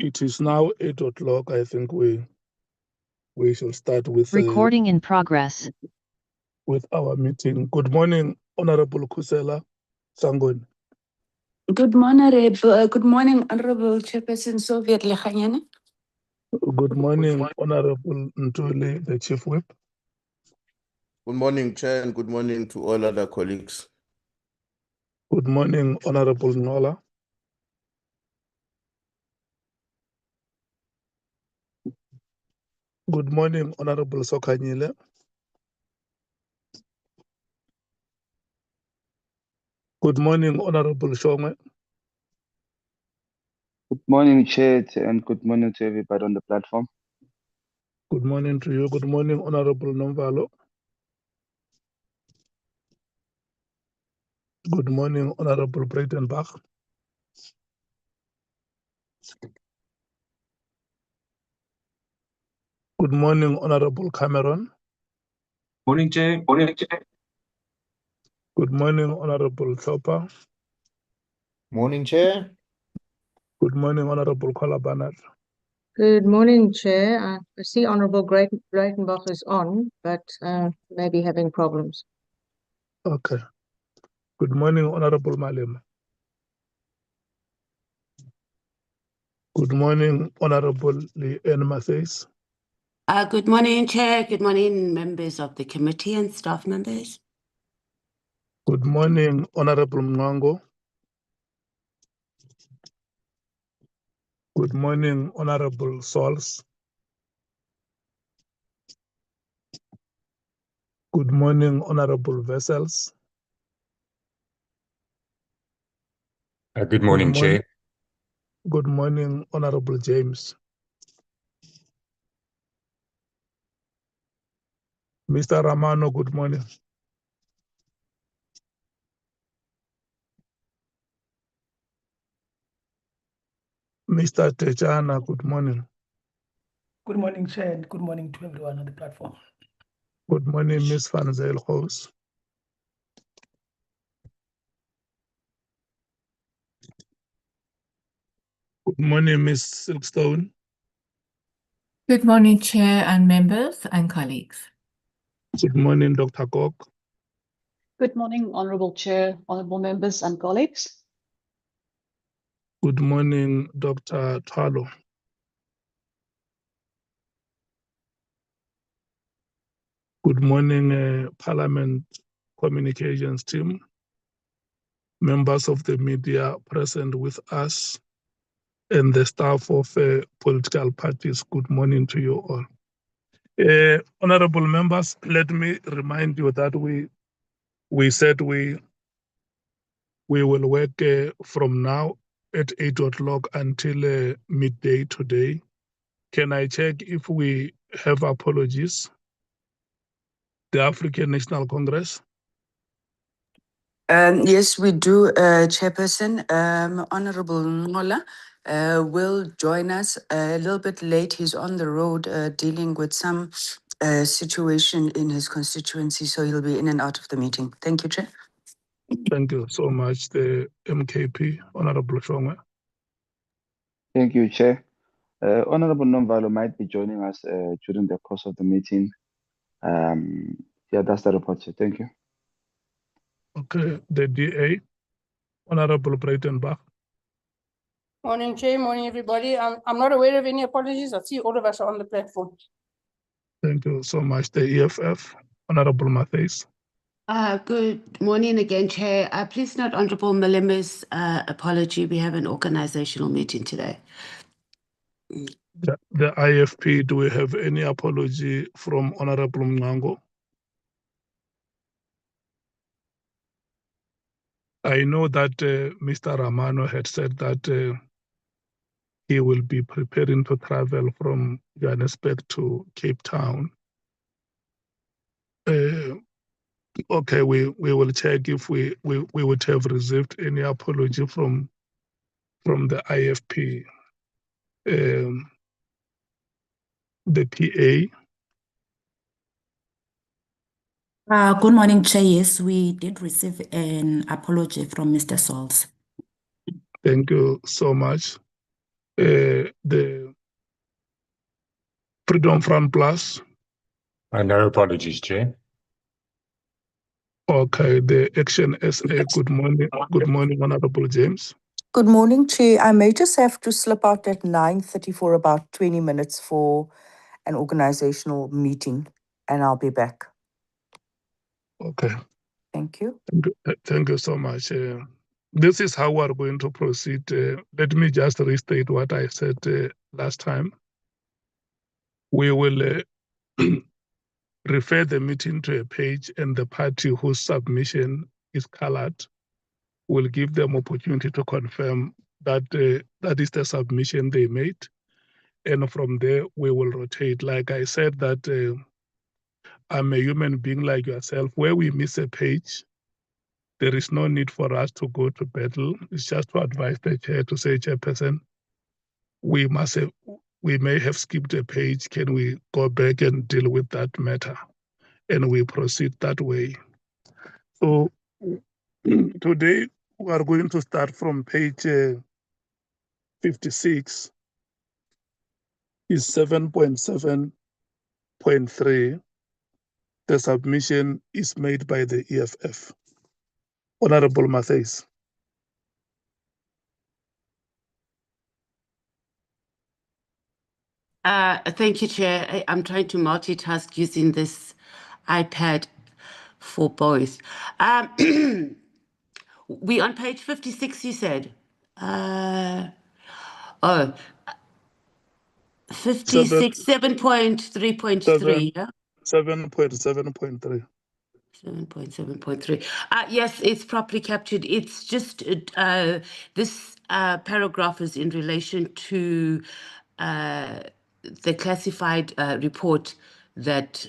It is now 8 o'clock. I think we shall start with Recording in progress. With our meeting. Good morning, Honorable Kusela Sangoni. Good morning, Honorable Chairperson Soviet Lechanyane. Good morning, Honorable Ntuli, the Chief Whip. Good morning, Chair, and good morning to all other colleagues. Good morning, Honorable Nola. Good morning, Honorable Sokanyile. Good morning, Honorable Shongwe. Good morning, Chair, and good morning to everybody on the platform. Good morning to you. Good morning, Honorable Nomvalo. Good morning, Honorable Breitenbach. Good morning, Honorable Cameron. Morning, Chair. Morning, Chair. Good morning, Honorable Chopper. Morning, Chair. Good morning, Honorable Kolabanar. Good morning, Chair. I see Honorable Breitenbach is on, but maybe having problems. Okay. Good morning, Honorable Malim. Good morning, Honorable Leanne Matthews. Good morning, Chair. Good morning, members of the committee and staff members. Good morning, Honorable Mwango. Good morning, Honorable Sols. Good morning, Honorable Vessels. Good morning, Chair. Good morning, Honorable James. Mr. Ramano, good morning. Mr. Techana, good morning. Good morning, Chair, and good morning to everyone on the platform. Good morning, Ms. Van Zijlhoos. Good morning, Ms. Silkstone. Good morning, Chair and members and colleagues. Good morning, Dr. Kok. Good morning, Honourable Chair, honourable members and colleagues. Good morning, Dr. Twalo. Good morning, Parliament Communications team, members of the media present with us, and the staff of political parties. Good morning to you all. Honorable members, let me remind you that we said we will work from now at 8 o'clock until midday today. Can I check if we have apologies? The African National Congress. Yes, we do, Chairperson. Honourable Nola will join us a little bit late. He's on the road dealing with some situation in his constituency, so he'll be in and out of the meeting. Thank you, Chair. Thank you so much, the MKP, Honourable Shongwe. Thank you, Chair. Honorable Nomvalo might be joining us during the course of the meeting. Yeah, that's the report, Chair. Thank you. Okay, the DA, Honourable Breitenbach. Morning, Chair. Morning, everybody. I'm not aware of any apologies. I see all of us are on the platform. Thank you so much, the EFF, Honourable Matthews. Good morning again, Chair. Please note Honourable Malimba's apology. We have an organisational meeting today. The IFP, do we have any apology from Honourable Mngango? I know that Mr. Ramano had said that he will be preparing to travel from Johannesburg to Cape Town. Okay, we will check if we would have received any apology from the IFP. The PA. Good morning, Chair. Yes, we did receive an apology from Mr. Sols. Thank you so much. the Freedom Front Plus. No apologies, Chair. Okay, the Action SA. Good morning, Honorable James. Good morning, Chair. I may just have to slip out at 9:30 for about 20 minutes for an organizational meeting, and I'll be back. Okay. Thank you. Thank you so much. This is how we're going to proceed. Let me just restate what I said last time. We will refer the meeting to a page, and the party whose submission is colored will give them opportunity to confirm that that is the submission they made. And from there, we will rotate. Like I said, that I'm a human being like yourself. Where we miss a page, there is no need for us to go to battle. It's just to advise the chair to say, Chairperson, we may have skipped a page. Can we go back and deal with that matter? And we proceed that way. So today we are going to start from page 56, is 7.7.3. The submission is made by the EFF. Honorable Matthys. Thank you, Chair. I'm trying to multitask using this iPad for both. We on page 56, you said? 56, 7.3.3, yeah? 7.7.3. 7.7.3. Yes, it's properly captured. It's just this paragraph is in relation to the classified report that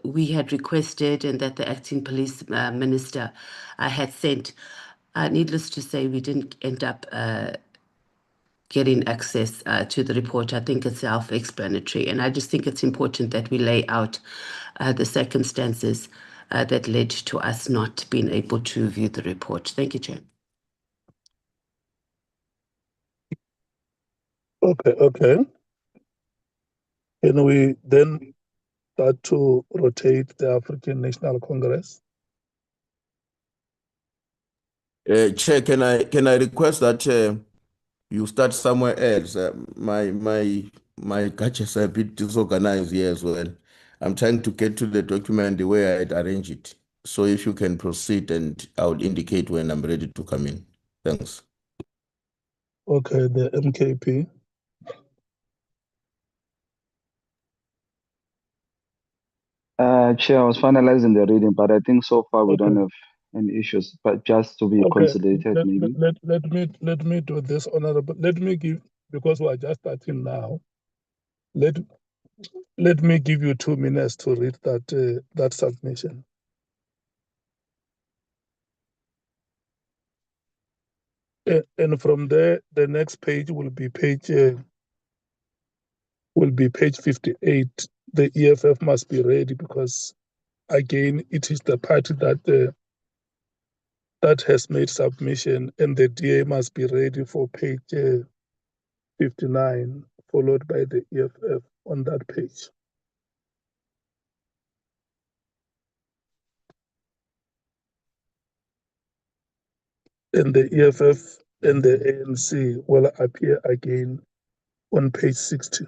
we had requested and that the acting police minister had sent. Needless to say, we didn't end up getting access to the report. I think it's self-explanatory, and I just think it's important that we lay out the circumstances that led to us not being able to view the report. Thank you, Chair. Okay. Can we then start to rotate the African National Congress? Chair, can I request that you start somewhere else? My gadgets are a bit disorganized here as well. I'm trying to get to the document the way I'd arrange it. So if you can proceed, and I'll indicate when I'm ready to come in. Thanks. Okay, the MKP. Chair, I was finalizing the reading, but I think so far we don't have any issues. But just to be consolidated, maybe. Let me do this, Honorable. Let me give, because we are just starting now. Let me give you 2 minutes to read that submission. And from there, the next page will be page 58. The EFF must be ready because, again, it is the party that has made submission, and the DA must be ready for page 59, followed by the EFF on that page. And the EFF and the ANC will appear again on page 60.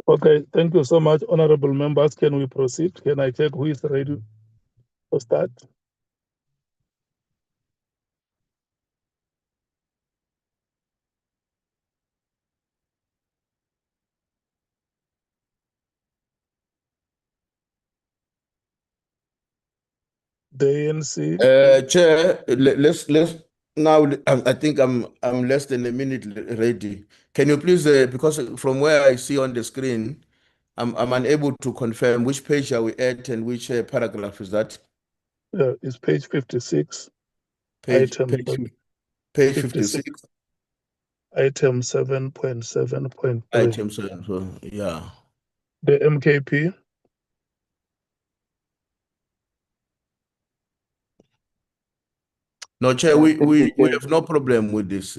Okay, thank you so much, honorable members. Can we proceed? Can I check who is ready to start? The ANC. Chair, let's now. I think I'm less than a minute ready. Can you please, because from where I see on the screen, I'm unable to confirm which page are we at and which paragraph is that? It's page 56. Page Item 56. Item 7.7.3. Item 7. So, yeah. The MKP. No, Chair, we have no problem with this.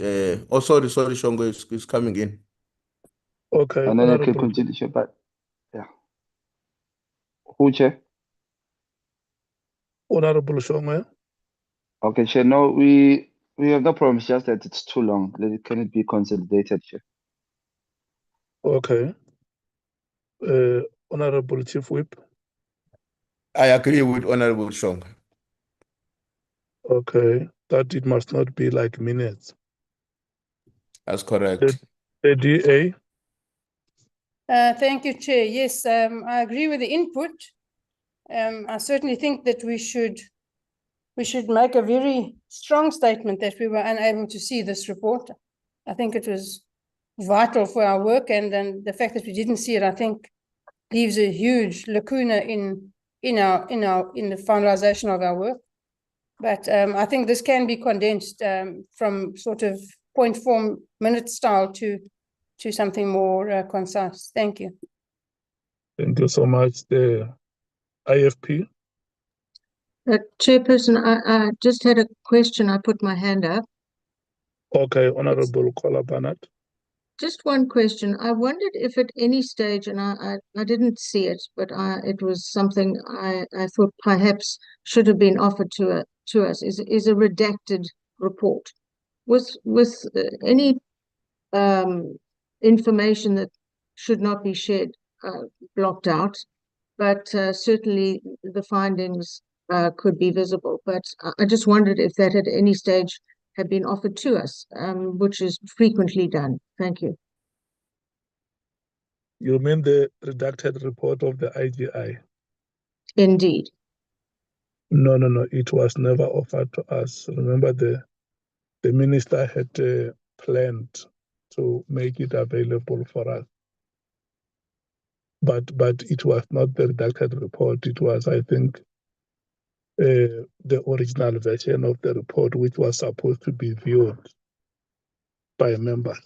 Oh, sorry, Shongo is coming in. Okay, And then I can Honorable. continue, Chair, but yeah. Who, Chair? Honorable Shongo. Okay, Chair. No, we have no problem. It's just that it's too long. Can it be consolidated, Chair? Okay. Honorable Chief Whip. I agree with Honorable Shong. Okay, that it must not be like minutes. That's correct. The DA. Thank you, Chair. Yes, I agree with the input. I certainly think that we should make a very strong statement that we were unable to see this report. I think it was vital for our work, and then the fact that we didn't see it, I think, leaves a huge lacuna in the finalization of our work. But I think this can be condensed from sort of point form minute style to something more concise. Thank you. Thank you so much. The IFP. Chairperson, I just had a question. I put my hand up. Okay, Honorable Kola Barnett. Just one question. I wondered if at any stage, and I didn't see it, but it was something I thought perhaps should have been offered to us, is a redacted report with any information that should not be shared blocked out, but certainly the findings could be visible. But I just wondered if that at any stage had been offered to us, which is frequently done. Thank you. You mean the redacted report of the IGI? Indeed. No. It was never offered to us. Remember, the minister had planned to make it available for us. But it was not the redacted report. It was, I think, the original version of the report, which was supposed to be viewed by members.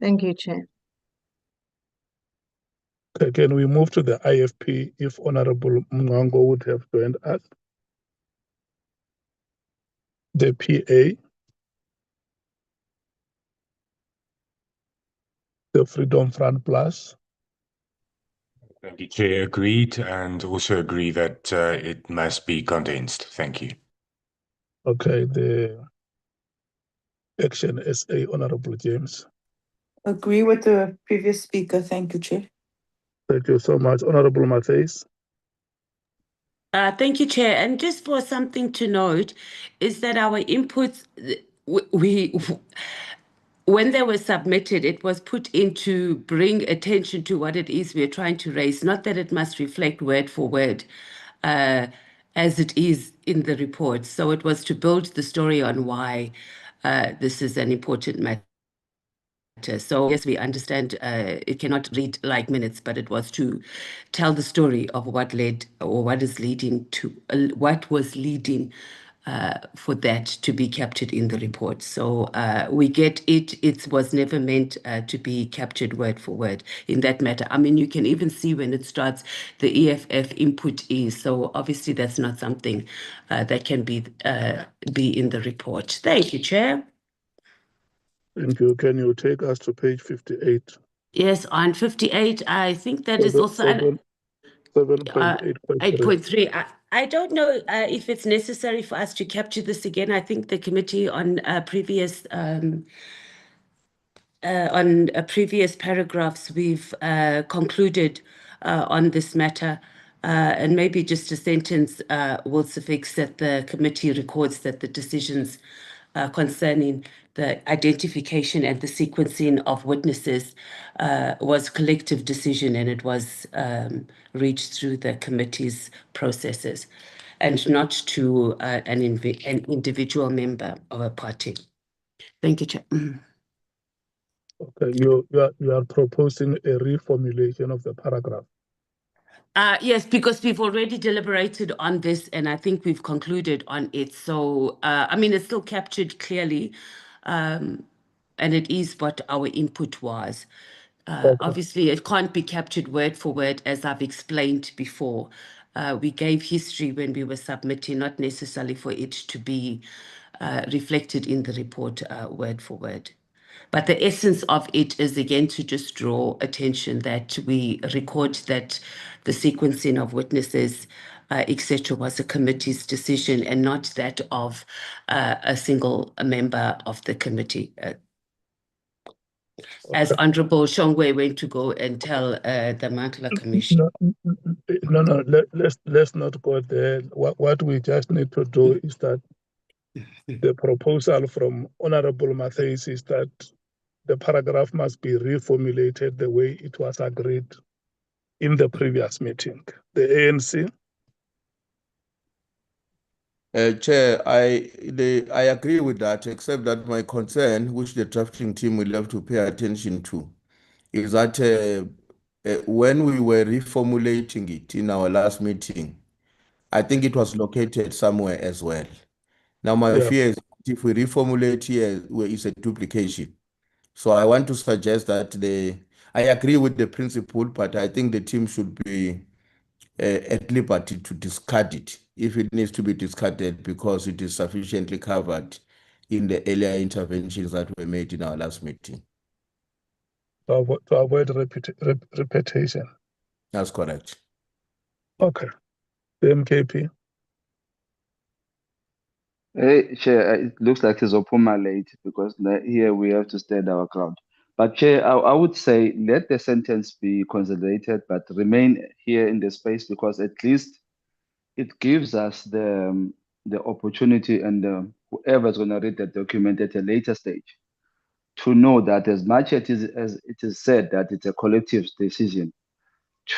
Thank you, Chair. Okay, can we move to the IFP if Honorable Mngango would have joined us? The PA, the Freedom Front Plus. Thank you, Chair. Agreed, and also agree that it must be condensed. Thank you. Okay, the Action SA, Honorable James. Agree with the previous speaker. Thank you, Chair. Thank you so much. Honorable Matthys. Thank you, Chair. And just for something to note, is that our inputs, when they were submitted, it was put in to bring attention to what it is we're trying to raise, not that it must reflect word for word as it is in the report. So it was to build the story on why this is an important matter. So yes, we understand it cannot read like minutes, but it was to tell the story of what led or what is leading to what was leading for that to be captured in the report. So we get it. It was never meant to be captured word for word in that matter. I mean, you can even see when it starts, the EFF input is. So obviously that's not something that can be in the report. Thank you, Chair. Thank you. Can you take us to page 58? Yes, on 58, I think that is also 7.8.3. 8.3. I don't know if it's necessary for us to capture this again. I think the committee on previous paragraphs we've concluded on this matter. And maybe just a sentence will suffice that the committee records that the decisions concerning the identification and the sequencing of witnesses was collective decision, and it was reached through the committee's processes, and not to an individual member of a party. Thank you, Chair. Okay, you are proposing a reformulation of the paragraph. Yes, because we've already deliberated on this, and I think we've concluded on it. So, I mean, it's still captured clearly, and it is what our input was. Okay. Obviously, it can't be captured word for word, as I've explained before. We gave history when we were submitting, not necessarily for it to be reflected in the report word for word. But the essence of it is, again, to just draw attention that we record that the sequencing of witnesses, etc., was a committee's decision and not that of a single member of the committee. As Honorable Shongwe went to go and tell the Mantla Commission. No. Let's not go there. What we just need to do is that the proposal from Honorable Mathis is that the paragraph must be reformulated the way it was agreed in the previous meeting. The ANC. Chair, I agree with that, except that my concern, which the drafting team will have to pay attention to, is that when we were reformulating it in our last meeting, I think it was located somewhere as well. Now, my fear is if we reformulate here, it's a duplication. So I want to suggest that I agree with the principle, but I think the team should be at liberty to discard it if it needs to be discarded because it is sufficiently covered in the earlier interventions that were made in our last meeting. To avoid repetition. That's correct. Okay. The MKP. Hey, Chair, it looks like it's Opuma late because here we have to stand our ground. But Chair, I would say let the sentence be consolidated, but remain here in the space because at least it gives us the opportunity and whoever's going to read the document at a later stage to know that as much as it is said that it's a collective decision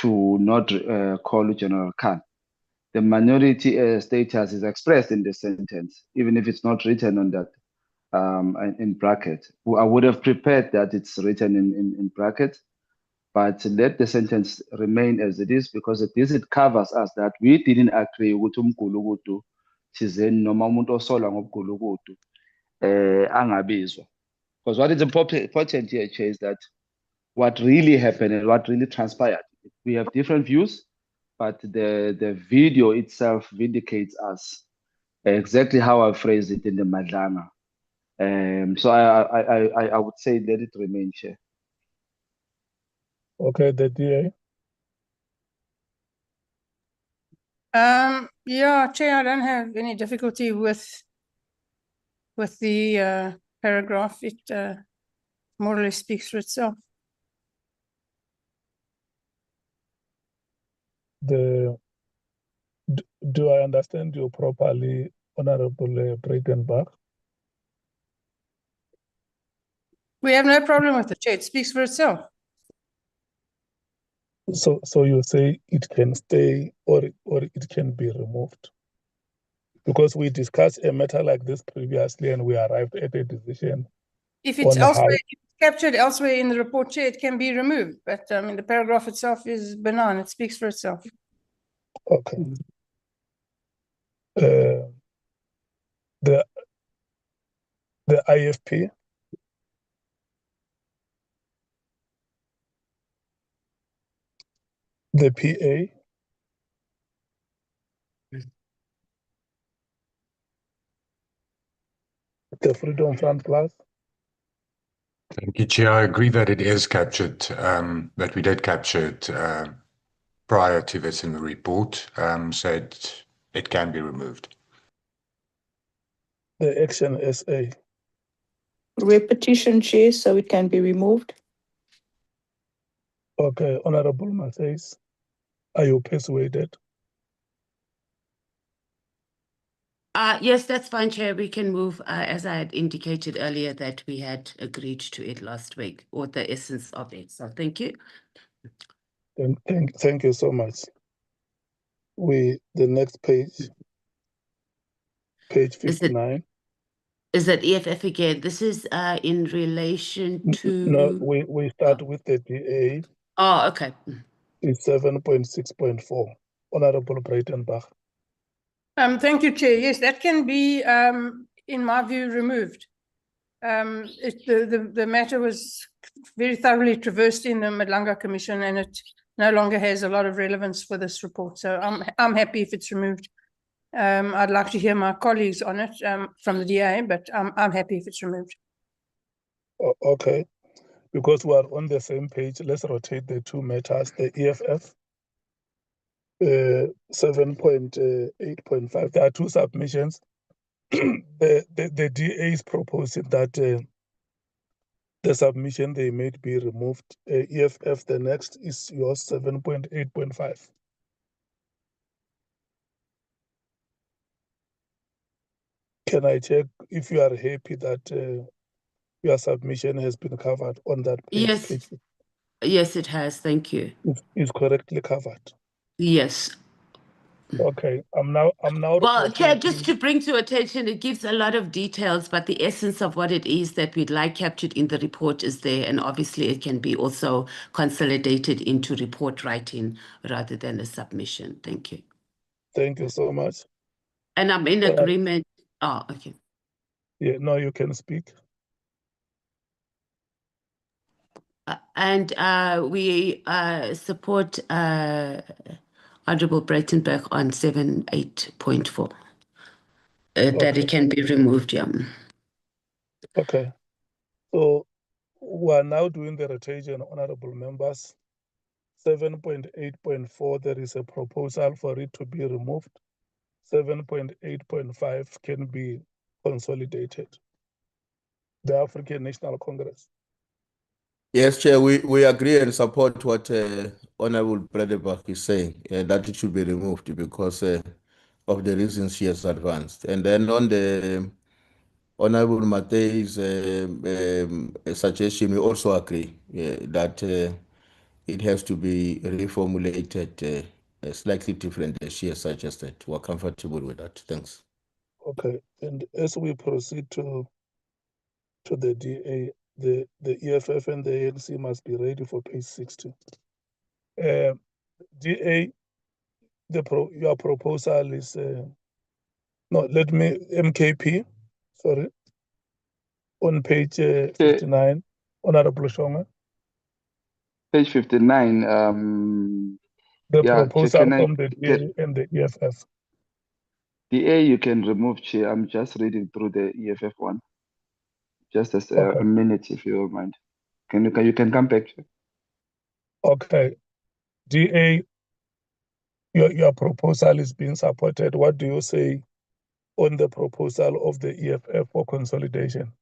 to not call General Khan, the minority status is expressed in the sentence, even if it's not written on that in bracket. I would have prepared that it's written in bracket, but let the sentence remain as it is because at least it covers us that we didn't agree ukuthi umgulukudu thizeni noma umuntu osola ngobugulukudu angabizwa. Because what is important here, Chair, is that what really happened and what really transpired. We have different views, but the video itself vindicates us exactly how I phrased it in the Madlanga. So I would say let it remain, Chair. Okay, the DA. Yeah, Chair, I don't have any difficulty with the paragraph. It more or less speaks for itself. Do I understand you properly, Honorable Breitenbach? We have no problem with the Chair. It speaks for itself. So you say it can stay or it can be removed? Because we discussed a matter like this previously and we arrived at a decision. If it's elsewhere, if it's captured elsewhere in the report, Chair, it can be removed. But I mean, the paragraph itself is benign. It speaks for itself. Okay. The IFP. The PA. The Freedom Front Plus. Thank you, Chair. I agree that it is captured, that we did capture it prior to this in the report, so it can be removed. The Action SA. Repetition, Chair, so it can be removed. Okay, Honorable Mathis, are you persuaded? Yes, that's fine, Chair. We can move, as I had indicated earlier, that we had agreed to it last week, or the essence of it. So thank you. Thank you so much. The next page, page 59. Is it EFF again? This is in relation to... No, we start with the DA. Oh, okay. It's 7.6.4. Honorable Breitenbach. Thank you, Chair. Yes, that can be, in my view, removed. The matter was very thoroughly traversed in the Madlanga Commission, and it no longer has a lot of relevance for this report. So I'm happy if it's removed. I'd like to hear my colleagues on it from the DA, but I'm happy if it's removed. Okay, because we are on the same page, let's rotate the two matters. The EFF 7.8.5. There are two submissions. The DA is proposing that the submission they made be removed. EFF, the next is yours, 7.8.5. Can I check if you are happy that your submission has been covered on that page? Yes. Page Yes, it has. Thank you. is correctly covered. Yes. Okay, I'm now. Well, Chair, just to bring to attention, it gives a lot of details, but the essence of what it is that we'd like captured in the report is there, and obviously it can be also consolidated into report writing rather than a submission. Thank you. Thank you so much. And I'm in agreement. Oh, okay. Yeah, no, you can speak. And we support Honorable Breitenberg on 7.8.4. That it can be removed, yeah. Okay. So we are now doing the rotation, honorable members. 7.8.4, there is a proposal for it to be removed. 7.8.5 can be consolidated. The African National Congress. Yes, Chair, we agree and support what Honorable Breitenbach is saying, that it should be removed because of the reasons she has advanced. And then on the Honorable Matei's suggestion, we also agree that it has to be reformulated slightly different as she has suggested. We're comfortable with that. Thanks. Okay, and as we proceed to the DA, the EFF and the ANC must be ready for page 60. DA, your proposal is no. Let me MKP. Sorry, on page 59, Honorable Shonga. Page 59. The Yeah, proposal can from the DA and the EFF. DA you can remove, Chair. I'm just reading through the EFF one. Just as a minute, if you don't mind. You can come back, Chair. Okay, DA, your proposal is being supported. What do you say on the proposal of the EFF for consolidation?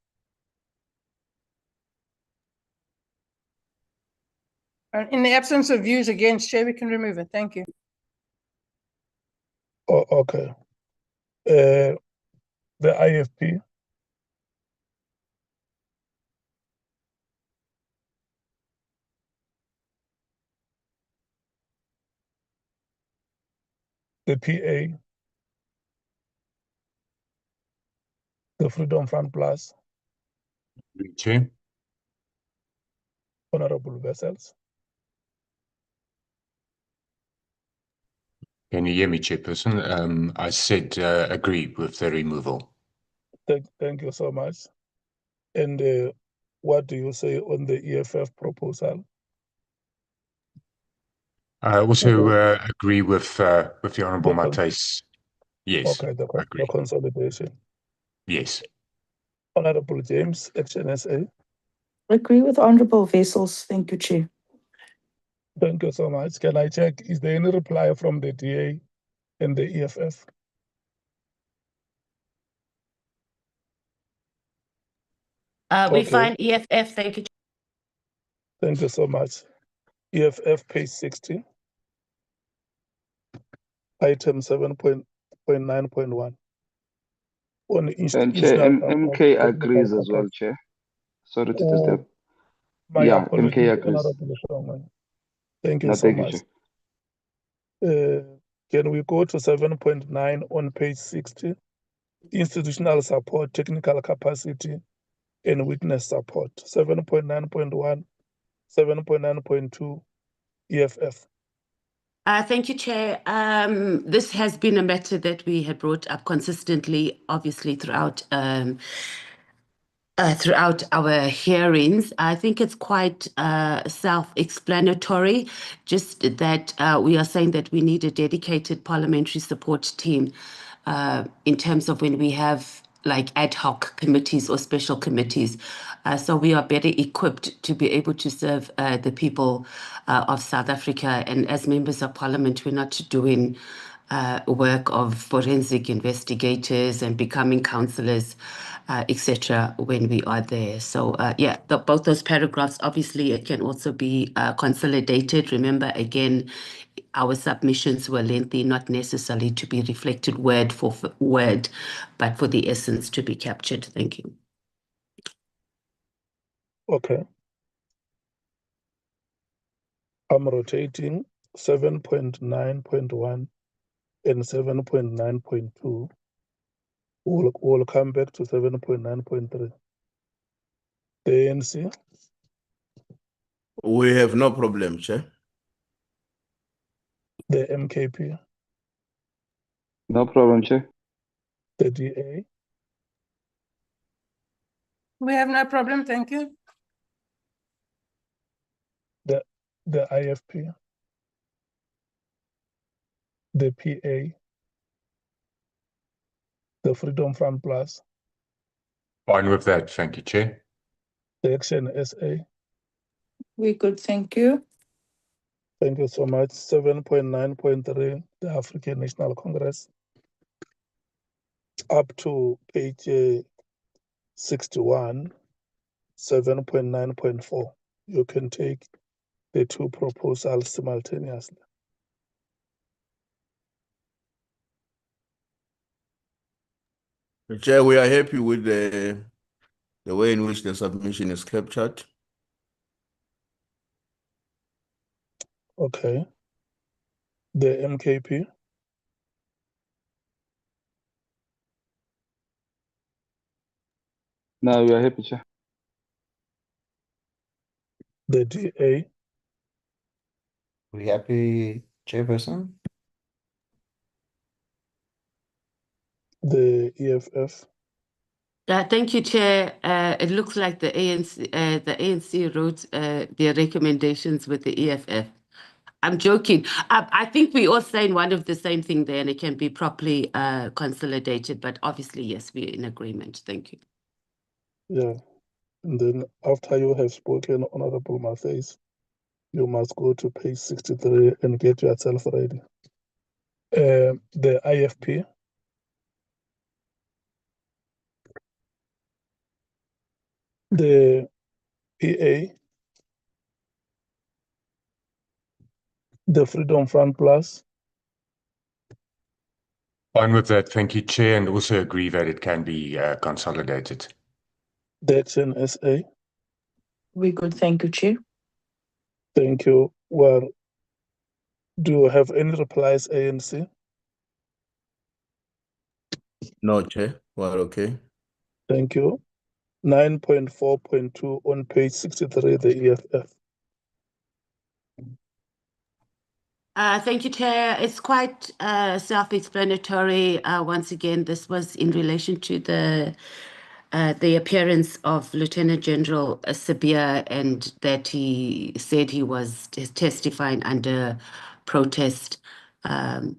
In the absence of views against, Chair, we can remove it. Thank you. Oh, okay. The IFP. The PA. The Freedom Front Plus. Chair. Honorable Vessels. Can you hear me, Chairperson? I said agree with the removal. Thank you so much. And what do you say on the EFF proposal? I also agree with the Honourable Matthys. Yes. Okay, the consolidation. Yes. Honorable James, Action SA. Agree with Honorable Vessels. Thank you, Chair. Thank you so much. Can I check, is there any reply from the DA and the EFF? We find EFF, thank you. Thank you so much. EFF, page 60. Item 7.9.1. on And Chair, institutional support, MK technical agrees as well, capacity. Chair. Sorry to disturb. My Yeah, apologies, MK agrees. Honorable Showman. Thank you No, so thank you, much. Chair. Can we go to 7.9 on page 60? Institutional support, technical capacity, and witness support. 7.9.1, 7.9.2, EFF. Thank you, Chair. This has been a matter that we had brought up consistently, obviously, throughout our hearings. I think it's quite self-explanatory, just that we are saying that we need a dedicated parliamentary support team in terms of when we have like ad hoc committees or special committees. So we are better equipped to be able to serve the people of South Africa. And as members of parliament, we're not doing work of forensic investigators and becoming councillors, etc. when we are there. So yeah, both those paragraphs, obviously it can also be consolidated. Remember, again, our submissions were lengthy, not necessarily to be reflected word for word, but for the essence to be captured. Thank you. Okay. I'm rotating 7.9.1 and 7.9.2. We'll come back to 7.9.3. The ANC, We have no problem, Chair. the MKP, No problem, Chair. the DA, We have no problem, thank you. the IFP, the PA, the Freedom Front Plus, Fine with that. Thank you, Chair. the Action SA. We good, thank you. Thank you so much. 7.9.3, the African National Congress, up to page 61, 7.9.4. You can take the two proposals simultaneously. Chair, we are happy with the way in which the submission is captured. Okay. The MKP, No, we are happy, Chair. the DA, We happy, Chairperson? the EFF, Thank you, Chair. It looks like the ANC wrote their recommendations with the EFF. I'm joking. I think we all saying one of the same thing there, and it can be properly consolidated. But obviously, yes, we're in agreement. Thank you. yeah. And then after you have spoken, Honorable Matthys, you must go to page 63 and get yourself ready. The IFP, the PA, the Freedom Front Plus, Fine with that. Thank you, Chair, and also agree that it can be consolidated. the Action SA. We good, thank you, Chair. Thank you. Well, do you have any replies, ANC? No, Chair. Well, okay. Thank you. 9.4.2 on page 63, the EFF. Thank you, Chair. It's quite self-explanatory. Once again, this was in relation to the appearance of Lieutenant General Sabia, and that he said he was testifying under protest, and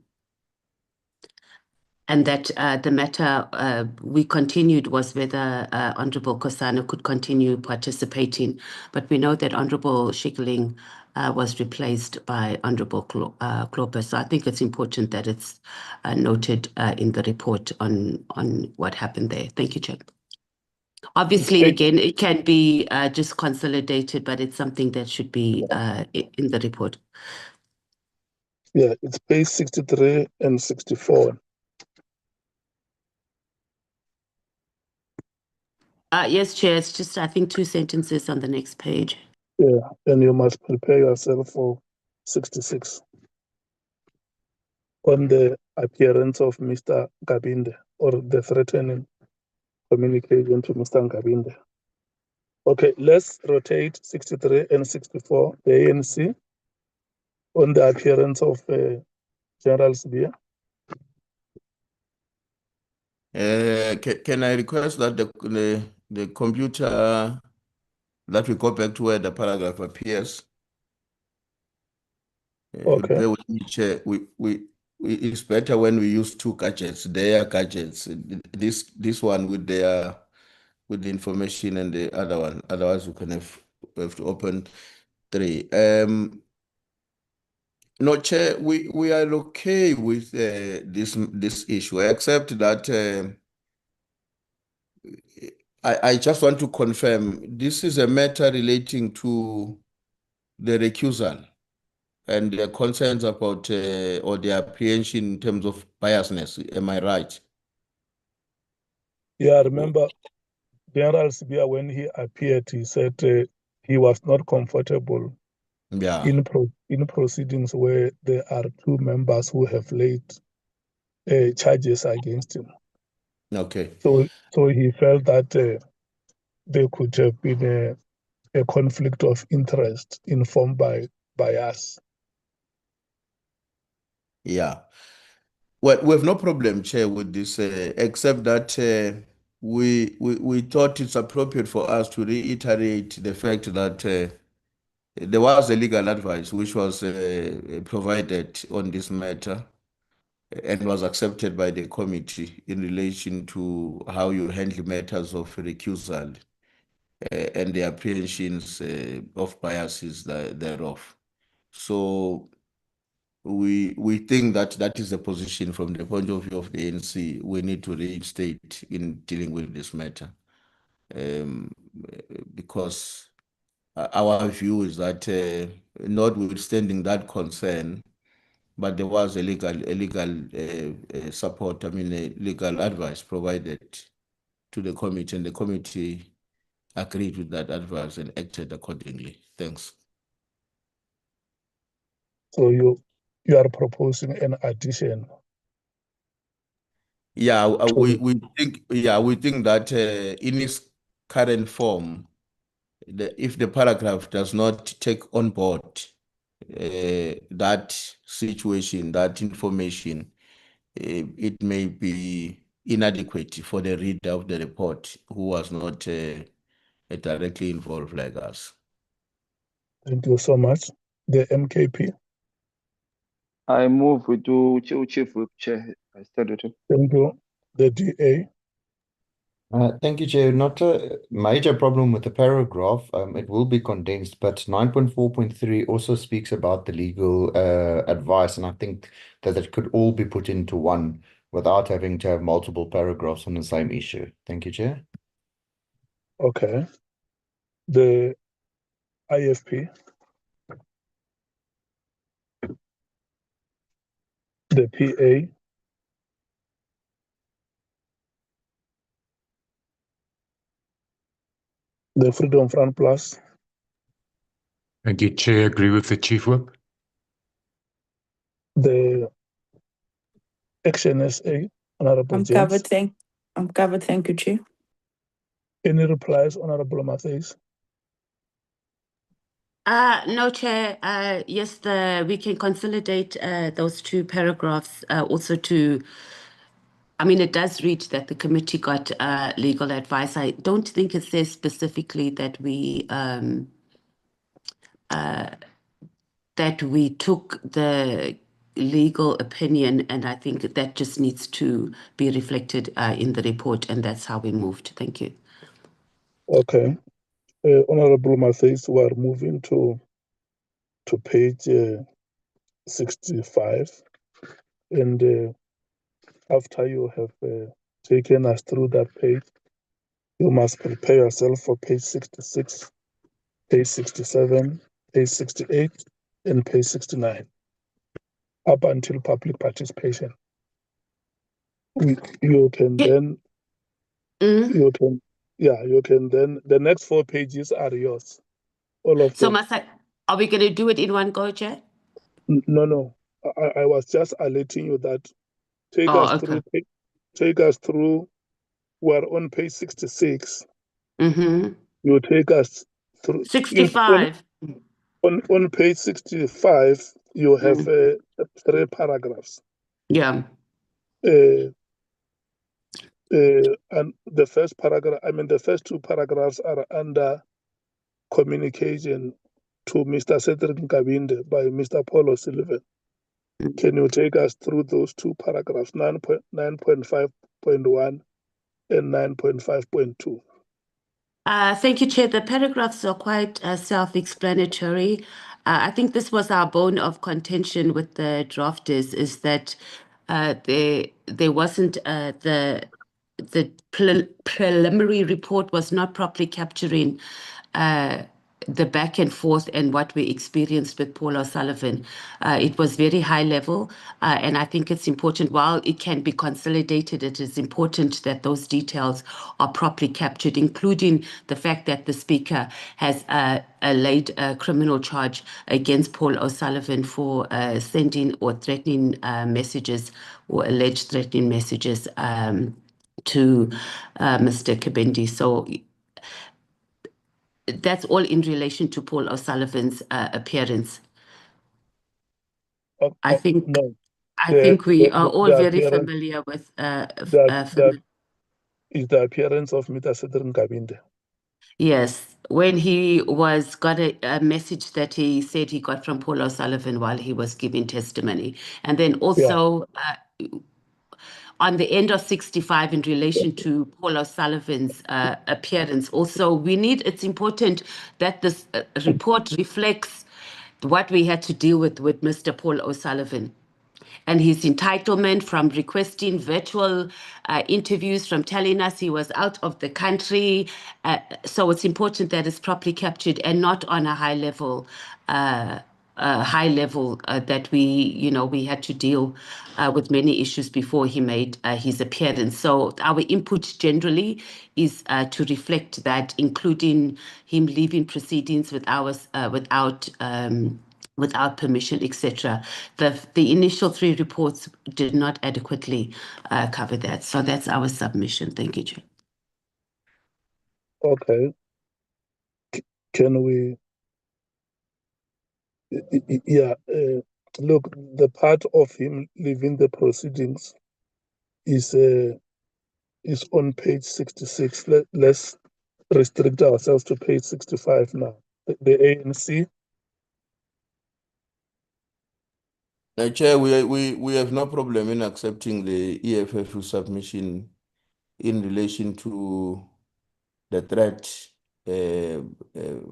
that the matter we continued was whether Honorable Kosana could continue participating. But we know that Honorable Schikkeling was replaced by Honorable Klopper. So I think it's important that it's noted in the report on what happened there. Thank you, Chair. Obviously, again, it can be just consolidated, but it's something that should be in the report. Yeah, it's page 63 and 64. Yes, Chair, it's just, I think, 2 sentences on the next page. Yeah, and you must prepare yourself for 66. On the appearance of Mr. Gabinde, or the threatening communication to Mr. Gabinde. Okay, let's rotate 63 and 64, the ANC, on the appearance of General Sibia. Can I request that the computer, that we go back to where the paragraph appears? Okay. Bear with me, Chair. It's better when we use 2 gadgets, their gadgets. This one with the information and the other one. Otherwise, we have to open 3. No, Chair, we are okay with this issue, except that I just want to confirm this is a matter relating to the recusal and their concerns about or their apprehension in terms of biasness. Am I right? Yeah, I remember General Sibia, when he appeared, he said he was not comfortable in proceedings where there are 2 members who have laid charges against him. Okay. So he felt that there could have been a conflict of interest informed by us. Yeah. Well, we have no problem, Chair, with this, except that we thought it's appropriate for us to reiterate the fact that there was a legal advice which was provided on this matter and was accepted by the committee in relation to how you handle matters of recusal and the apprehensions of biases thereof. So we think that is the position from the point of view of the ANC we need to reinstate in dealing with this matter, because our view is that notwithstanding that concern, but there was a legal support, a legal advice provided to the committee, and the committee agreed with that advice and acted accordingly. Thanks. So you are proposing an addition? Yeah, we think that in its current form, if the paragraph does not take on board that situation, that information, it may be inadequate for the reader of the report who was not directly involved like us. Thank you so much. The MKP. I move we do Chief Whip, Chair. I stand with you. Thank you. The DA. Thank you, Chair. Not a major problem with the paragraph. It will be condensed, but 9.4.3 also speaks about the legal advice, and I think that it could all be put into one without having to have multiple paragraphs on the same issue. Thank you, Chair. Okay. The IFP. The PA. The Freedom Front Plus. Thank you, Chair. Agree with the Chief Whip. The Action SA, Honorable James. I'm covered, thank you, Chair. Any replies, Honorable Matthys? No, Chair. Yes, we can consolidate those 2 paragraphs also to, it does read that the committee got legal advice. I don't think it says specifically that we took the legal opinion, and I think that just needs to be reflected in the report, and that's how we moved. Thank you. Okay. Honorable Matthys, we are moving to page 65, and after you have taken us through that page, you must prepare yourself for page 66, page 67, page 68, and page 69, up until public participation. You can then you can Yeah, you can then, the next 4 pages are yours, all of So them. are we going to do it in one go, Chair? No. I was just alerting you that take Oh, us okay. take us through. We're on page 66. Mm-hmm. You take us through 65. on page 65. You have 3 paragraphs. Yeah. And the first paragraph, the first 2 paragraphs are under communication to Mr. Cedric Nkabinde by Mr. Paul O'Sullivan. Can you take us through those 2 paragraphs, 9.5.1 and 9.5.2? Thank you, Chair. The paragraphs are quite self-explanatory. I think this was our bone of contention with the drafters, is that there wasn't the preliminary report was not properly capturing the back and forth and what we experienced with Paul O'Sullivan. It was very high level, and I think it's important, while it can be consolidated, it is important that those details are properly captured, including the fact that the Speaker has laid a criminal charge against Paul O'Sullivan for sending or threatening messages, or alleged threatening messages to Mr. Kabendi. So that's all in relation to Paul O'Sullivan's appearance. I think we are all very familiar with is the appearance of Mr. Cedric Nkabinde. Yes, when he got a message that he said he got from Paul O'Sullivan while he was giving testimony, and then also on the end of 65 in relation to Paul O'Sullivan's appearance. Also, it's important that this report reflects what we had to deal with Mr. Paul O'Sullivan and his entitlement from requesting virtual interviews, from telling us he was out of the country. So it's important that it's properly captured and not on a high level that we had to deal with many issues before he made his appearance. So our input generally is to reflect that, including him leaving proceedings without permission, etc. The initial 3 reports did not adequately cover that. So that's our submission. Thank you, Chair. Okay. Can we? Yeah. Look, the part of him leaving the proceedings is on page 66. Let's restrict ourselves to page 65 now. The ANC. Chair, we have no problem in accepting the EFF submission in relation to the threat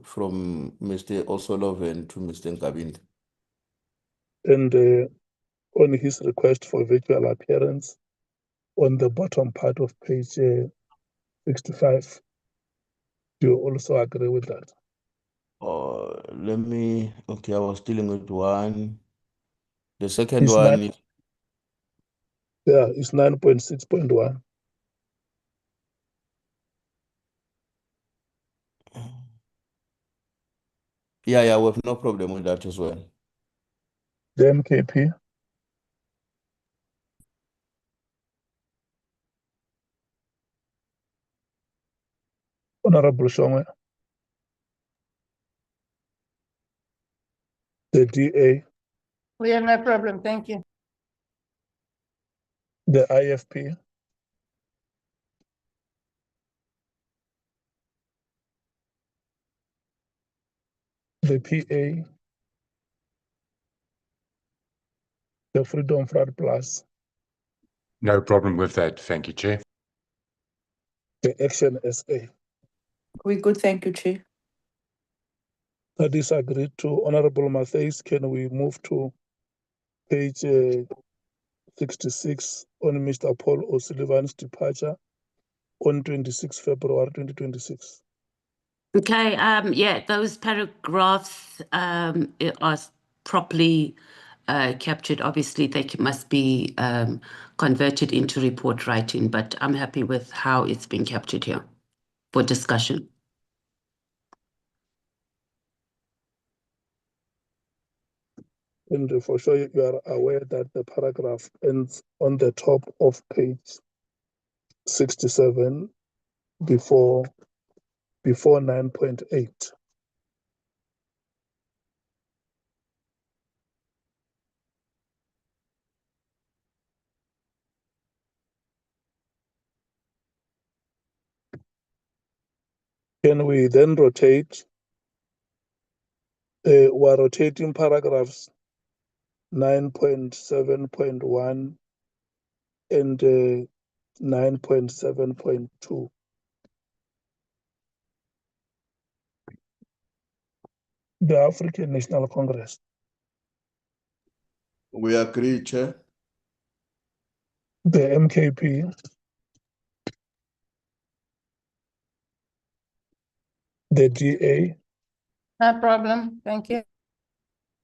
from Mr. O'Sullivan to Mr. Nkabinde. And on his request for virtual appearance on the bottom part of page 65. Do you also agree with that? Okay, I was dealing with one. The second one is... Yeah, it's 9.6.1. Yeah, we have no problem with that as well. The MKP. Honorable Shongwe. The DA. We have no problem, thank you. The IFP. The PA. The Freedom Front Plus. No problem with that. Thank you, Chair. The Action SA. We good, thank you, Chair. That is agreed to. Honorable Matthews, can we move to page 66 on Mr. Paul O'Sullivan's departure on 26 February 2026? Okay, yeah, those paragraphs are properly captured. Obviously, they must be converted into report writing, but I'm happy with how it's been captured here. for discussion. And for sure, you are aware that the paragraph ends on the top of page 67 before 9.8. Can we then rotate? We're rotating paragraphs 9.7.1 and 9.7.2. The African National Congress. We agree, Chair. The MKP. The DA. No problem. Thank you.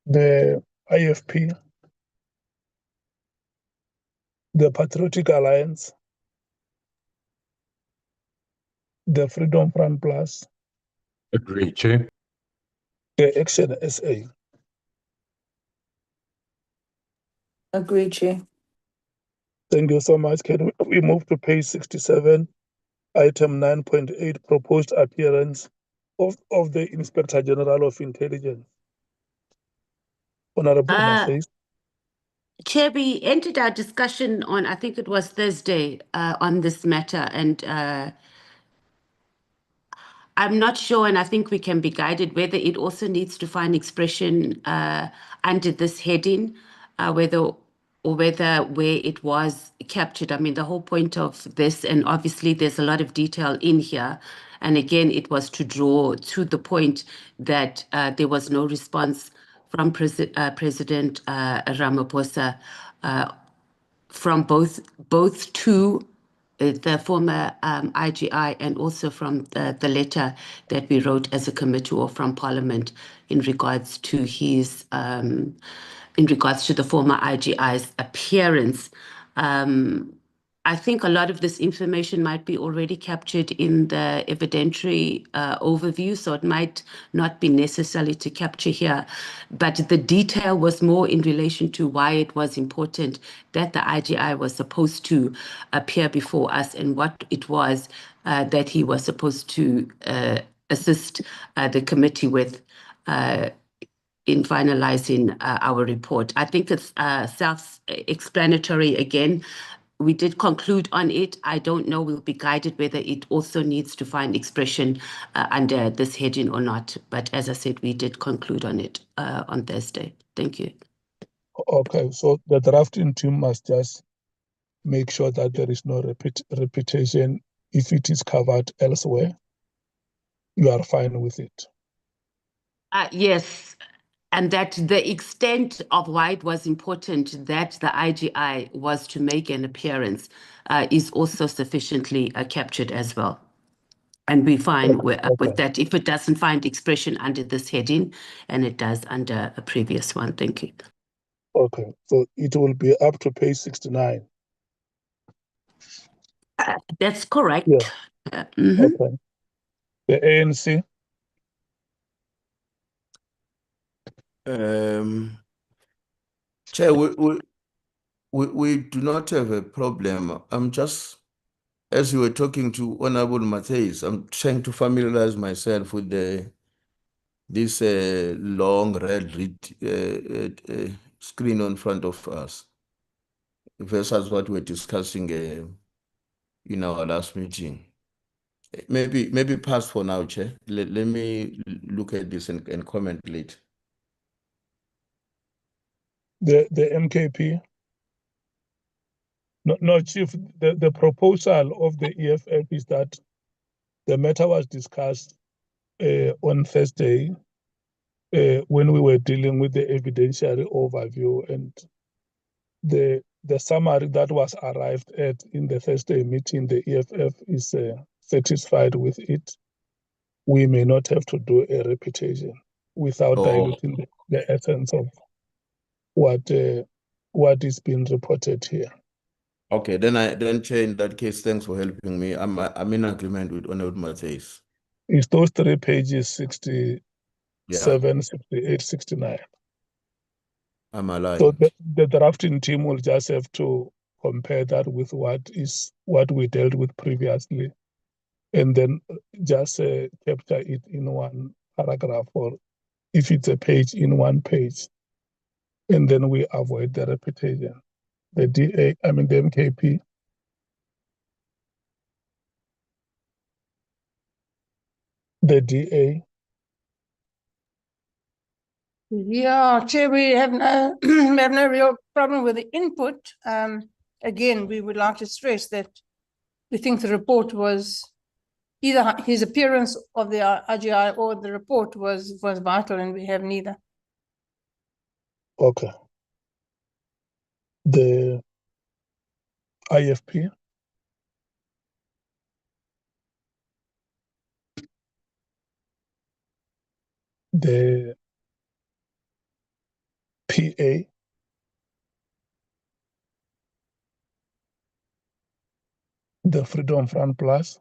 The IFP. The Patriotic Alliance. The Freedom Front Plus. Agree, Chair. The Action SA. Agree, Chair. Thank you so much. Can we move to page 67, item 9.8, proposed appearance of the Inspector General of Intelligence. Honorable Mathis. Chair, we ended our discussion on, I think it was Thursday, on this matter, and I'm not sure, and I think we can be guided whether it also needs to find expression under this heading, whether where it was captured. I mean, the whole point of this, and obviously there's a lot of detail in here, and again, it was to draw to the point that there was no response from President Ramaphosa from both to the former IGI and also from the letter that we wrote as a committee or from Parliament in regards to his in regards to the former IGI's appearance. I think a lot of this information might be already captured in the evidentiary overview, so it might not be necessary to capture here. But the detail was more in relation to why it was important that the IGI was supposed to appear before us and what it was that he was supposed to assist the committee with in finalizing our report. I think it's self-explanatory again. We did conclude on it. I don't know, we'll be guided whether it also needs to find expression under this heading or not. But as I said, we did conclude on it on Thursday. Thank you. Okay, so the drafting team must just make sure that there is no repetition if it is covered elsewhere. You are fine with it. Yes. And that the extent of why it was important that the IGI was to make an appearance is also sufficiently captured as well. And we're fine with that if it doesn't find expression under this heading, and it does under a previous one. Thank you. Okay, so it will be up to page 69. That's correct. Yeah. Okay. The ANC. Chair, we do not have a problem. I'm just, as you were talking to Honorable Mathis, I'm trying to familiarize myself with this long red screen in front of us versus what we're discussing in our last meeting. Maybe pass for now, Chair. Let me look at this and comment later. The MKP. No, Chief, the proposal of the EFF is that the matter was discussed on Thursday when we were dealing with the evidentiary overview, and the summary that was arrived at in the Thursday meeting, the EFF is satisfied with it. We may not have to do a repetition without diluting the essence of what is being reported here. Okay, then Chair, in that case, thanks for helping me. I'm in agreement with Honorable Matthys. It's those 3 pages, 67, Yeah, 68, 69. I'm So aligned. the drafting team will just have to compare that with what we dealt with previously, and then just capture it in one paragraph, or if it's a page, in one page, and then we avoid the repetition. The the MKP. The DA. Yeah, Chair, we have no we have no real problem with the input. Again, we would like to stress that we think the report was either his appearance of the RGI or the report was vital, and we have neither. Okay. The IFP. The PA. The Freedom Front Plus.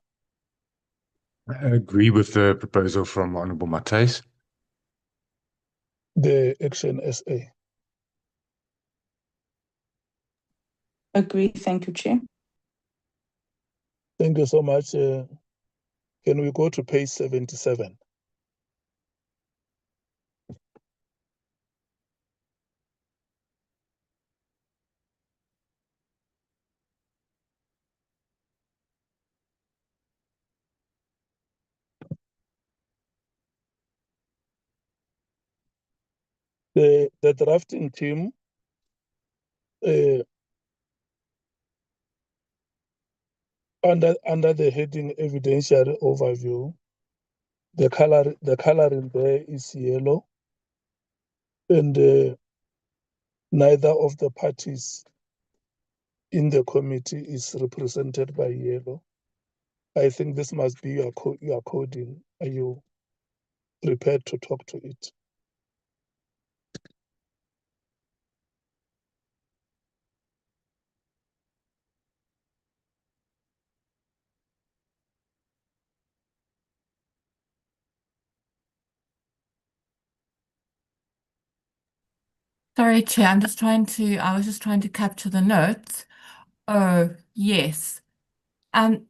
I agree with the proposal from Honorable Matthys. The Action SA. Agree. Thank you, Chair. Thank you so much. Can we go to page 77? The drafting team under the heading evidentiary overview, the coloring there is yellow, and neither of the parties in the committee is represented by yellow. I think this must be your coding. Are you prepared to talk to it? Sorry, Chair, I was just trying to capture the notes. Oh, yes. I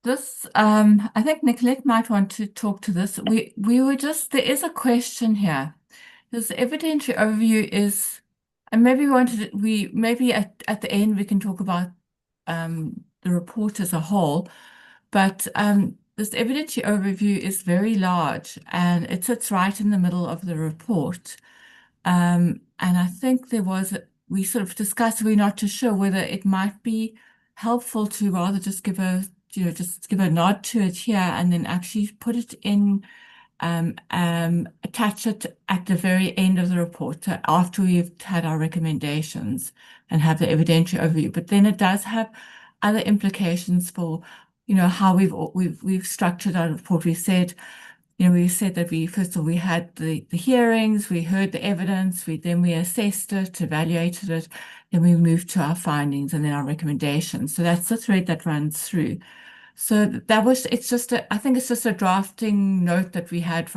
think Nicolette might want to talk to this. There is a question here. This evidentiary overview is, and maybe at the end we can talk about the report as a whole, but this evidentiary overview is very large and it sits right in the middle of the report. And I think we sort of discussed, we're not too sure whether it might be helpful to rather just give a nod to it here and then actually put it in, attach it at the very end of the report, so after we've had our recommendations and have the evidentiary overview. But then it does have other implications for, how we've structured our report. We said that first of all, we had the hearings, we heard the evidence, then we assessed it, evaluated it, then we moved to our findings and then our recommendations. So that's the thread that runs through. So I think it's just a drafting note that we had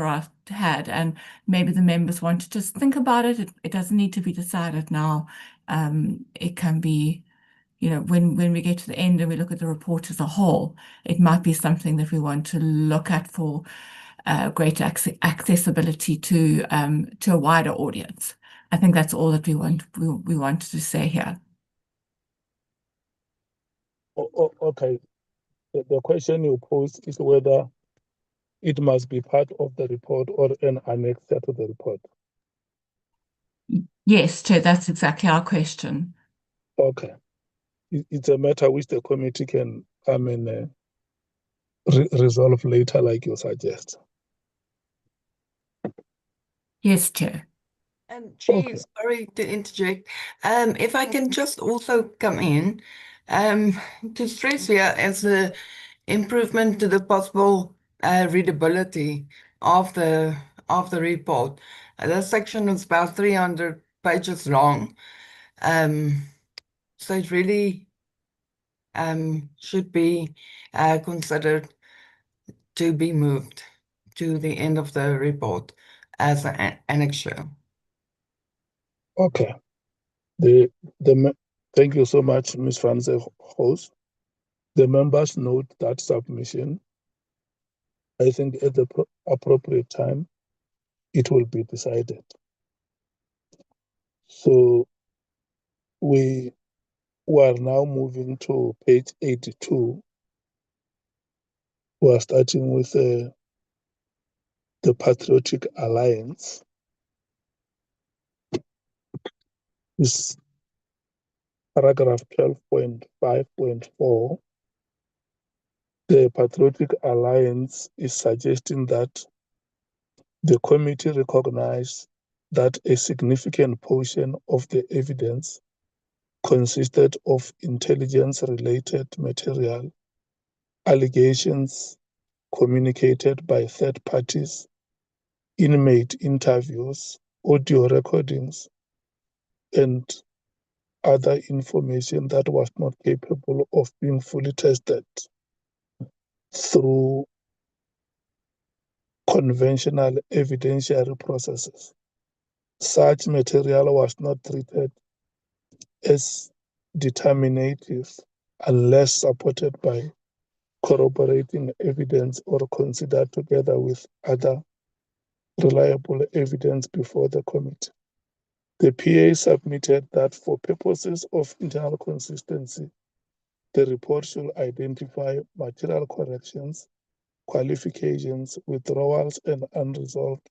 and maybe the members want to just think about it. It doesn't need to be decided now. It can be, when we get to the end and we look at the report as a whole, it might be something that we want to look at for greater accessibility to a wider audience. I think that's all that we wanted to say here. Okay. The question you posed is whether it must be part of the report or an annexure to the report. Yes, Chair, that's exactly our question. Okay. It's a matter which the committee can come and resolve later, like you suggest. Yes, Chair. Chair, Okay. sorry to interject. If I can just also come in to stress here as the improvement to the possible readability of the report. That section is about 300 pages long. So it really should be considered to be moved to the end of the report as an annexure. Okay. Thank you so much, Ms. Van Hoos. The members note that submission. I think at the appropriate time, it will be decided. So we are now moving to page 82. We are starting with the Patriotic Alliance. This paragraph 12.5.4. The Patriotic Alliance is suggesting that the committee recognize that a significant portion of the evidence consisted of intelligence-related material, allegations communicated by third parties, inmate interviews, audio recordings, and other information that was not capable of being fully tested through conventional evidentiary processes. Such material was not treated as determinative unless supported by corroborating evidence or considered together with other reliable evidence before the committee. The PA submitted that for purposes of internal consistency, the report should identify material corrections, qualifications, withdrawals, and unresolved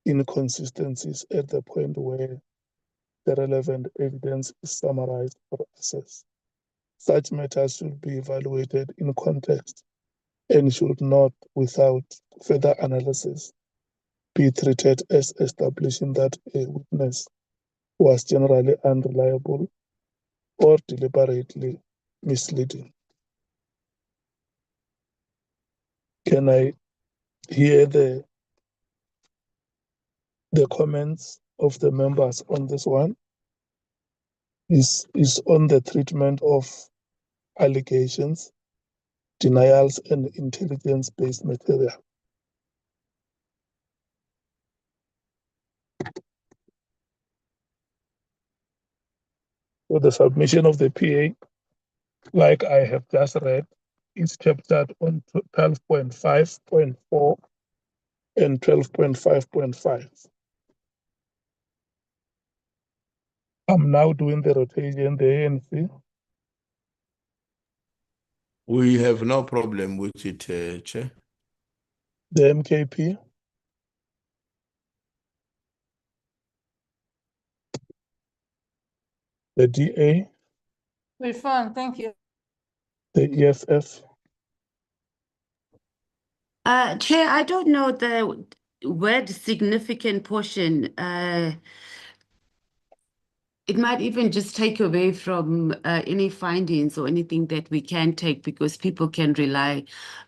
inconsistencies at the point where the relevant evidence is summarized or assessed. Such matters should be evaluated in context and should not, without further analysis, be treated as establishing that a witness was generally unreliable or deliberately misleading. Can I hear the comments of the members on this one? Is on the treatment of allegations, denials, and intelligence-based material. So the submission of the PA, like I have just read, is chaptered on 12.5.4 and 12.5.5. I'm now doing the rotation, the ANC. We have no problem with it, Chair. The MKP. The DA. We're fine, thank you. The EFF. Chair, I don't know the word significant portion. It might even just take away from any findings or anything that we can take, because people can rely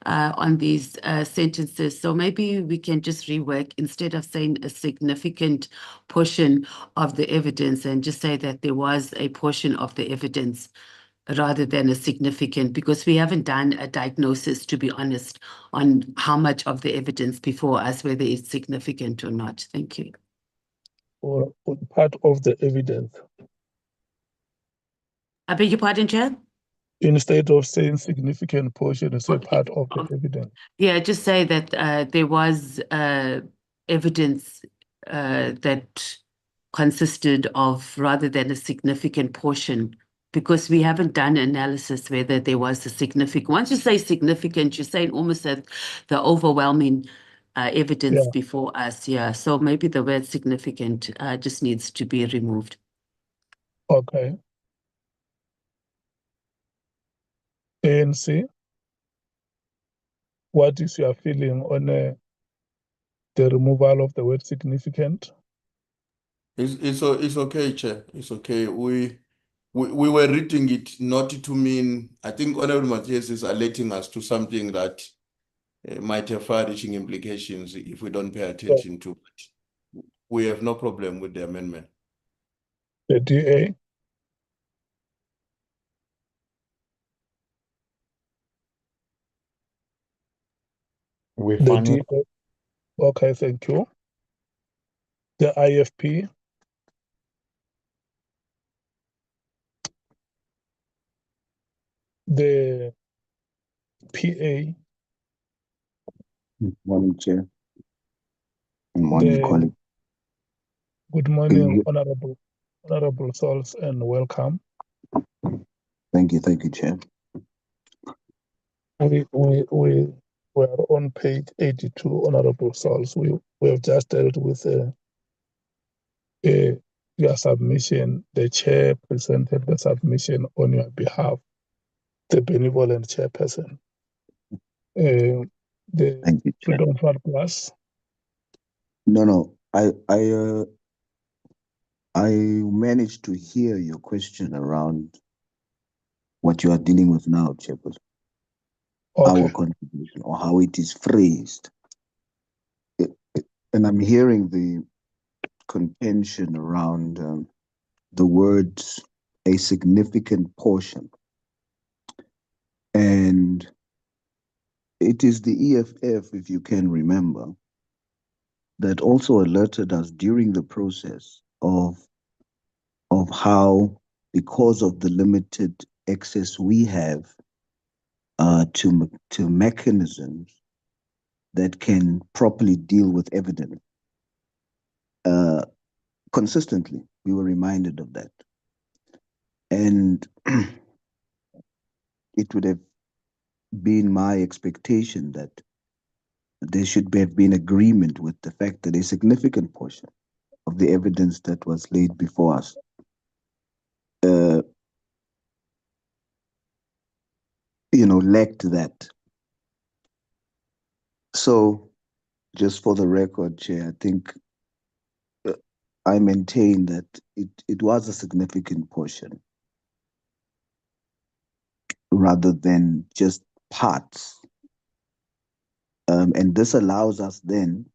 on these sentences. So maybe we can just rework, instead of saying a significant portion of the evidence, and just say that there was a portion of the evidence rather than a significant, because we haven't done a diagnosis, to be honest, on how much of the evidence before us, whether it's significant or not. Thank you. Or part of the evidence. I beg your pardon, Chair? Instead of saying significant portion, it's a part of the evidence. Yeah, just say that there was evidence that consisted of, rather than a significant portion, because we haven't done analysis whether there was a significant. Once you say significant, you're saying almost that the overwhelming evidence before us. Yeah, so maybe the word significant just needs to be removed. Okay. ANC, what is your feeling on the removal of the word significant? It's okay, Chair. It's okay. We were reading it not to mean, I think Honorable Matthias is alerting us to something that might have far-reaching implications if we don't pay attention to it. We have no problem with the amendment. The DA? we're The fine with D, okay, thank you. The IFP, the PA, Morning, Chair. And morning, colleague. good morning, Honorable Souls, and welcome. Thank you, Chair. We are on page 82, Honorable Souls. We have just dealt with your submission. The chair presented the submission on your behalf, the benevolent chairperson. The Thank you, Chair. Freedom Fund Plus. No. I managed to hear your question around what you are dealing with now, Chairperson. Okay. Our contribution or how it is phrased. And I'm hearing the contention around the words a significant portion. And it is the EFF, if you can remember, that also alerted us during the process of how, because of the limited access we have to mechanisms that can properly deal with evidence, consistently we were reminded of that. And it would have been my expectation that there should have been agreement with the fact that a significant portion of the evidence that was laid before us lacked that. So, just for the record, Chair, I think I maintain that it was a significant portion rather than just parts. And this allows us then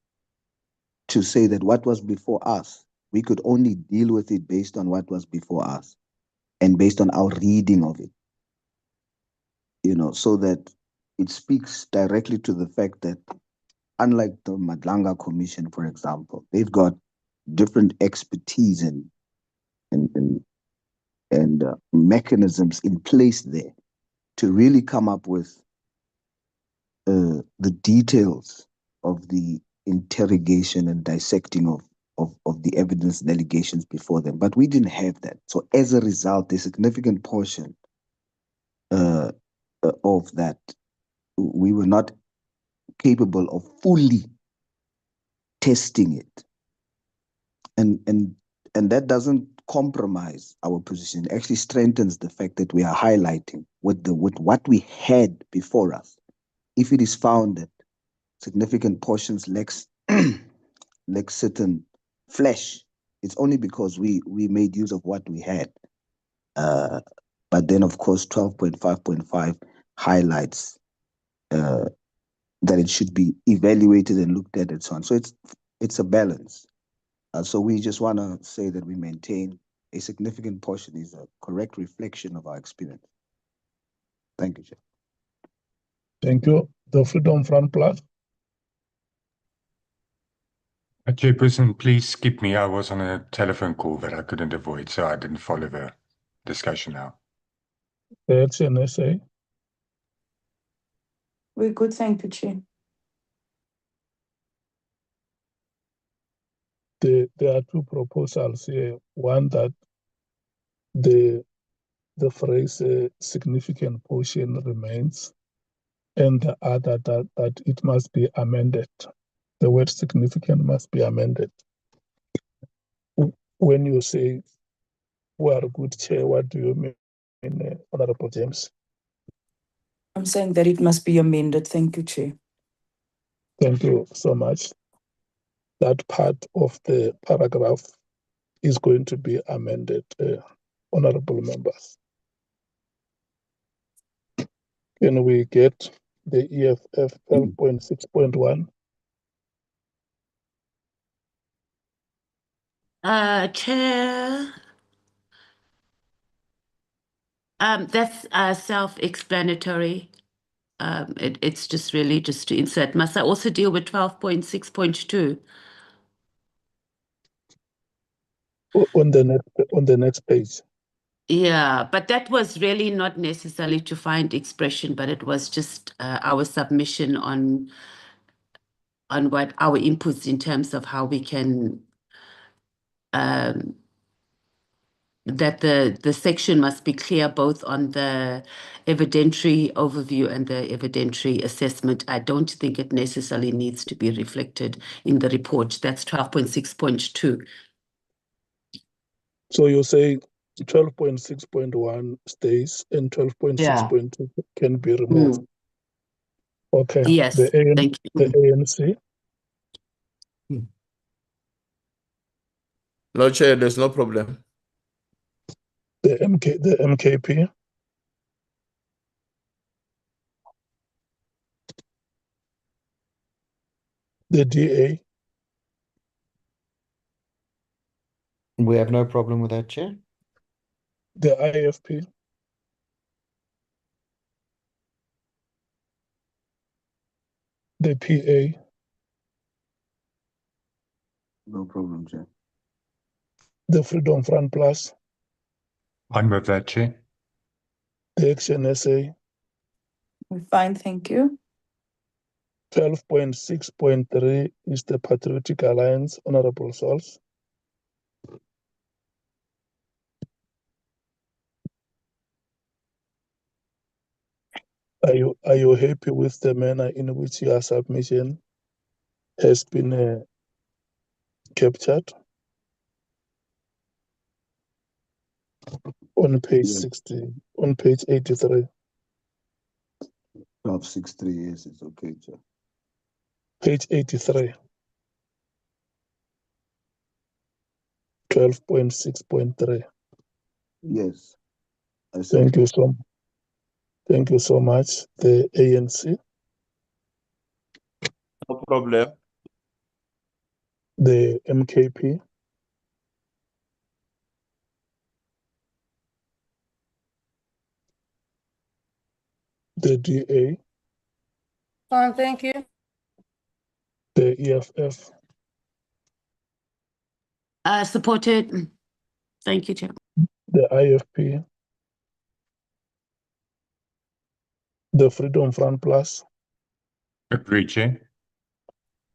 to say that what was before us, we could only deal with it based on what was before us and based on our reading of it. So that it speaks directly to the fact that unlike the Madlanga Commission, for example, they've got different expertise and mechanisms in place there to really come up with the details of the interrogation and dissecting of the evidence and allegations before them. But we didn't have that. So as a result, a significant portion of that, we were not capable of fully testing it. And that doesn't compromise our position. It actually strengthens the fact that we are highlighting with what we had before us. If it is found that significant portions lacks certain flesh, it's only because we made use of what we had. But then, of course, 12.5.5 highlights that it should be evaluated and looked at and so on. So it's a balance. So we just want to say that we maintain a significant portion is a correct reflection of our experience. Thank you, Chair. Thank you. The Freedom Front Plus. Chairperson, please skip me. I was on a telephone call that I couldn't avoid, so I didn't follow the discussion now. The HNSA. We're good, thank you, Chair. There are two proposals here. One that the phrase significant portion remains, and the other that it must be amended. The word significant must be amended. When you say we are a good chair, what do you mean, Honorable James? I'm saying that it must be amended. Thank you, Chair. Thank you so much. That part of the paragraph is going to be amended, honorable members. Can we get the EFF 12.6.1? Chair, that's self-explanatory. It's just really just to insert. Must I also deal with 12.6.2? On the next page. Yeah, but that was really not necessarily to find expression, but it was just our submission on what our inputs in terms of how we can that the section must be clear both on the evidentiary overview and the evidentiary assessment. I don't think it necessarily needs to be reflected in the report. That's 12.6.2. So you say 12.6.1 stays and 12.6.2 can be removed. Okay. Yes, thank you. The ANC. No, Chair, there's no problem. The MKP. The DA. We have no problem with that, Chair. The IFP. The PA. No problem, Chair. The Freedom Front Plus. I'm with that, Chair. The Action SA. We're fine, thank you. 12.6.3 is the Patriotic Alliance, Honorable Sols. Are you happy with the manner in which your submission has been captured? On page 60, on page 83. 1263, yes, it's okay, Chair. Page 83. 12.6.3. Yes. Thank you so much. The ANC. No problem. The MKP. The DA. Fine, thank you. The EFF. Supported. Thank you, Chair. The IFP. The Freedom Front Plus. Agreed, Chair.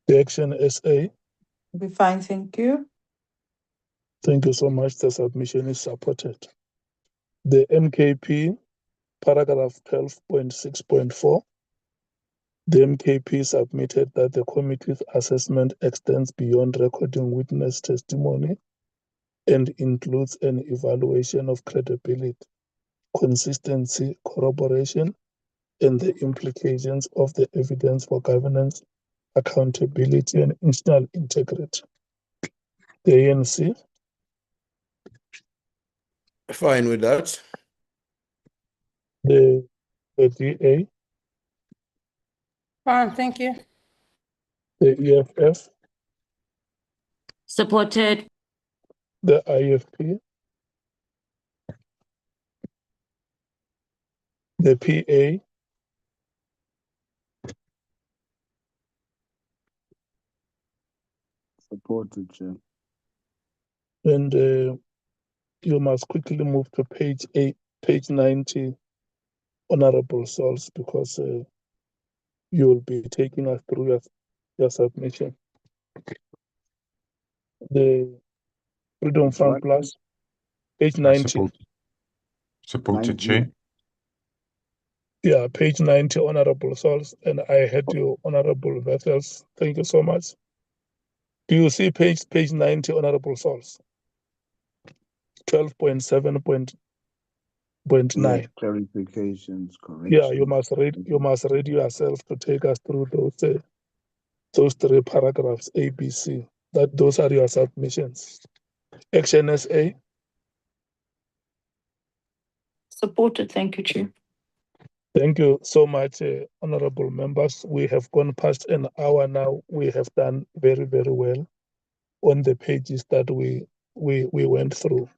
The Action SA. We're fine, thank you. Thank you so much. The submission is supported. The MKP, paragraph 12.6.4. The MKP submitted that the committee's assessment extends beyond recording witness testimony and includes an evaluation of credibility, consistency, corroboration, and the implications of the evidence for governance, accountability, and institutional integrity. The ANC. Fine with that. The DA. Fine, thank you. The EFF. Supported. The IFP. The PA. Supported, Chair. And you must quickly move to page 90, Honorable Sols, because you will be taking us through your submission. The Freedom Front Plus, page 90. Supported, Chair. Yeah, page 90, Honorable Sols, and I had you, Honorable Vessels. Thank you so much. Do you see page 90, Honorable Sols? 12.7.9. Yeah, clarifications, corrections. Yeah, you must read yourself to take us through those three paragraphs, A, B, C. Those are your submissions. Action SA. Supported, thank you, Chair. Thank you so much, honorable members. We have gone past an hour now. We have done very, very well on the pages that we went through.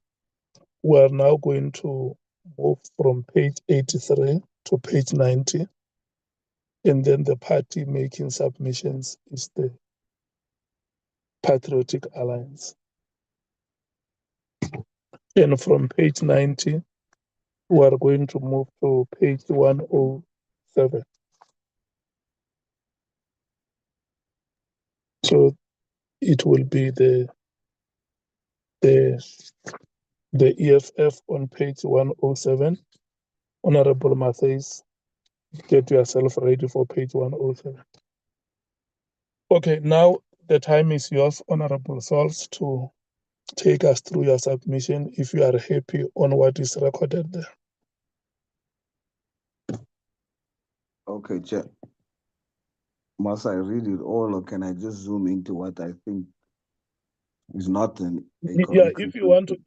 We are now going to move from page 83 to page 90. And then the party making submissions is the Patriotic Alliance. And from page 90, we are going to move to page 107. So it will be the EFF on page 107. Honorable Matthys, get yourself ready for page 107. Okay, now the time is yours, Honorable Sols, to take us through your submission if you are happy on what is recorded there. Okay, Chair. Must I read it all, or can I just zoom into what I think is not a Yeah, correct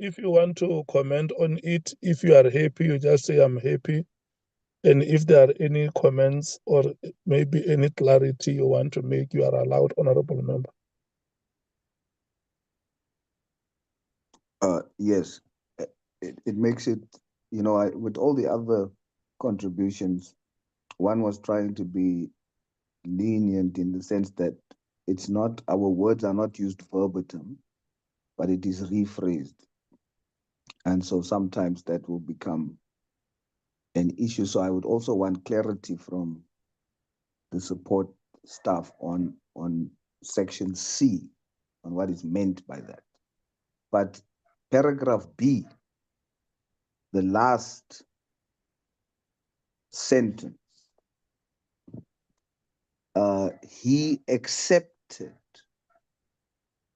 if you want to comment on it, if you are happy, you just say I'm happy. And if there are any comments or maybe any clarity you want to make, you are allowed, Honorable Member. Yes, it makes it, with all the other contributions, one was trying to be lenient in the sense that it's not, our words are not used verbatim, but it is rephrased. And so sometimes that will become an issue. So I would also want clarity from the support staff on section C, on what is meant by that. But paragraph B, the last sentence, he accepted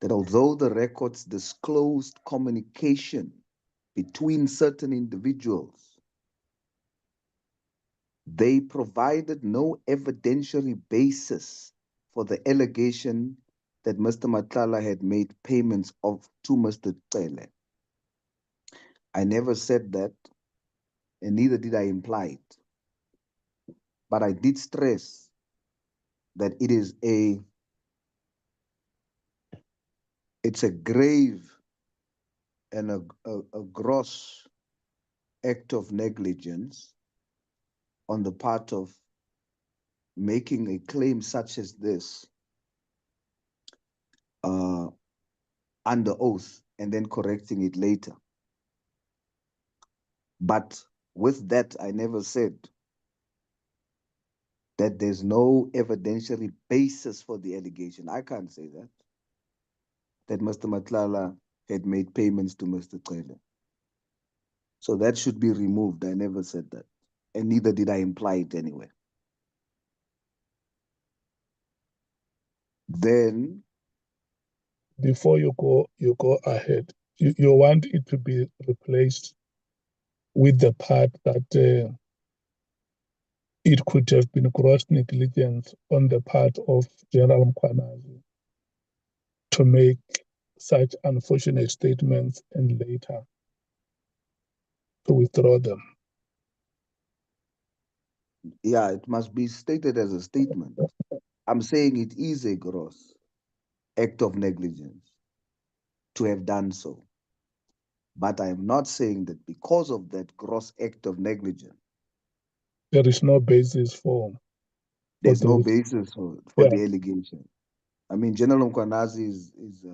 that although the records disclosed communication between certain individuals, they provided no evidentiary basis for the allegation that Mr. Matlala had made payments to Mr. Cele. I never said that, and neither did I imply it. But I did stress that it's a grave and a gross act of negligence on the part of making a claim such as this under oath and then correcting it later. But with that, I never said that there's no evidentiary basis for the allegation. I can't say that Mr. Matlala had made payments to Mr. Cele. So that should be removed. I never said that. And neither did I imply it anyway. Then, before you go ahead, you want it to be replaced with the part that it could have been gross negligence on the part of General Mkhwanazi to make such unfortunate statements and later to withdraw them. yeah, it must be stated as a statement. I'm saying it is a gross act of negligence to have done so. But I am not saying that because of that gross act of negligence, there is no basis for there's no those. basis for Yeah. the allegation. I mean, General Mkhwanazi is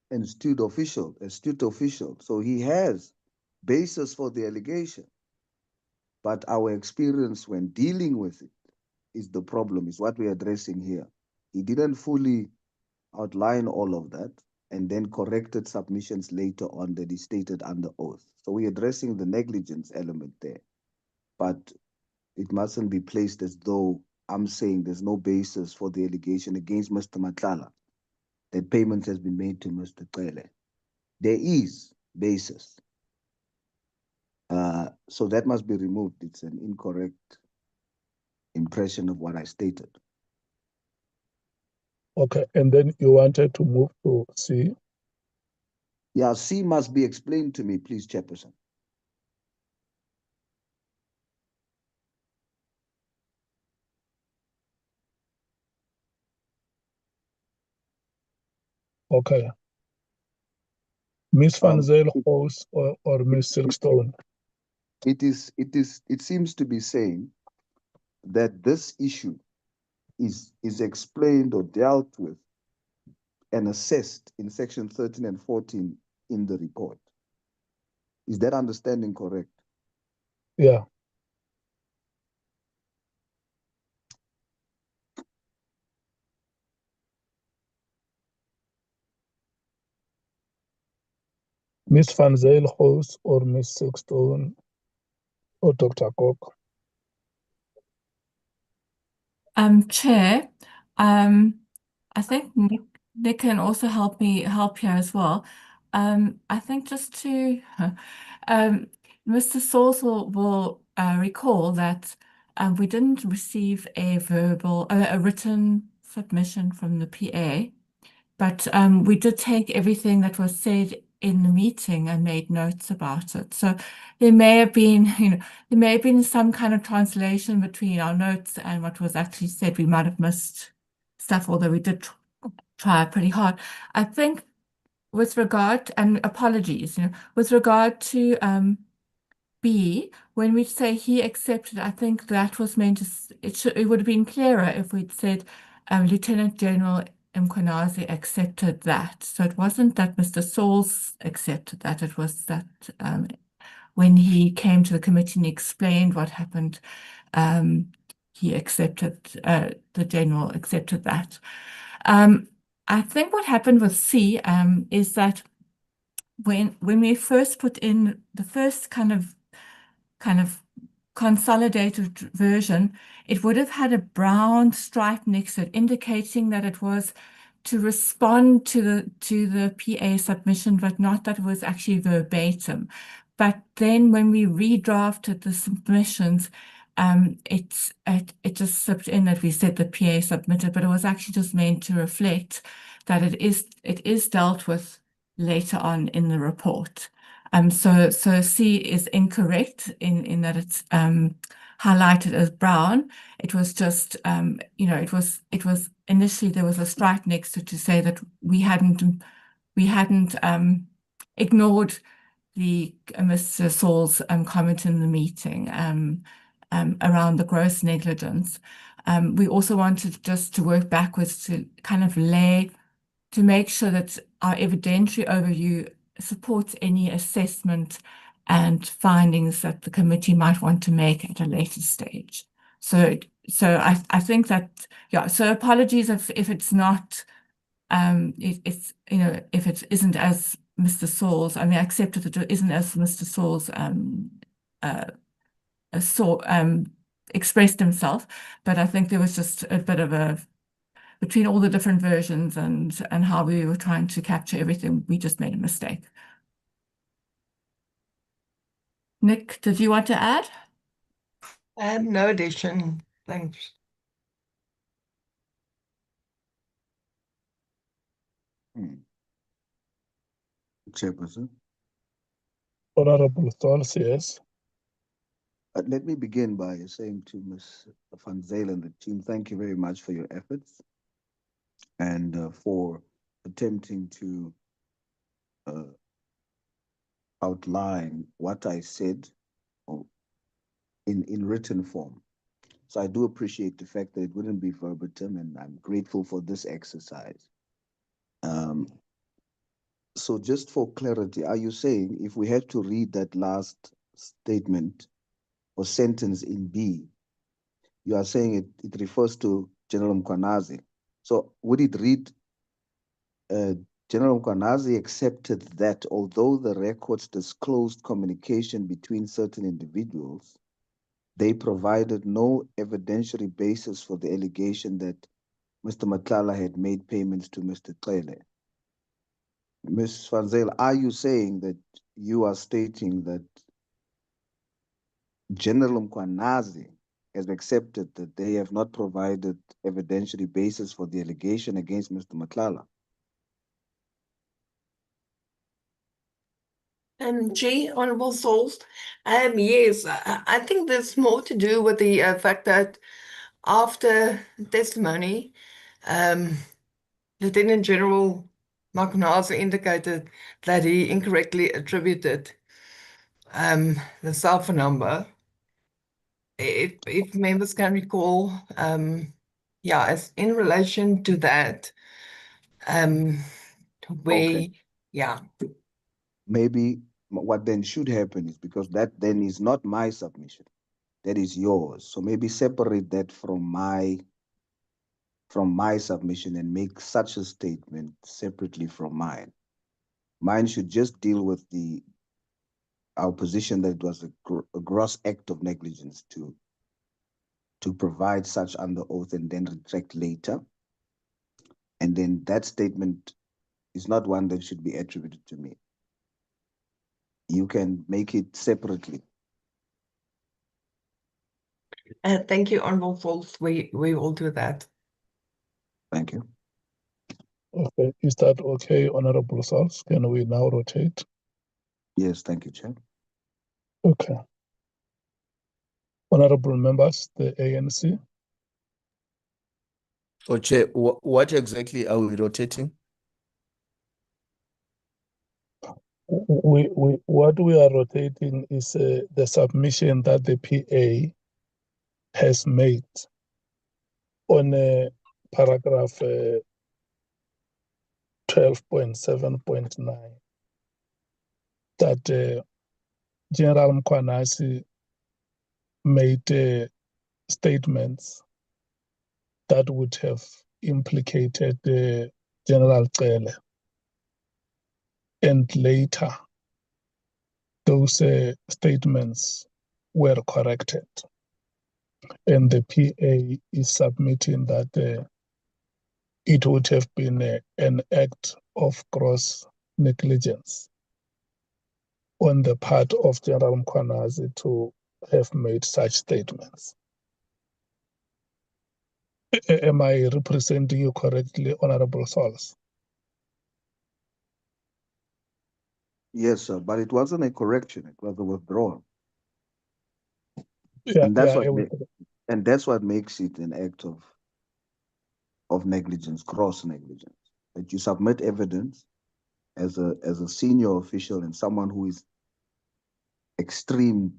an astute official, so he has basis for the allegation. But our experience when dealing with it is the problem, is what we're addressing here. He didn't fully outline all of that and then corrected submissions later on that he stated under oath. So we're addressing the negligence element there. But it mustn't be placed as though I'm saying there's no basis for the allegation against Mr. Matlala that payments has been made to Mr. Cele. There is basis. So that must be removed. It's an incorrect impression of what I stated. Okay, and then you wanted to move to C? Yeah, C must be explained to me, please, Chairperson. Okay. Miss Van Zyl House or Miss Silkstone? It seems to be saying that this issue is explained or dealt with and assessed in section 13 and 14 in the report. Is that understanding correct? Yeah. Ms. Van Zyl hosts or Ms. Silkstone or Dr. Kok. Chair, I think Nick can also help here as well. I think just to Mr. Sauls will recall that we didn't receive a written submission from the PA, but we did take everything that was said in the meeting and made notes about it. So there may have been, some kind of translation between our notes and what was actually said. We might have missed stuff, although we did try pretty hard. I think with regard, and apologies, with regard to B, when we say he accepted, I think that was meant to, it would have been clearer if we'd said Lieutenant General Mkhwanazi accepted that. So it wasn't that Mr. Sauls accepted that, it was that when he came to the committee and explained what happened, he accepted, the General accepted that. I think what happened with C is that when we first put in the first kind of consolidated version, it would have had a brown stripe next to it, indicating that it was to respond to the PA submission, but not that it was actually verbatim. But then when we redrafted the submissions, it just slipped in that we said the PA submitted, but it was actually just meant to reflect that it is dealt with later on in the report. So C is incorrect in that it's highlighted as brown. It was just it was initially there was a strike next to say that we hadn't ignored the Mr. Saul's comment in the meeting around the gross negligence. We also wanted just to work backwards to kind of to make sure that our evidentiary overview supports any assessment and findings that the committee might want to make at a later stage. So I think that, yeah, so apologies if it's not, if it isn't as Mr. Sauls, I accept that it isn't as Mr. Sauls expressed himself, but I think there was just a bit of between all the different versions and how we were trying to capture everything, we just made a mistake. Nick, did you want to add? No addition. Thanks. Chairperson. Honorable Sauls, yes. Let me begin by saying to Ms. Van Zyl and the team, thank you very much for your efforts and for attempting to outline what I said in written form. So I do appreciate the fact that it wouldn't be verbatim, and I'm grateful for this exercise. So just for clarity, are you saying if we had to read that last statement or sentence in B, you are saying it refers to General Mkhwanazi? So would it read, General Mkhwanazi accepted that although the records disclosed communication between certain individuals, they provided no evidentiary basis for the allegation that Mr. Matlala had made payments to Mr. Cele. Ms. Van Zyl, are you saying that you are stating that General Mkhwanazi has accepted that they have not provided evidentiary basis for the allegation against Mr. Matlala? Honorable Sauls. Yes, I think there's more to do with the fact that after testimony, Lieutenant General Mkhwanazi indicated that he incorrectly attributed the cell phone number if members can recall, yeah, as in relation to that, Okay. yeah. Maybe what then should happen is, because that then is not my submission, that is yours. So maybe separate that from my submission and make such a statement separately from mine. Mine should just deal with our position that it was a gross act of negligence to provide such under oath and then retract later. And then that statement is not one that should be attributed to me. You can make it separately. Thank you, Honorable Falls. We will do that. Thank you. Okay, is that okay, Honorable Sals? Can we now rotate? Yes, thank you, Chair. Okay. Honorable members, the ANC. So, Chair, what exactly are we rotating? What we are rotating is the submission that the PA has made on paragraph 12.7.9 that General Mkhwanazi made statements that would have implicated General Cele. And later, those statements were corrected. And the PA is submitting that it would have been an act of gross negligence on the part of General Mkhwanazi to have made such statements. Am I representing you correctly, Honorable Sols? Yes, sir, but it wasn't a correction, it was a withdrawal. Yeah, and that's yeah, what makes it an act of negligence, gross negligence. That you submit evidence as a senior official and someone who is extremely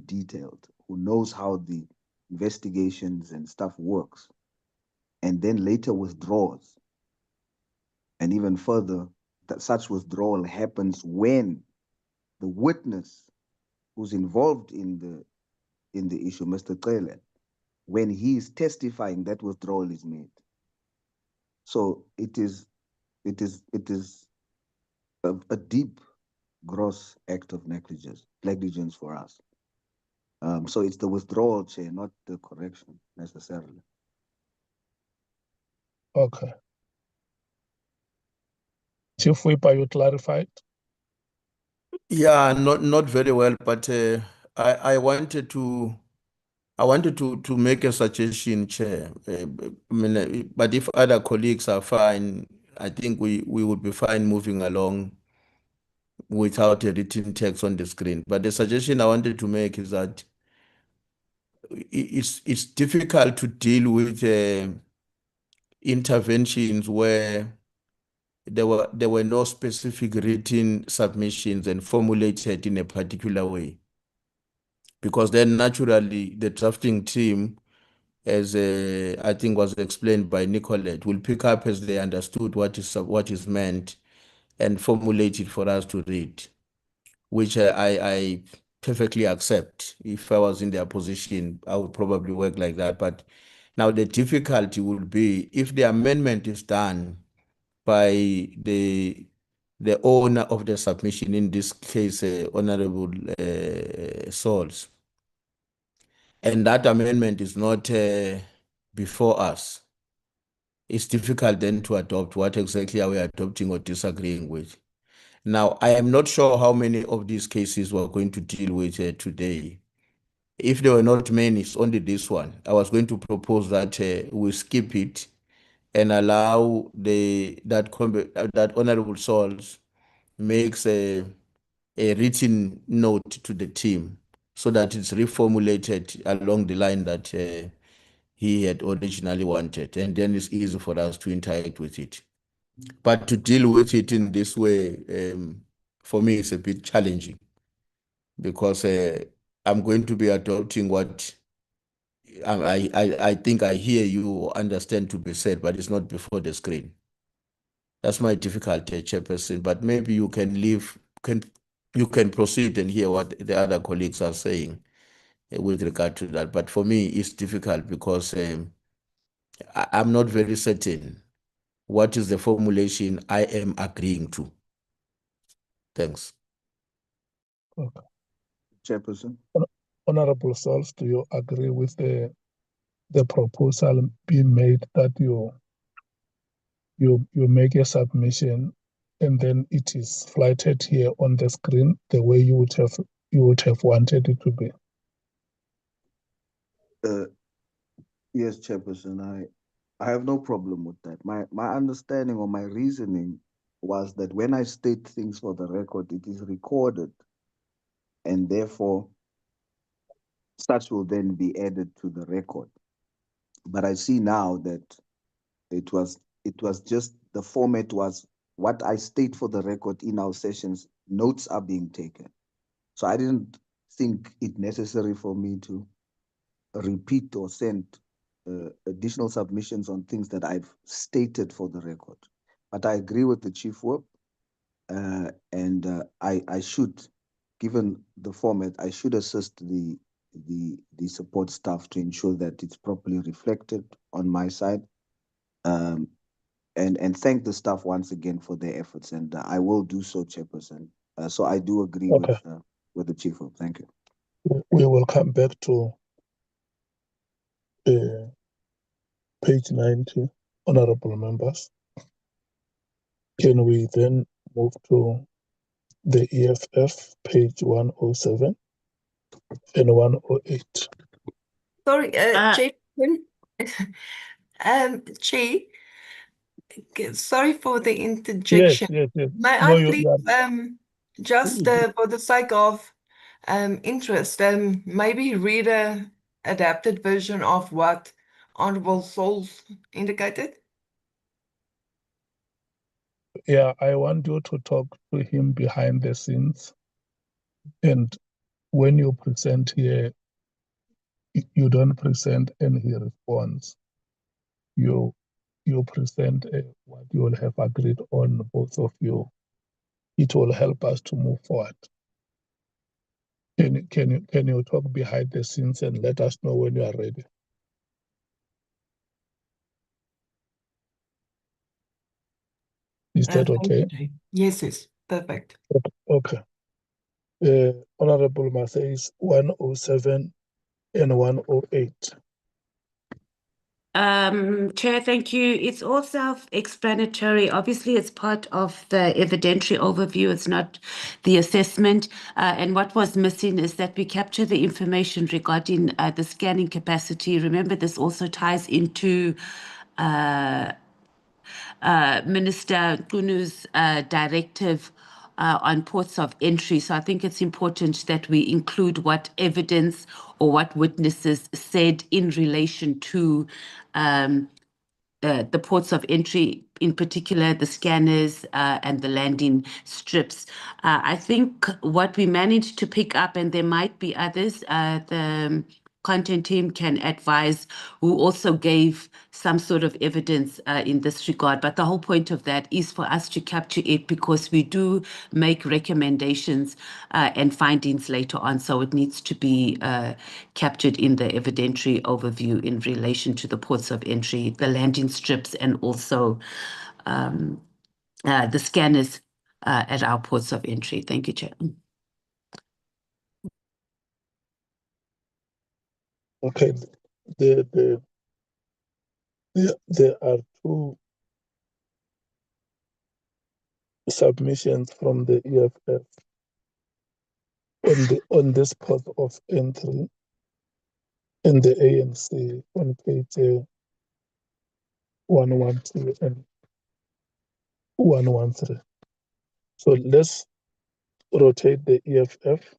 detailed, who knows how the investigations and stuff works, and then later withdraws. And even further, that such withdrawal happens when the witness who's involved in the issue, Mr. Cele, when he is testifying, that withdrawal is made. So it is a deep, gross act of negligence for us. So it's the withdrawal, Chair, not the correction necessarily. Okay. Chief Whip, are you clarified? Yeah, not very well, but I wanted to make a suggestion, Chair. But if other colleagues are fine, I think we would be fine moving along without a written text on the screen. But the suggestion I wanted to make is that it's difficult to deal with interventions where there were no specific written submissions and formulated in a particular way, because then naturally the drafting team, as I think was explained by Nicolette, will pick up as they understood what is meant and formulate it for us to read, which I perfectly accept. If I was in their position, I would probably work like that. But now the difficulty will be if the amendment is done by the owner of the submission, in this case, Honorable Souls, and that amendment is not before us. It's difficult then to adopt. What exactly are we adopting or disagreeing with? Now, I am not sure how many of these cases we're going to deal with today. If there were not many, it's only this one. I was going to propose that we skip it and allow that Honorable Souls makes a written note to the team so that it's reformulated along the line that he had originally wanted, and then it's easy for us to interact with it. But to deal with it in this way, for me, it's a bit challenging because I'm going to be adopting what I think I hear you or understand to be said, but it's not before the screen. That's my difficulty, Chairperson. But maybe you can you can proceed and hear what the other colleagues are saying with regard to that. But for me, it's difficult because I'm not very certain what is the formulation I am agreeing to. Thanks. Okay. Chairperson. Honorable Sauls, do you agree with the proposal being made that you make a submission and then it is flighted here on the screen the way you would have wanted it to be? Yes, Chairperson. I have no problem with that. My understanding or my reasoning was that when I state things for the record, it is recorded, and therefore such will then be added to the record. But I see now that it was just the format was what I state for the record in our sessions. Notes are being taken, so I didn't think it necessary for me to repeat or send additional submissions on things that I've stated for the record. But I agree with the Chief Whip, and I should, given the format, I should assist the support staff to ensure that it's properly reflected on my side, and thank the staff once again for their efforts, and I will do so, Chairperson. So I do agree with the Chief Whip. Thank you. We will come back to page 90, honorable members. Can we then move to the EFF, page 107 and 108? Sorry, Chairman. Chair, sorry for the interjection. Yes. May No, I please, just for the sake of interest, maybe read a adapted version of what Honorable Sauls indicated? Yeah, I want you to talk to him behind the scenes. And when you present here, you don't present and he responds. You present what you will have agreed on, both of you. It will help us to move forward. Can you talk behind the scenes and let us know when you are ready? Is that okay? Yes, perfect. Okay. Honorable Mathais, 107 and 108. Chair, thank you. It's all self-explanatory. Obviously, it's part of the evidentiary overview. It's not the assessment. And what was missing is that we capture the information regarding the scanning capacity. Remember, this also ties into Minister Kunu's directive on ports of entry. So I think it's important that we include what evidence or what witnesses said in relation to the ports of entry, in particular the scanners and the landing strips. I think what we managed to pick up, and there might be others, the content team can advise, who also gave some sort of evidence in this regard. But the whole point of that is for us to capture it, because we do make recommendations and findings later on. So it needs to be captured in the evidentiary overview in relation to the ports of entry, the landing strips, and also the scanners at our ports of entry. Thank you, Chair. Okay, there are two submissions from the EFF on this port of entry in the ANC on page 112 and 113. So let's rotate the EFF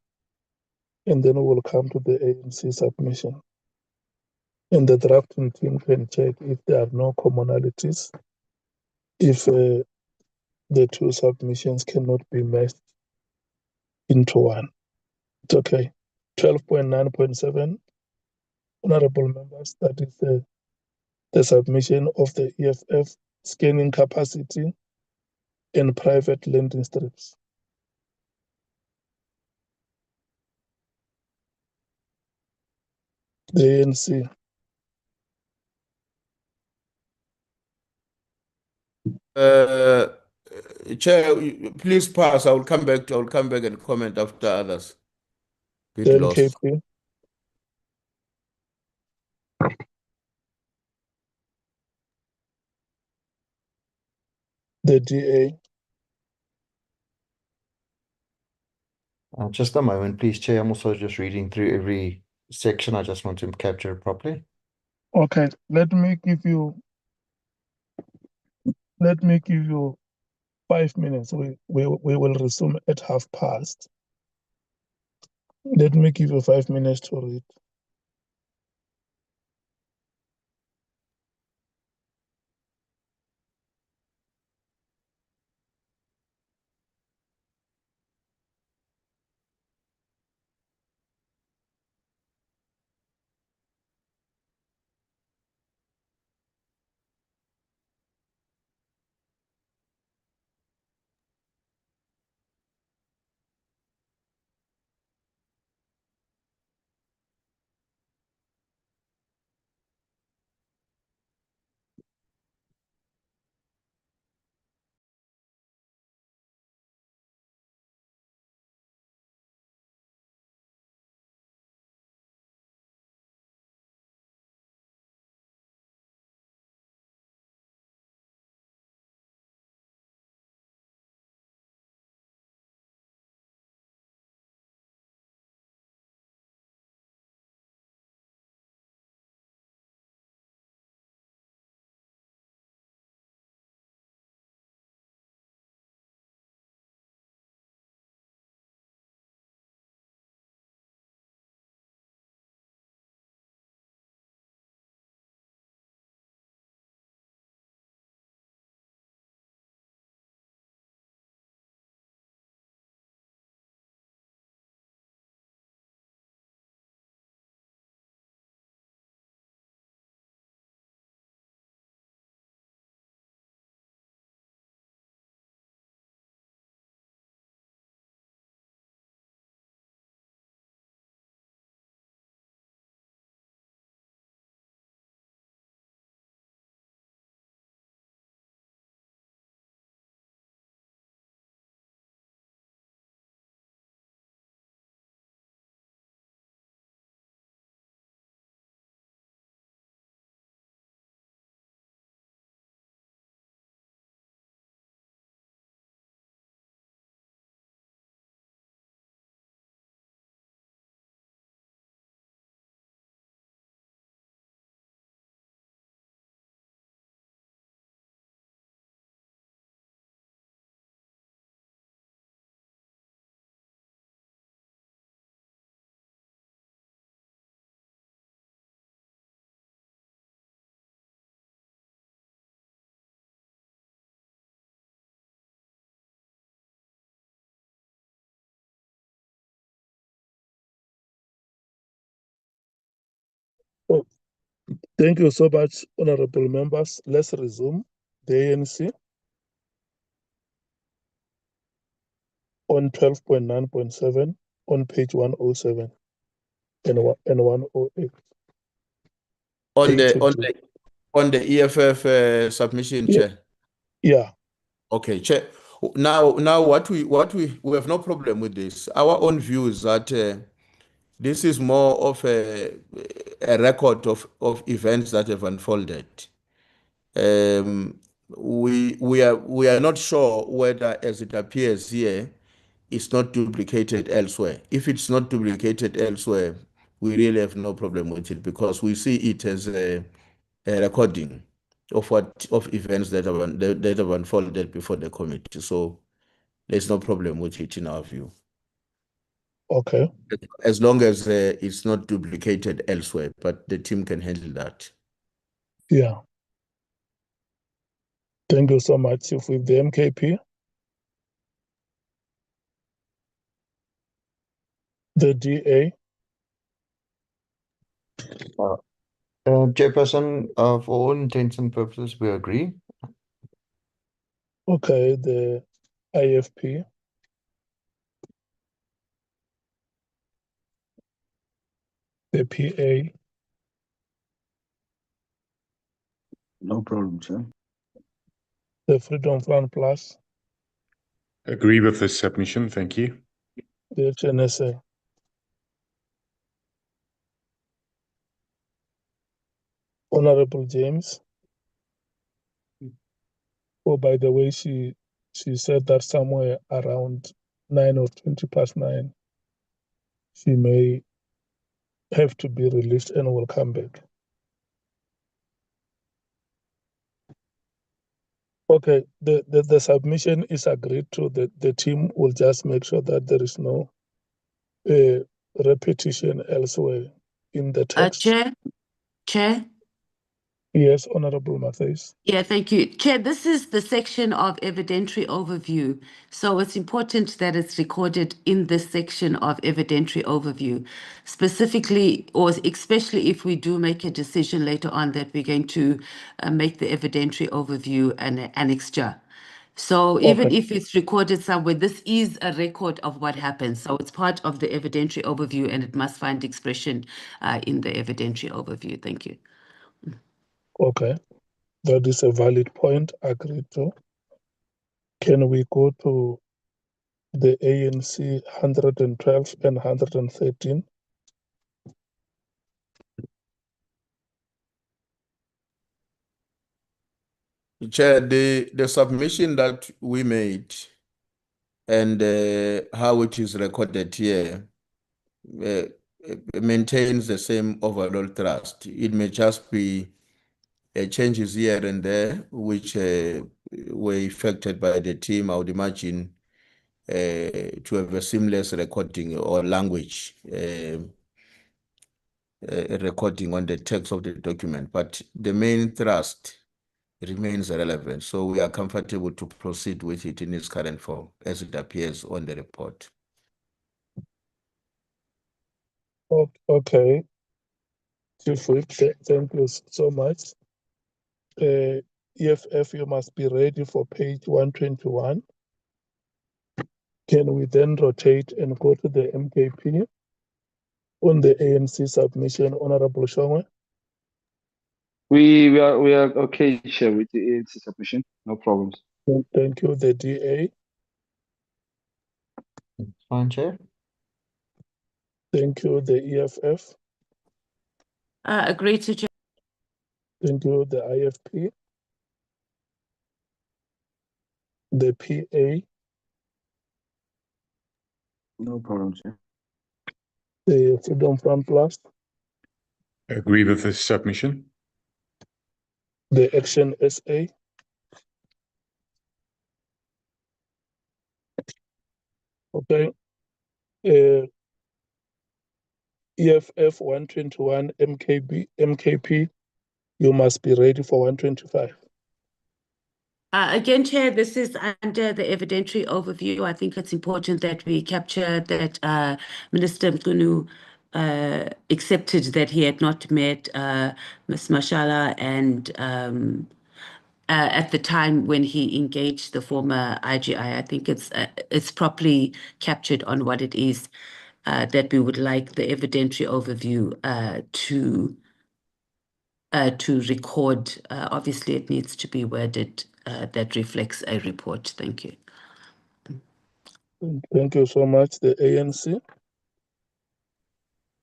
and then we'll come to the ANC submission. And the drafting team can check if there are no commonalities, if the two submissions cannot be meshed into one. It's okay. 12.9.7, honorable members, that is the submission of the EFF scanning capacity and private lending strips. The ANC. Chair, please pass. I will come back and comment after others. The Get lost. NKP. The DA. Just a moment, please, Chair. I'm also just reading through every section. I just want to capture it properly. Okay, let me give you 5 minutes. We will resume at past. Let me give you 5 minutes to read. Oh, thank you so much, honorable members. Let's resume. The ANC on 12.9.7 on page 107 and 108. On the EFF submission, Yeah. Chair. Yeah. Okay, Chair. Now what we have no problem with this. Our own view is that this is more of a record of events that have unfolded. We are not sure whether, as it appears here, it's not duplicated elsewhere. If it's not duplicated elsewhere, we really have no problem with it because we see it as a recording of events that have unfolded before the committee. So there's no problem with it in our view. Okay. As long as it's not duplicated elsewhere, but the team can handle that. Yeah. Thank you so much. If with the MKP, the DA Chairperson, for all intents and purposes, we agree. Okay, the IFP, the PA, No problem, Chair. the Freedom Front Plus, Agree with this submission. Thank you. the HNSA. Honorable James. Oh, by the way, she said that somewhere around 9 or 20 past 9, she may have to be released and will come back. Okay, the submission is agreed to. The team will just make sure that there is no repetition elsewhere in the text. Chair. Yes, Honorable Matthys. Yeah, thank you. Chair, this is the section of evidentiary overview. So it's important that it's recorded in this section of evidentiary overview, specifically or especially if we do make a decision later on that we're going to make the evidentiary overview an annexure. So even if it's recorded somewhere, this is a record of what happened. So it's part of the evidentiary overview and it must find expression in the evidentiary overview. Thank you. Okay, that is a valid point, agreed to. Can we go to the ANC 112 and 113? Chair, the submission that we made and how it is recorded here maintains the same overall thrust. It may just be changes here and there, which were effected by the team, I would imagine, to have a seamless recording or language recording on the text of the document. But the main thrust remains relevant. So we are comfortable to proceed with it in its current form as it appears on the report. Okay. Chief Whip, thank you so much. EFF, you must be ready for page 121. Can we then rotate and go to the MKP on the ANC submission, Honorable Shongwe? We are okay, Chair, with the ANC submission. No problems. Thank you. The DA. Fine, Chair. Thank you. The EFF. Agree to Chair. Thank you. The IFP. The PA. No problem, Chair. The Freedom Front Plus. Agree with this submission. The Action SA. Okay. EFF 121 MKP. You must be ready for 125. Again, Chair, this is under the evidentiary overview. I think it's important that we capture that Minister Mkhwanazi accepted that he had not met Ms. Mashala and at the time when he engaged the former IGI. I think it's properly captured on what it is that we would like the evidentiary overview to record. Obviously, it needs to be worded that reflects a report. Thank you. Thank you so much. The ANC.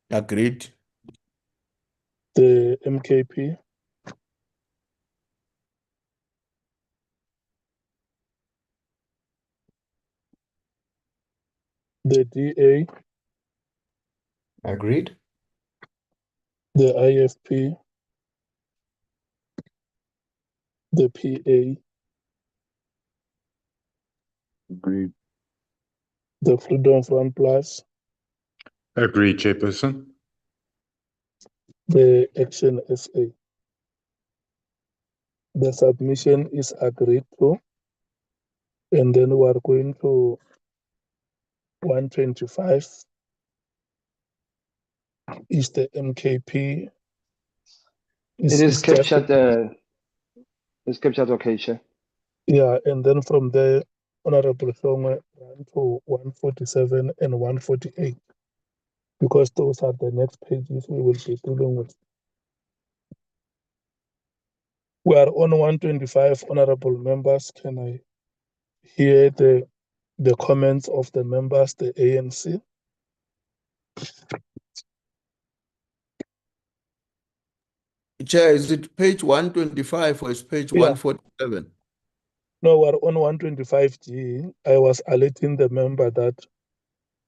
Agreed. The MKP. The DA. Agreed. The IFP. The PA. Agreed. The Freedom Front Plus. Agree, Chairperson. The Action SA. The submission is agreed to. And then we are going to 125 is the MKP It is it's just captured. It's captured, okay, Chair. yeah, and then from there, Honorable Shongwe ran to 147 and 148 because those are the next pages we will be dealing with. We are on 125, honorable members. Can I hear the comments of the members, the ANC? Chair, is it page 125 or is page Yeah. 147? No, we're on 125G. I was alerting the member that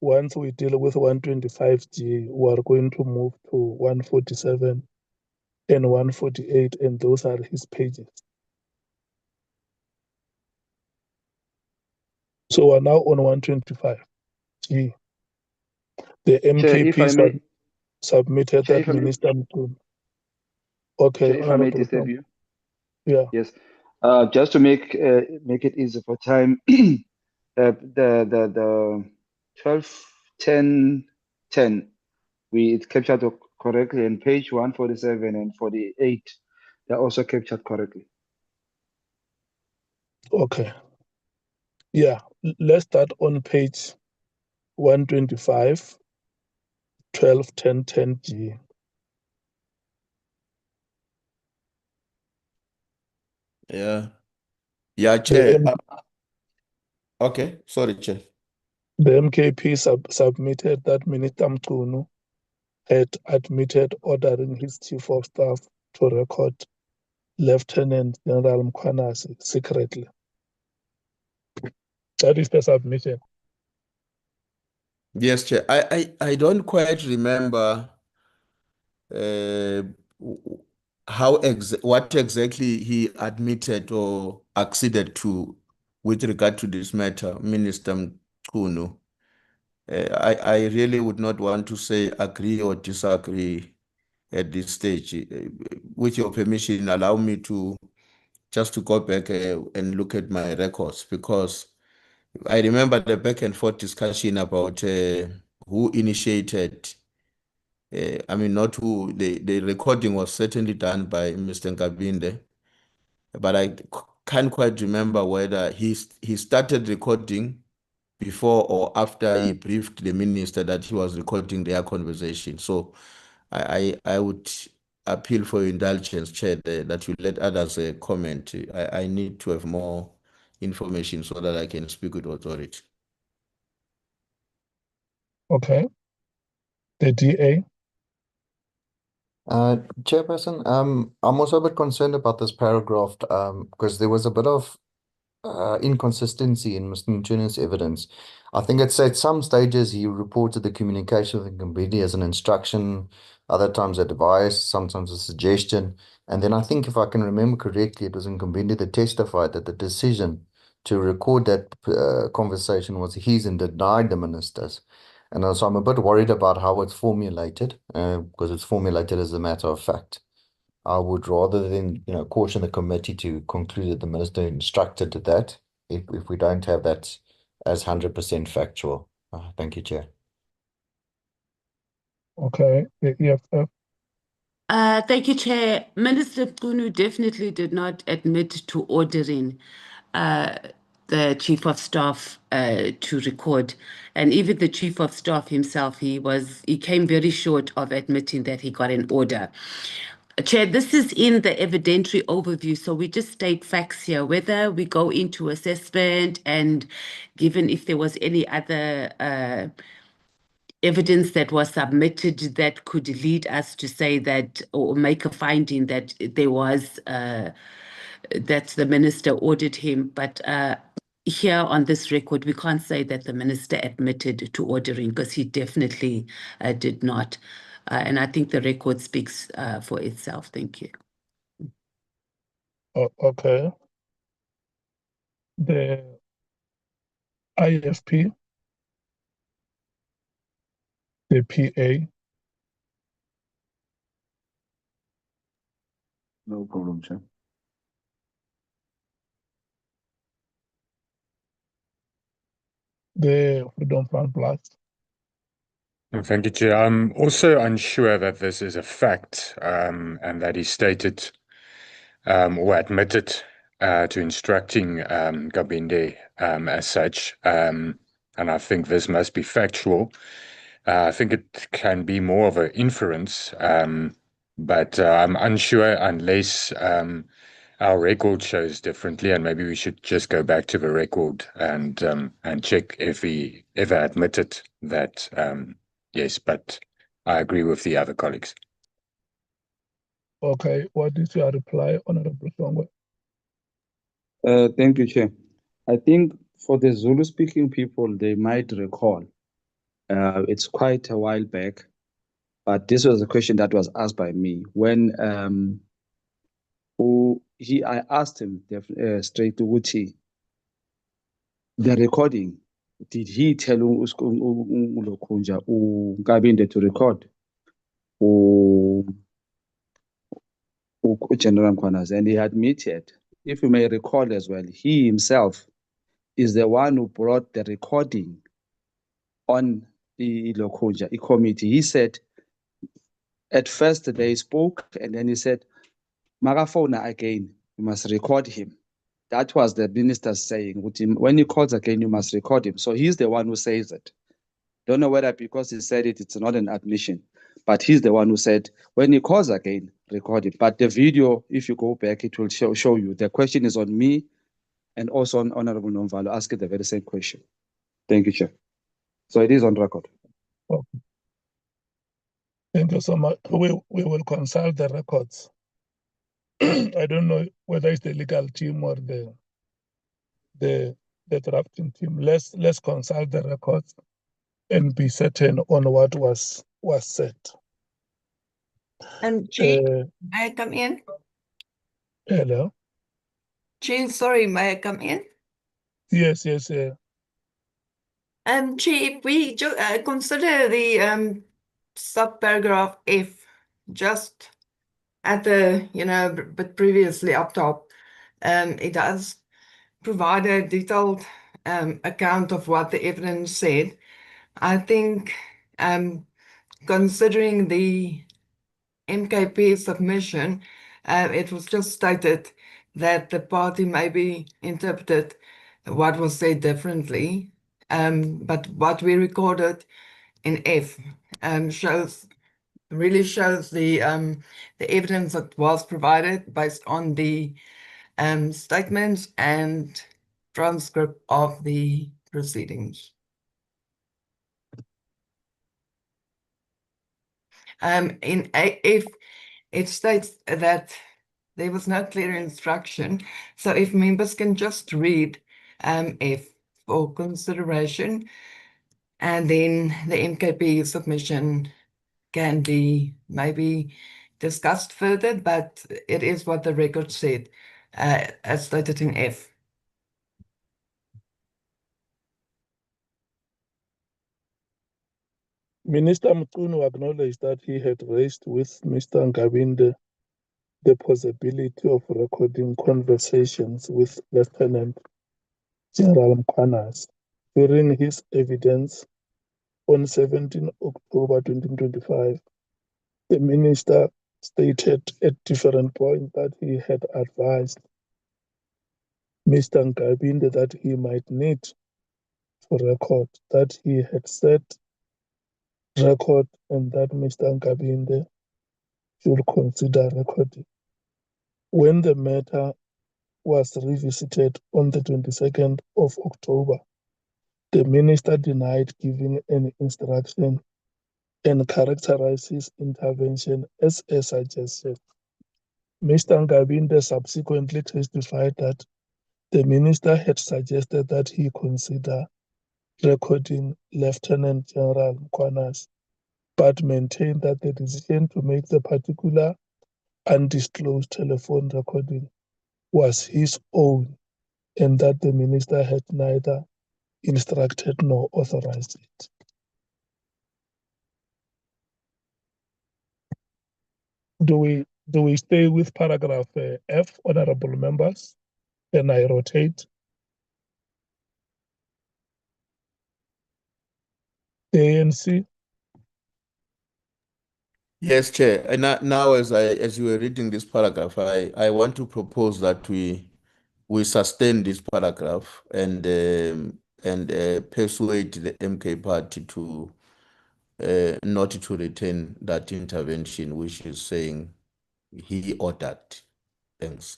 once we deal with 125G, we are going to move to 147 and 148, and those are his pages. So we're now on 125G. The Chair, if I MKP may, submitted Chair, that Minister Mkhwanazi. Okay, Chair, if I may Honorable disturb Tom. you. Yeah. Yes. Just to make it easy for time, the 12, 10, 10, it's captured correctly, and page 147 and 48, they're also captured correctly. Okay. Yeah. Let's start on page 125, 12, 10, 10G. Yeah. Yeah, Chair. The, Okay, sorry, Chair. the MKP submitted that Minister Mkhwanazi had admitted ordering his chief of staff to record Lieutenant General Mkhwanazi secretly. That is the submission. Yes, Chair. I don't quite remember what exactly he admitted or acceded to with regard to this matter, Minister Mkhwanazi. I really would not want to say agree or disagree at this stage. With your permission, allow me to just to go back and look at my records, because I remember the back and forth discussion about who initiated. I mean, not who. The recording was certainly done by Mr. Nkabinde, but I can't quite remember whether he started recording before or after he briefed the minister that he was recording their conversation. So I would appeal for your indulgence, Chair, that you let others comment. I need to have more information so that I can speak with authority. Okay. The DA. Chairperson, I'm also a bit concerned about this paragraph because there was a bit of inconsistency in Mr. Mkhwanazi's evidence. I think it's at some stages he reported the communication with the committee as an instruction, other times advice, sometimes a suggestion. And then I think, if I can remember correctly, it was in Nkambinde that testified that the decision to record that conversation was his and denied the ministers. And so I'm a bit worried about how it's formulated, because it's formulated as a matter of fact. I would rather than, caution the committee to conclude that the minister instructed that, if we don't have that as 100% factual. Thank you, Chair. Okay. The EFF. Thank you, Chair. Minister Mkhwanazi definitely did not admit to ordering the Chief of Staff to record. And even the Chief of Staff himself, he came very short of admitting that he got an order. Chair, this is in the evidentiary overview, so we just state facts here. Whether we go into assessment and given if there was any other evidence that was submitted that could lead us to say that or make a finding that there was that the minister ordered him. But here on this record, we can't say that the minister admitted to ordering, because he definitely did not. And I think the record speaks for itself. Thank you. Okay. The IFP. The PA. No problem, Chair. The Freedom Front Plus. Thank you, Chair. I'm also unsure that this is a fact, and that he stated or admitted to instructing Gabinde as such. And I think this must be factual. I think it can be more of an inference, but I'm unsure unless our record shows differently, and maybe we should just go back to the record and check if he ever admitted that. Yes, but I agree with the other colleagues. Okay, what is your reply, Honorable Songwe? Thank you, Chair. I think for the Zulu-speaking people, they might recall. It's quite a while back, but this was a question that was asked by me when I asked him straight to Uchi, the recording. Did he tell Ulokunja Gabinde to record? General Mkhwanazi, and he admitted, if you may recall as well, he himself is the one who brought the recording on the Lokunja committee. He said, at first they spoke, and then he said, Magafona again, you must record him. That was the minister saying, when he calls again, you must record him. So he's the one who says it. Don't know whether because he said it, it's not an admission, but he's the one who said, when he calls again, record it. But the video, if you go back, it will show you. The question is on me and also on Honorable Nomvalo asking the very same question. Thank you, Chair. So it is on record. Okay. Thank you so much. We will consult the records. I don't know whether it's the legal team or the drafting team. Let's consult the records and be certain on what was said. Chief, may I come in? Hello? Chief, sorry, may I come in? Yes. Chief, we consider the subparagraph F just at the, but previously up top, it does provide a detailed account of what the evidence said. I think considering the MKP submission, it was just stated that the party maybe interpreted what was said differently. But what we recorded in F really shows the evidence that was provided based on the statements and transcript of the proceedings. In F, it states that there was no clear instruction. So if members can just read F for consideration, and then the MKP submission can be maybe discussed further, but it is what the record said, as stated in F. Minister Mkhunu acknowledged that he had raised with Mr. Ngabinde the possibility of recording conversations with Lieutenant General Mkhwanazi. During his evidence on 17 October 2025, the minister stated at different points that he had advised Mr. Ngabinde that he might need to record, that he had set record and that Mr. Ngabinde should consider recording. When the matter was revisited on the 22nd of October, the minister denied giving any instruction and characterized his intervention as a suggestion. Mr. Ngabinde subsequently testified that the minister had suggested that he consider recording Lieutenant General Mkhwanazi, but maintained that the decision to make the particular undisclosed telephone recording was his own and that the minister had neither instructed nor authorized it. Do we stay with paragraph F, honorable members? Can I rotate? ANC? Yes, Chair. And now, as you were reading this paragraph, I want to propose that we sustain this paragraph and persuade the MK party to not to retain that intervention, which is saying he ordered. Thanks.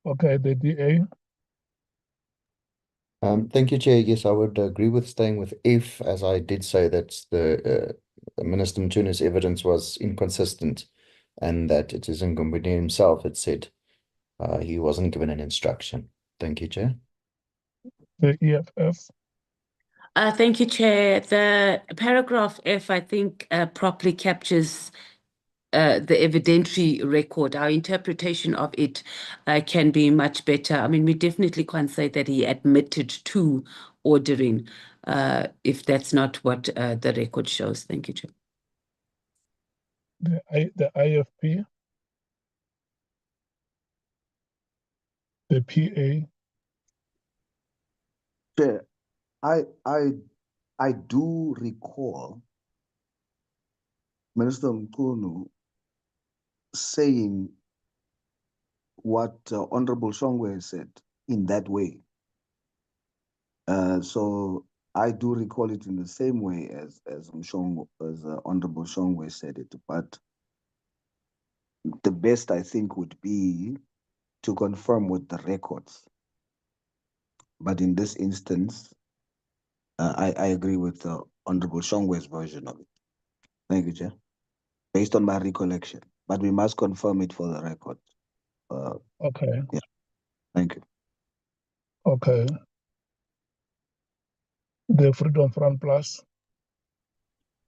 Okay, the DA. Thank you, Chair. Yes, I would agree with staying with F, as I did say that the Minister Mtuna's evidence was inconsistent and that it is Ngumbunya himself had said he wasn't given an instruction. Thank you, Chair. The EFF. Thank you, Chair. The paragraph F, I think, properly captures the evidentiary record. Our interpretation of it can be much better. I mean, we definitely can't say that he admitted to ordering if that's not what the record shows. Thank you, Chair. The IFP. The PA. Chair, I do recall Minister Mkhunu saying what Honorable Shongwe said in that way. So I do recall it in the same way as Honorable Shongwe said it, but the best I think would be to confirm with the records. But in this instance, I agree with Honorable Shongwe's version of it. Thank you, Chair. Based on my recollection, but we must confirm it for the record. Okay. Yeah. Thank you. Okay. The Freedom Front Plus.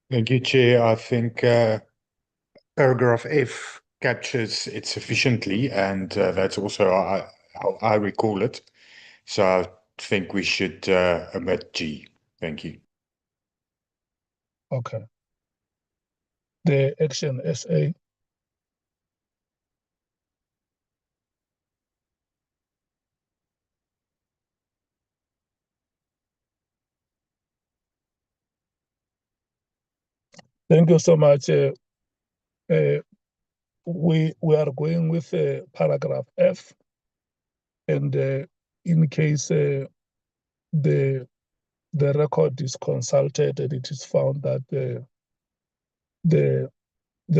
Thank you, Chair. I think paragraph F captures it sufficiently, and that's also how I recall it. So I think we should omit G. Thank you. Okay. The Action SA. Thank you so much. We are going with paragraph F, and in case the record is consulted and it is found that the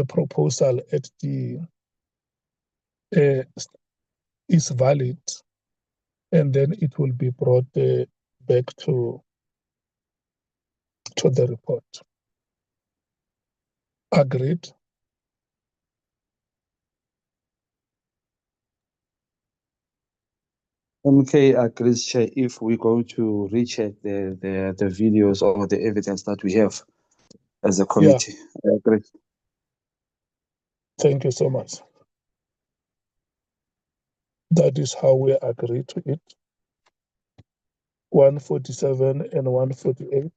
proposal at the is valid, and then it will be brought back to the report. Agreed. MK agrees, Chair, if we're going to recheck the videos or the evidence that we have as a committee. I agree. Thank you so much. That is how we agree to it. 147 and 148.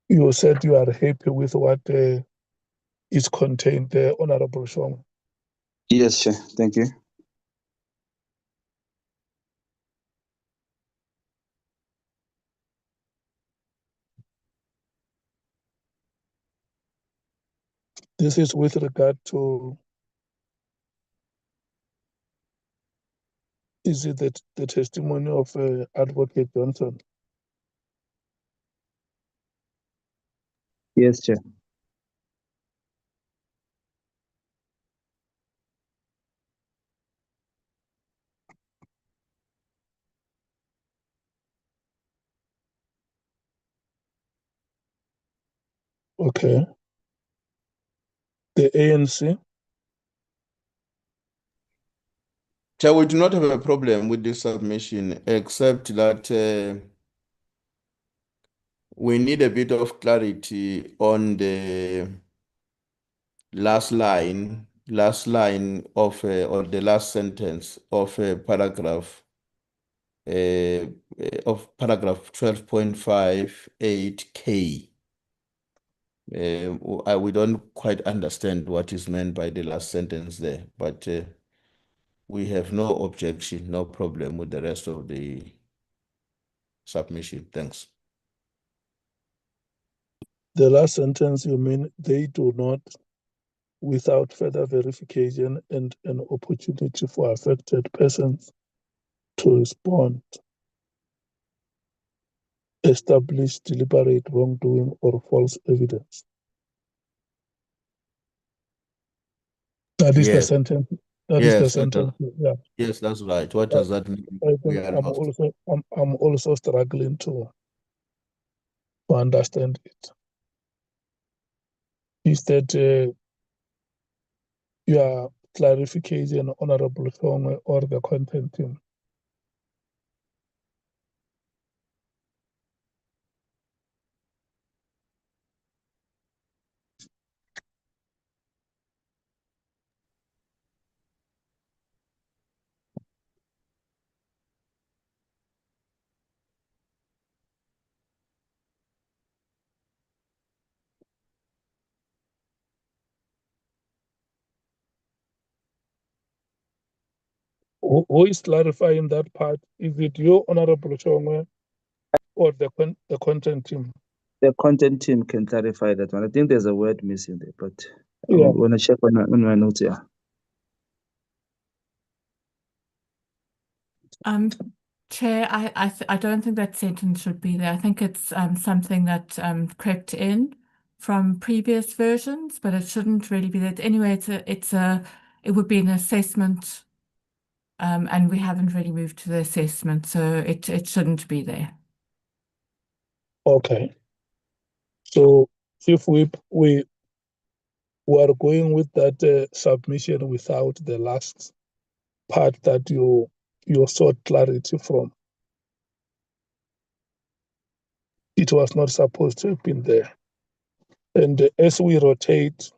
You said you are happy with what is contained there, Honorable Shong. Yes, Chair. Thank you. This is with regard to, is it the testimony of Advocate Johnson? Yes, Chair. Okay. The ANC? Chair, we do not have a problem with this submission, except that we need a bit of clarity on the last line of or the last sentence of paragraph 12.58K. We don't quite understand what is meant by the last sentence there, but we have no objection, no problem with the rest of the submission. Thanks. The last sentence, you mean they do not, without further verification and an opportunity for affected persons to respond, establish deliberate wrongdoing or false evidence. That is the Yes, sentence. That is the yes, sentence. Yeah. yes, that's right. What does that mean? I We think are I'm lost. also struggling to understand it. Is that your clarification, Honorable Thongwe, or the content team? Who is clarifying that part? Is it you, Honorable Thongwe, or the content team? The content team can clarify that one. I think there's a word missing there, but I Yeah. want to check on my notes here. Chair, I don't think that sentence should be there. I think it's something that crept in from previous versions, but it shouldn't really be that. Anyway, it would be an assessment, and we haven't really moved to the assessment, so it shouldn't be there. Okay. So if we are going with that submission without the last part that you sought clarity from, it was not supposed to have been there. And as we rotate,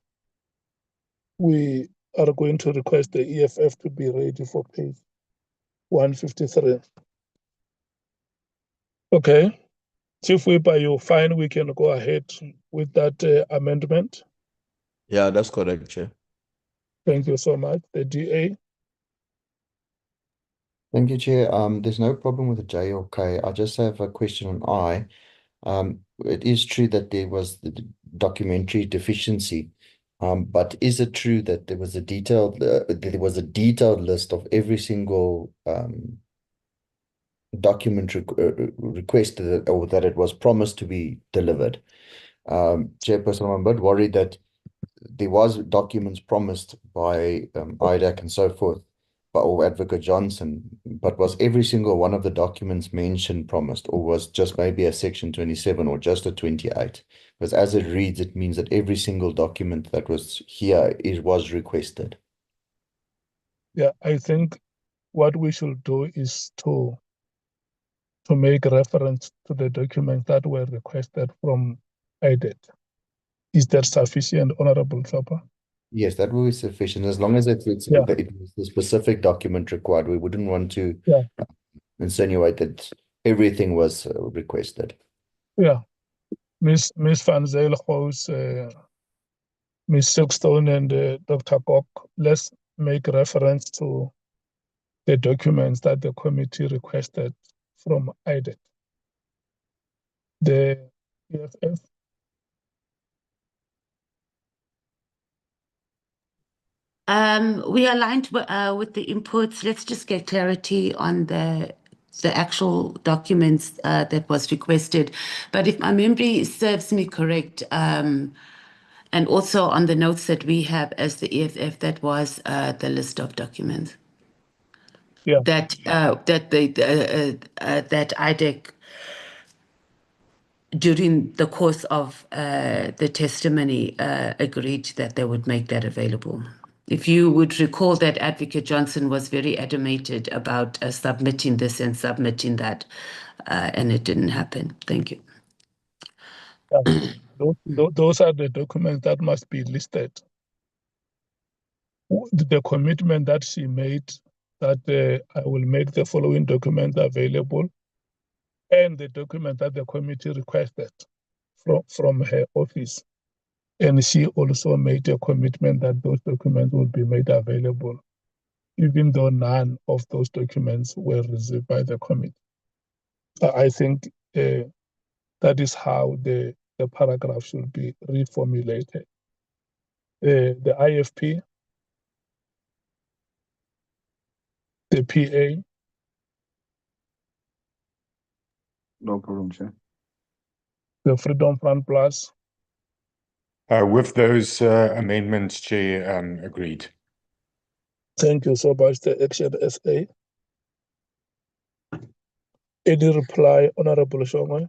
we are going to request the EFF to be ready for page 153. Okay. Chief Whip, are you fine? We can go ahead with that amendment. Yeah, that's correct, Chair. Thank you so much. The DA. Thank you, Chair. There's no problem with the J or K. I just have a question on I. It is true that there was the documentary deficiency, but is it true that there was a detailed list of every single document requested or that it was promised to be delivered? Chairperson, I'm a bit worried that there was documents promised by IDAC and so forth, or Advocate Johnson, but was every single one of the documents mentioned promised, or was just maybe a section 27 or just a 28? Because as it reads, it means that every single document that was here was requested. Yeah, I think what we should do is to make reference to the documents that were requested from IDET. Is that sufficient, Honorable Chopper? Yes, that will be sufficient as long as it was the specific document required. We wouldn't want to insinuate that everything was requested. Yeah. Miss Van Zyl House, Miss Silkstone, and Dr. Kok, let's make reference to the documents that the committee requested from IDET. The EFF. We aligned with the inputs. Let's just get clarity on the actual documents that was requested. But if my memory serves me correct, and also on the notes that we have as the EFF, that was the list of documents. Yeah. That IDEC during the course of the testimony agreed that they would make that available. If you would recall that Advocate Johnson was very animated about submitting this and submitting that, and it didn't happen. Thank you. Those are the documents that must be listed. The commitment that she made that I will make the following documents available, and the document that the committee requested from her office. And she also made a commitment that those documents will be made available, even though none of those documents were received by the committee. I think that is how the the paragraph should be reformulated. The IFP, the PA, No problem, Chair. the Freedom Front Plus, With those amendments, Chair, agreed. thank you so much, the Action SA. Any reply, Honorable Shongwe?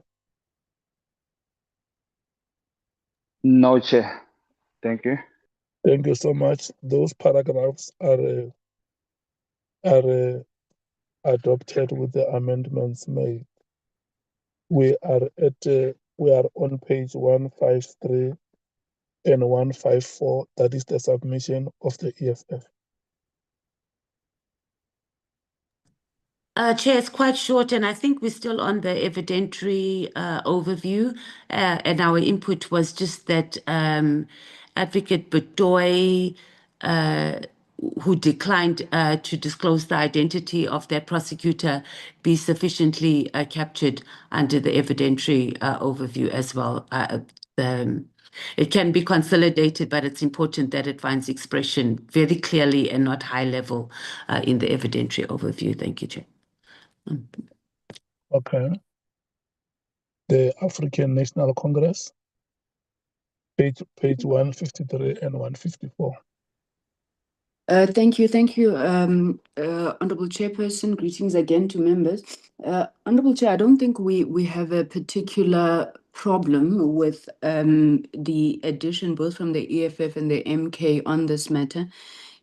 No, Chair. Thank you. Thank you so much. Those paragraphs are adopted with the amendments made. We are on page 153 and 154. That is the submission of the EFF. Chair, it's quite short, and I think we're still on the evidentiary overview, and our input was just that Advocate Betoy, who declined to disclose the identity of their prosecutor, be sufficiently captured under the evidentiary overview as well. It can be consolidated, but it's important that it finds expression very clearly and not high level in the evidentiary overview. Thank you, Chair. Okay. The African National Congress, page 153 and 154. Thank you, Honorable Chairperson. Greetings again to members. Honorable Chair, I don't think we have a particular problem with the addition both from the EFF and the MK on this matter.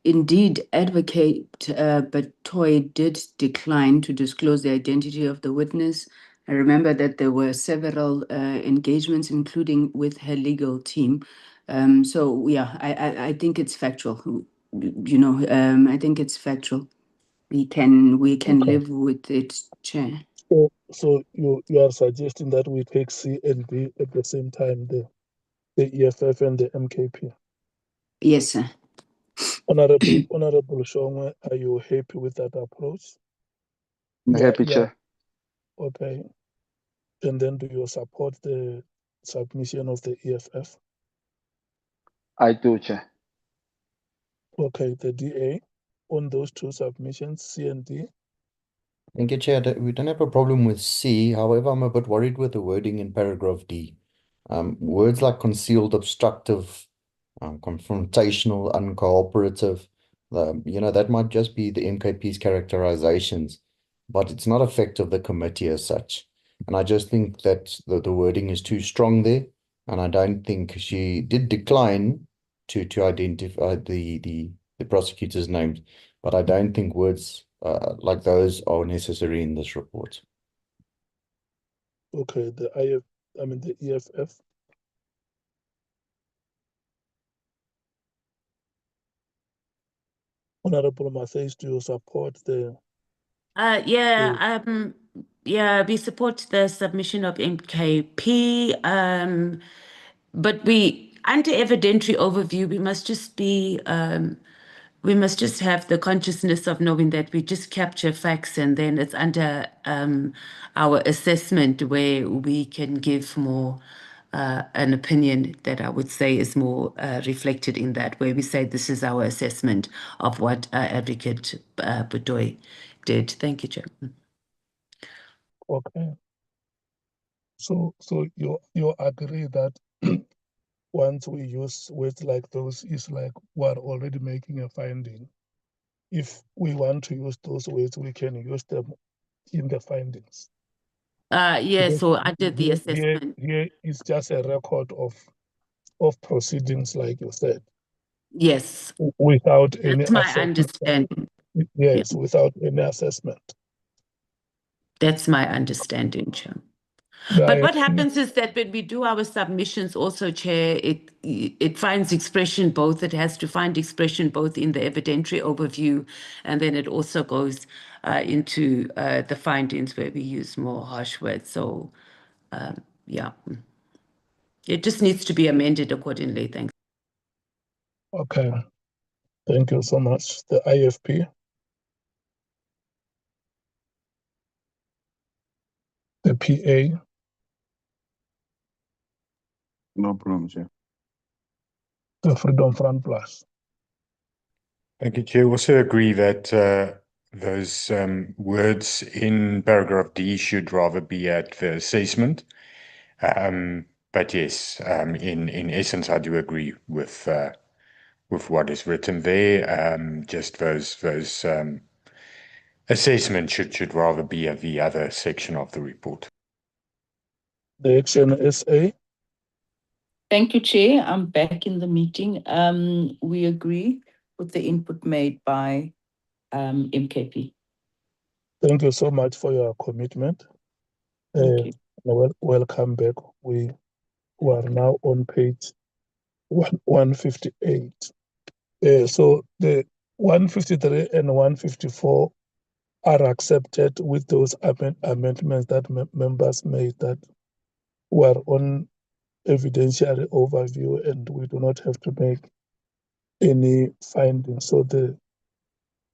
Indeed, Advocate Betoy did decline to disclose the identity of the witness. I remember that there were several engagements, including with her legal team. So yeah, I think it's factual. I think it's factual. We can live with it, Chair. So you are suggesting that we take C and D at the same time, the EFF and the MKP. Yes, sir. Honorable Shongwe, are you happy with that approach? Happy, Chair. Okay. And then do you support the submission of the EFF? I do, Chair. Okay, the DA on those two submissions, C and D. Thank you, Chair. We don't have a problem with C. However, I'm a bit worried with the wording in paragraph D. Words like concealed, obstructive, confrontational, uncooperative, that might just be the MKP's characterizations, but it's not effect of the committee as such. And I just think that the wording is too strong there, and I don't think she did decline to identify the prosecutor's names, but I don't think words like those are necessary in this report. Okay, the EFF. Honorable Mathies, do you support the? We support the submission of MKP. But under evidentiary overview, we must just have the consciousness of knowing that we just capture facts, and then it's under our assessment where we can give more an opinion that I would say is more reflected in that, where we say this is our assessment of what Advocate Betoy did. Thank you, Chair. Okay. So you agree that once we use words like those, it's like we're already making a finding. If we want to use those words, we can use them in the findings. Yes, so under the assessment. Here is just a record of proceedings, like you said. Yes. Without any That's my assessment. understanding. Yes, without any assessment. That's my understanding, Chair. The But what IFP, happens is that when we do our submissions also, Chair, it finds expression both. It has to find expression both in the evidentiary overview, and then it also goes into the findings where we use more harsh words. So, yeah. It just needs to be amended accordingly. Thanks. Okay. Thank you so much. The IFP. The PA. No problem, Chair. The Freedom Front Plus. Thank you, Chair. Also agree that those words in paragraph D should rather be at the assessment. But yes, in essence, I do agree with what is written there. Just those assessment should rather be at the other section of the report. The Action SA. Thank you, Chair. I'm back in the meeting. We agree with the input made by MKP. Thank you so much for your commitment. Thank you. Welcome back. We are now on page 158. So the 153 and 154 are accepted with those amendments that members made that were on evidentiary overview, and we do not have to make any findings. So the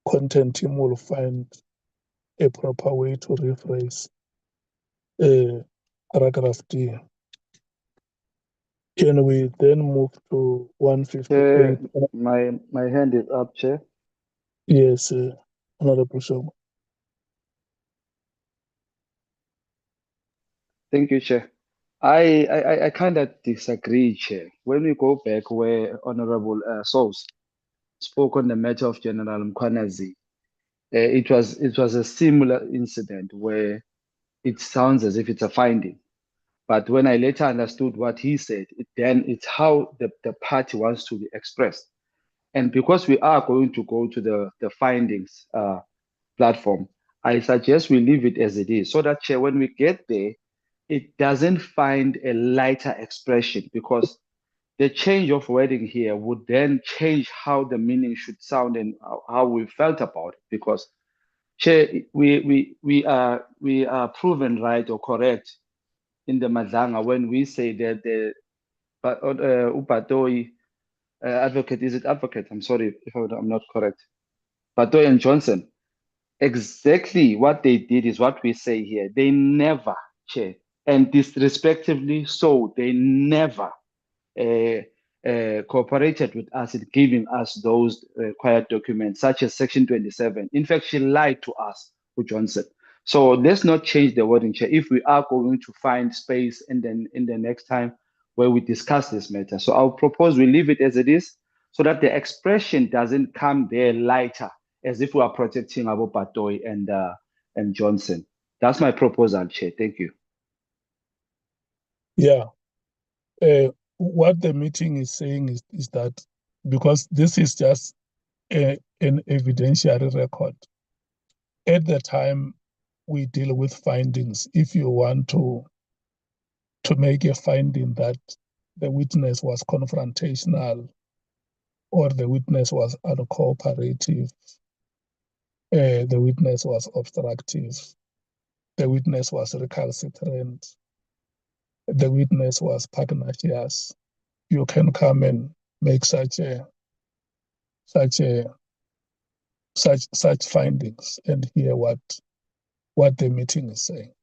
content team will find a proper way to rephrase paragraph D. Can we then move to 158? My hand is up, Chair. Yes, Honorable Shoma. Thank you, Chair. I kind of disagree, Chair. When we go back where Honorable Souls spoke on the matter of General Mkhwanazi, it was a similar incident where it sounds as if it's a finding. But when I later understood what he said, then it's how the party wants to be expressed. And because we are going to go to the findings platform, I suggest we leave it as it is so that, Chair, when we get there, it doesn't find a lighter expression, because the change of wording here would then change how the meaning should sound and how we felt about it. Because, Chair, we are proven right or correct in the Madlanga when we say that the Upatoi advocate, is it advocate? I'm sorry if I'm not correct. Patoi and Johnson, exactly what they did is what we say here. They never, Chair, and disrespectively so, they never cooperated with us in giving us those required documents, such as Section 27. In fact, she lied to us, Johnson. So let's not change the wording, Chair, if we are going to find space in the next time where we discuss this matter. So I'll propose we leave it as it is, so that the expression doesn't come there lighter, as if we are protecting Abu Patoi and Johnson. That's my proposal, Chair. Thank you. Yeah. What the meeting is saying is that because this is just an evidentiary record, at the time we deal with findings, if you want to make a finding that the witness was confrontational or the witness was uncooperative, the witness was obstructive, the witness was recalcitrant, the witness was pugnacious, you can come and make such findings and hear what the meeting is saying.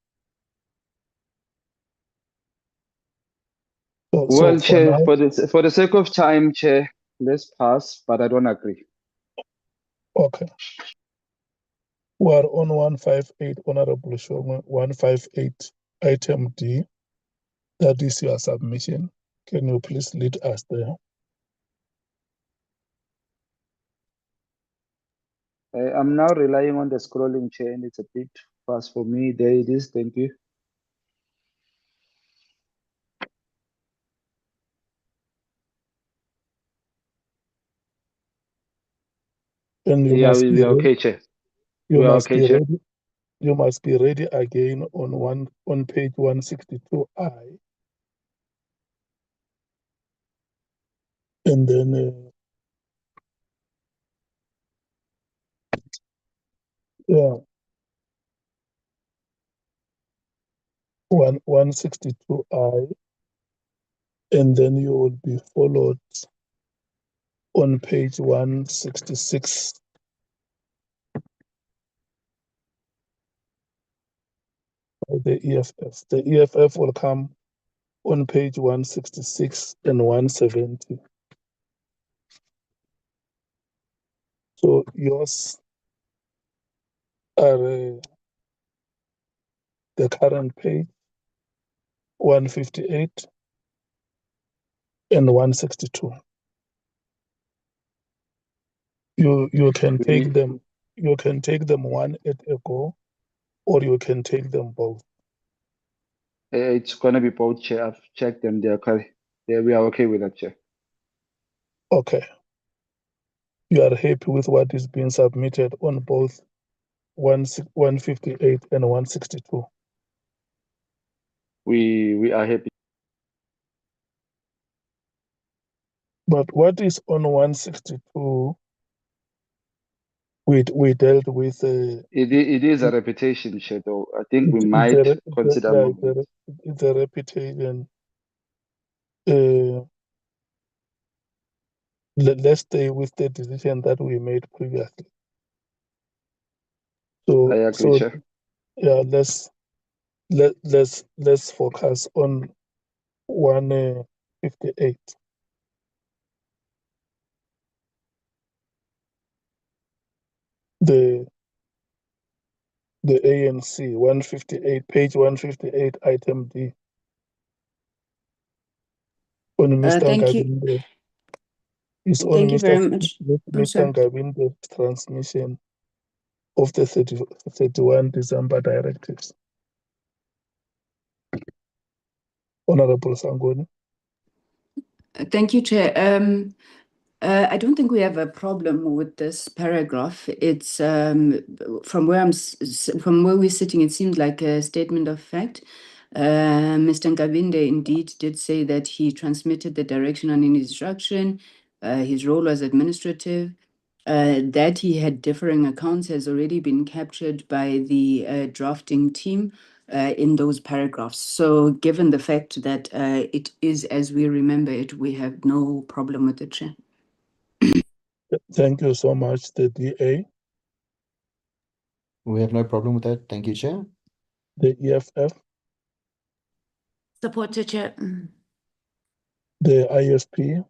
Well, So Chair, now, for the sake of time, Chair, let's pass, but I don't agree. okay. We are on 158, Honorable Shoma, 158, item D. That is your submission. Can you please lead us there? I'm now relying on the scrolling, Chair, and it's a bit fast for me. There it is. Thank you. And you Yeah, must be we are ready. okay, Chair. You We are must okay, be Chair. ready. You must be ready again on page 162I. And then, yeah, 162I. And then you will be followed on page 166. By the EFF. The EFF will come on page 166 and 170. So yours are the current page 158 and 162. You can take them one at a go, or you can take them both. It's gonna be both, Chair. I've checked them. They are correct. We are okay with that, Chair. Okay. You are happy with what is being submitted on both 158 and 162. We are happy. But what is on 162? We dealt with. It is a reputation, Chair. Though I think we might consider moving. It's a reputation. Let's stay with the decision that we made previously. So, I agree, Chair. Yeah, let's focus on 158. The ANC 158, page 158, item D. On Mr. Thank you. Ngabinde. It's on Thank you very Mr. much. Mr. Ngabinde's transmission of the 31 December directives. Honorable Sangoni. Thank you, Chair. I don't think we have a problem with this paragraph. It's from where we're sitting, it seems like a statement of fact. Mr. Ngabinde indeed did say that he transmitted the direction on an instruction. His role was administrative. That he had differing accounts has already been captured by the drafting team in those paragraphs. So given the fact that it is as we remember it, we have no problem with it, Chair. Thank you so much, the DA. We have no problem with that. Thank you, Chair. The EFF. Supported, Chair. The ISP.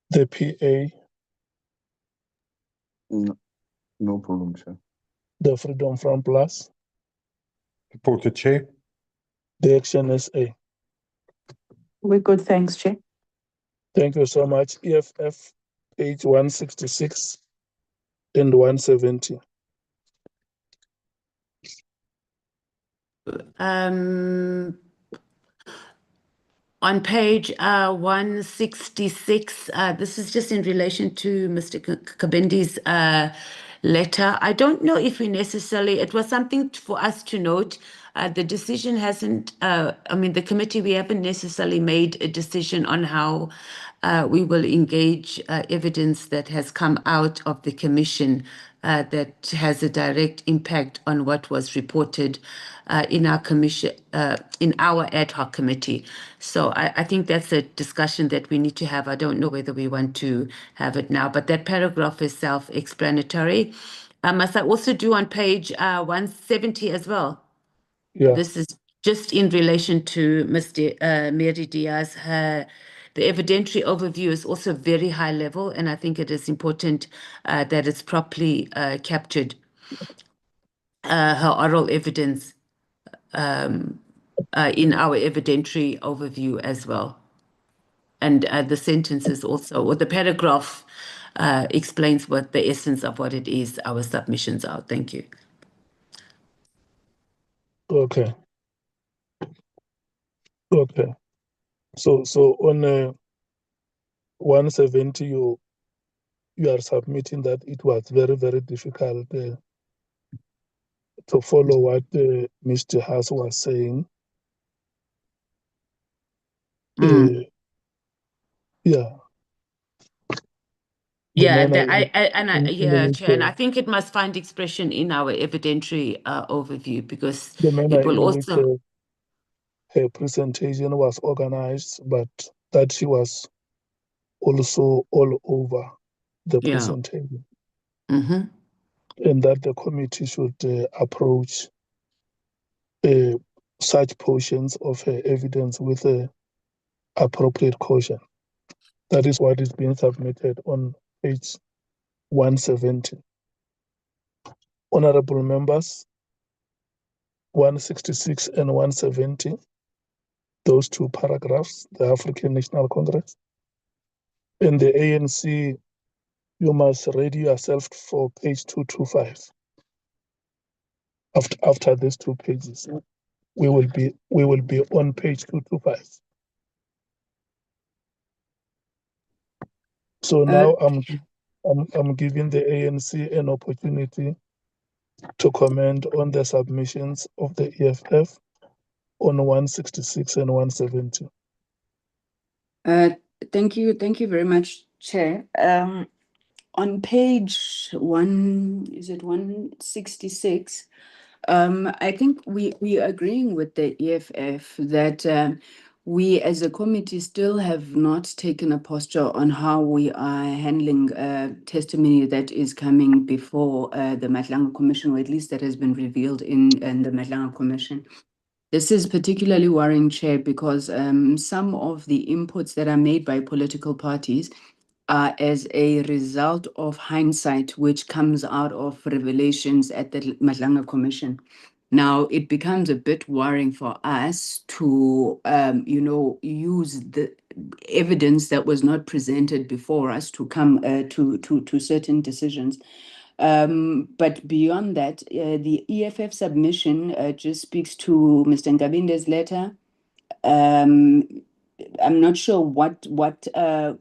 The PA. No problem, Chair. The Freedom Front Plus. Supported, Chair. The Action SA. We're good, thanks, Chair. Thank you so much. EFF, page 166 and 170. On page 166, this is just in relation to Mr. Kabindi's letter. I don't know if we necessarily, it was something for us to note. The decision hasn't, the committee, we haven't necessarily made a decision on how we will engage evidence that has come out of the commission that has a direct impact on what was reported in our commission, in our ad hoc committee. So I think that's a discussion that we need to have. I don't know whether we want to have it now, but that paragraph is self-explanatory. Must I also do on page 170 as well? Yeah. This is just in relation to Mr. Mary Diaz. The evidentiary overview is also very high level, and I think it is important that it's properly captured, her oral evidence in our evidentiary overview as well. And the sentences also, or the paragraph explains what the essence of what it is our submissions are. Thank you. Okay. Okay. So on 170, you are submitting that it was very, very difficult to follow what Mr. Haas was saying. Yeah. Yeah, Chair, and I think it must find expression in our evidentiary overview, because the manner it will in which also. her presentation was organized, but that she was also all over the presentation. And that the committee should approach such portions of her evidence with appropriate caution. That is what is being submitted on page 170. Honorable members, 166 and 170, those two paragraphs, the African National Congress. In the ANC, you must ready yourself for page 225. After these two pages, we will be on page 225. So now I'm giving the ANC an opportunity to comment on the submissions of the EFF on 166 and 170. Thank you very much, Chair. On page 166, I think we are agreeing with the EFF that we as a committee still have not taken a posture on how we are handling testimony that is coming before the Matlanga Commission, or at least that has been revealed in the Matlanga Commission. This is particularly worrying, Chair, because some of the inputs that are made by political parties are as a result of hindsight, which comes out of revelations at the Matlanga Commission. Now, it becomes a bit worrying for us to, use the evidence that was not presented before us to come to certain decisions. But beyond that, the EFF submission just speaks to Mr. Ngabinde's letter. I'm not sure what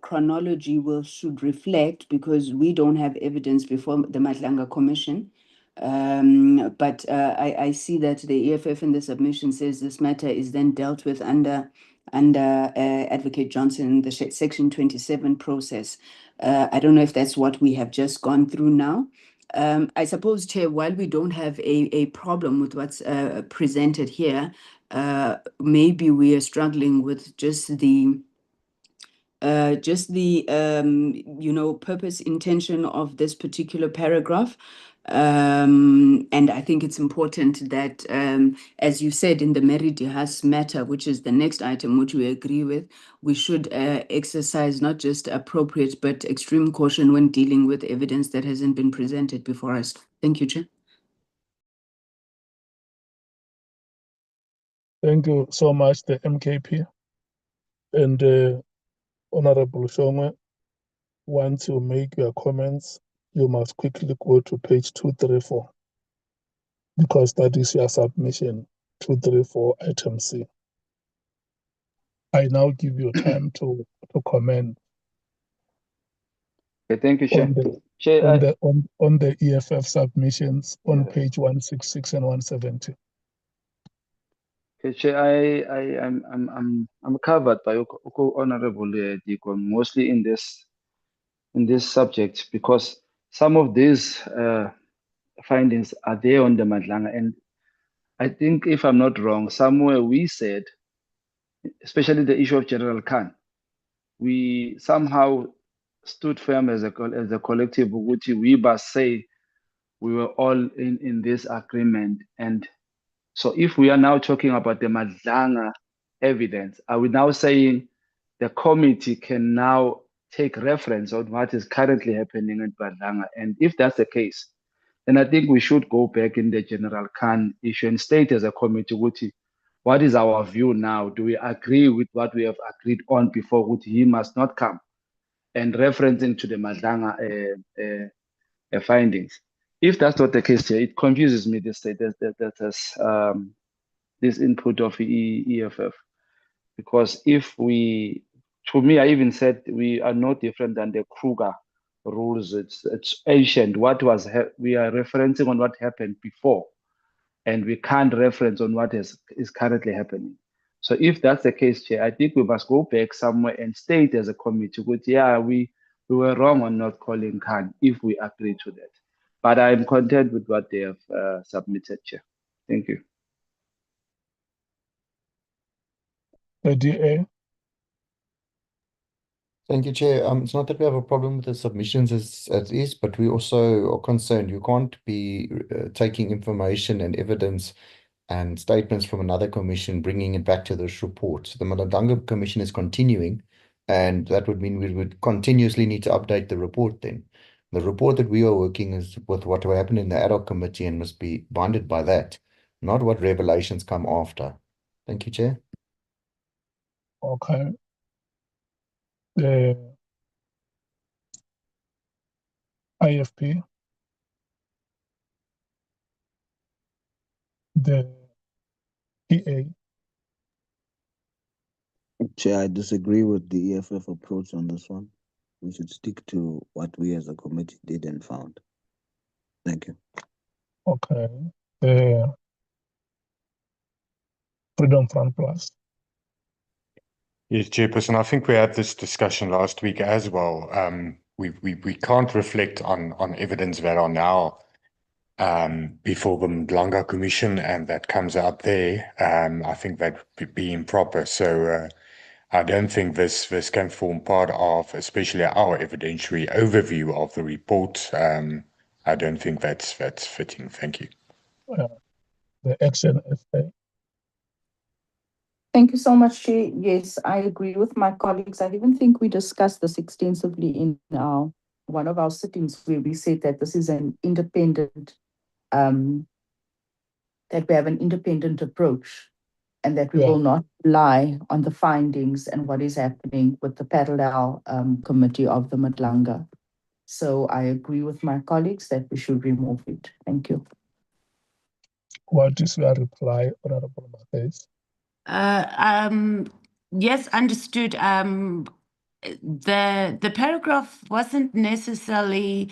chronology should reflect, because we don't have evidence before the Matlanga Commission. But I see that the EFF in the submission says this matter is then dealt with under Advocate Johnson in the Section 27 process. I don't know if that's what we have just gone through now. I suppose, Chair, while we don't have a problem with what's presented here, maybe we are struggling with just the purpose, intention of this particular paragraph. And I think it's important that, as you said, in the Mary Dihas matter, which is the next item, which we agree with, we should exercise not just appropriate but extreme caution when dealing with evidence that hasn't been presented before us. Thank you, Chair. Thank you so much, the MKP. And Honorable Shongwe, once you make your comments, you must quickly go to page 234, because that is your submission, 234 item C. I now give you time to comment. Okay, thank you, Chair. On the EFF submissions on page 166 and 170. Okay, Chair, I'm covered by Honorable Diko, mostly in this subject, because some of these findings are there on the Matlanga, and I think, if I'm not wrong, somewhere we said, especially the issue of General Khan, we somehow stood firm as a collective. We must say we were all in this agreement. And so if we are now talking about the Matlanga evidence, are we now saying the committee can now take reference on what is currently happening at Matlanga? And if that's the case, then I think we should go back in the General Khan issue and state as a committee, what is our view now? Do we agree with what we have agreed on before, he must not come? And referencing to the Matlanga findings. If that's not the case here, it confuses me, this input of EFF. Because to me, I even said we are no different than the Kruger rules. It's ancient. We are referencing on what happened before, and we can't reference on what is currently happening. So if that's the case, Chair, I think we must go back somewhere and state as a committee, we were wrong on not calling Khan, if we agree to that. But I'm content with what they have submitted, Chair. Thank you. DA. Thank you, Chair. It's not that we have a problem with the submissions as is, but we also are concerned you can't be taking information and evidence and statements from another commission bringing it back to this report. So the Malondanga Commission is continuing, and that would mean we would continuously need to update the report then. The report that we are working is with what will happen in the ad hoc committee and must be binded by that, not what revelations come after. Thank you, Chair. Okay. The IFP, the PA. Chair, I disagree with the EFF approach on this one. We should stick to what we as a committee did and found. Thank you. Okay. The Freedom Front Plus. Yes, Chairperson, I think we had this discussion last week as well. We can't reflect on evidence that are now before the Mkhwanazi Commission, and that comes out there. I think that would be improper. So I don't think this can form part of, especially our evidentiary overview of the report. I don't think that's fitting. Thank you. The Action SA. Thank you so much, Chair. Yes, I agree with my colleagues. I even think we discussed this extensively in one of our sittings, where we said that this is an independent, that we have an independent approach, and that we will not rely on the findings and what is happening with the parallel committee of the Mkhwanazi. So I agree with my colleagues that we should remove it. Thank you. What is your reply, Honorable Mathes? Yes, understood. The paragraph wasn't necessarily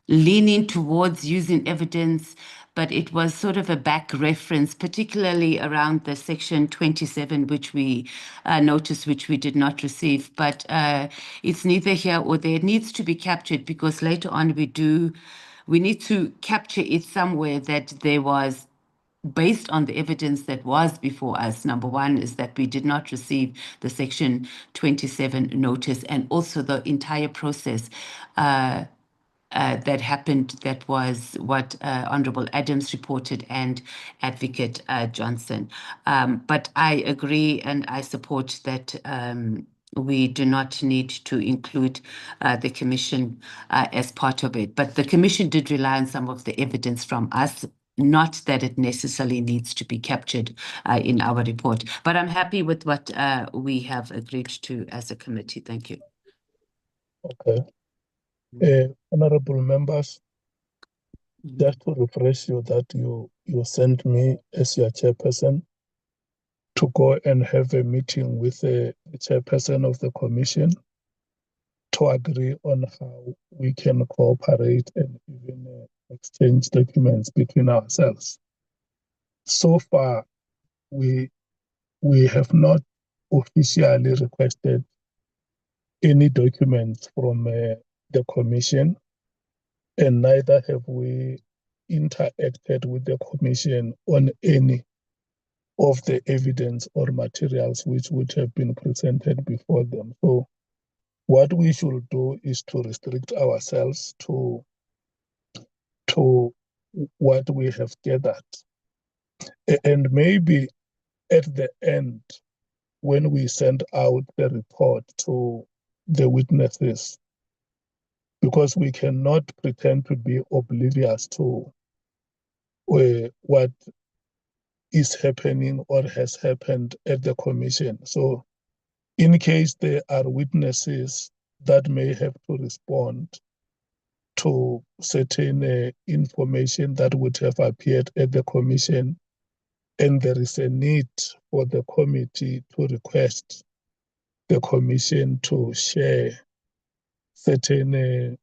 leaning towards using evidence, but it was sort of a back reference, particularly around the section 27, which we noticed, which we did not receive. But it's neither here or there. It needs to be captured, because later on we need to capture it somewhere that there was, based on the evidence that was before us. Number one is that we did not receive the section 27 notice, and also the entire process that happened, that was what Honorable Adams reported and Advocate Johnson. But I agree and I support that we do not need to include the Commission as part of it. But the Commission did rely on some of the evidence from us, not that it necessarily needs to be captured in our report. But I'm happy with what we have agreed to as a committee. Thank you. Okay. Honorable members, just to refresh you that you sent me as your chairperson to go and have a meeting with the chairperson of the commission to agree on how we can cooperate and even exchange documents between ourselves. So far, we have not officially requested any documents from the commission, and neither have we interacted with the commission on any of the evidence or materials which would have been presented before them. So what we should do is to restrict ourselves to what we have gathered. And maybe at the end, when we send out the report to the witnesses, because we cannot pretend to be oblivious to what is happening or has happened at the commission. So in case there are witnesses that may have to respond to certain information that would have appeared at the commission, and there is a need for the committee to request the commission to share certain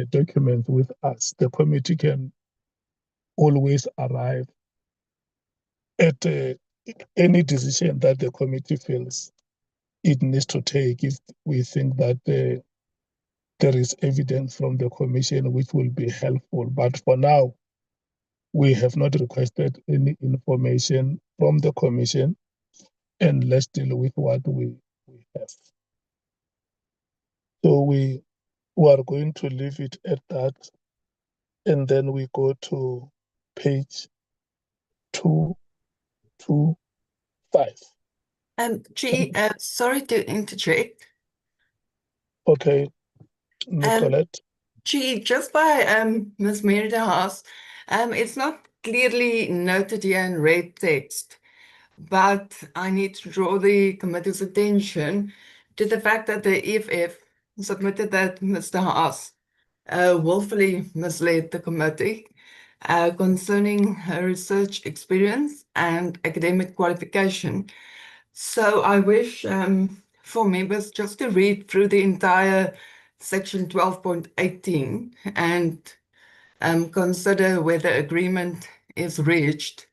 documents with us, the committee can always arrive at any decision that the committee feels it needs to take if we think that there is evidence from the commission which will be helpful. But for now, we have not requested any information from the commission, and let's deal with what we have. So we are going to leave it at that. and then we go to page 225. Sorry to interject. Okay, Nicolette. Just by Ms. Mary de Haas, it's not clearly noted here in red text, but I need to draw the committee's attention to the fact that the EFF submitted that Mr. Haas willfully misled the committee concerning her research experience and academic qualification. So I wish for members just to read through the entire section 12.18 and consider whether agreement is reached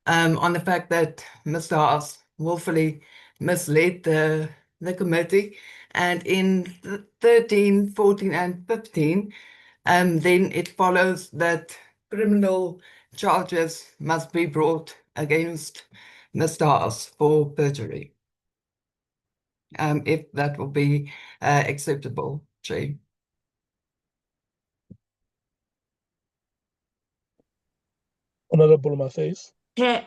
on the fact that Mr. Haas willfully misled the committee. And in 13, 14, and 15, then it follows that criminal charges must be brought against Mr. Haas for perjury. If that will be acceptable, Chair. Honorable Matthys. Chair,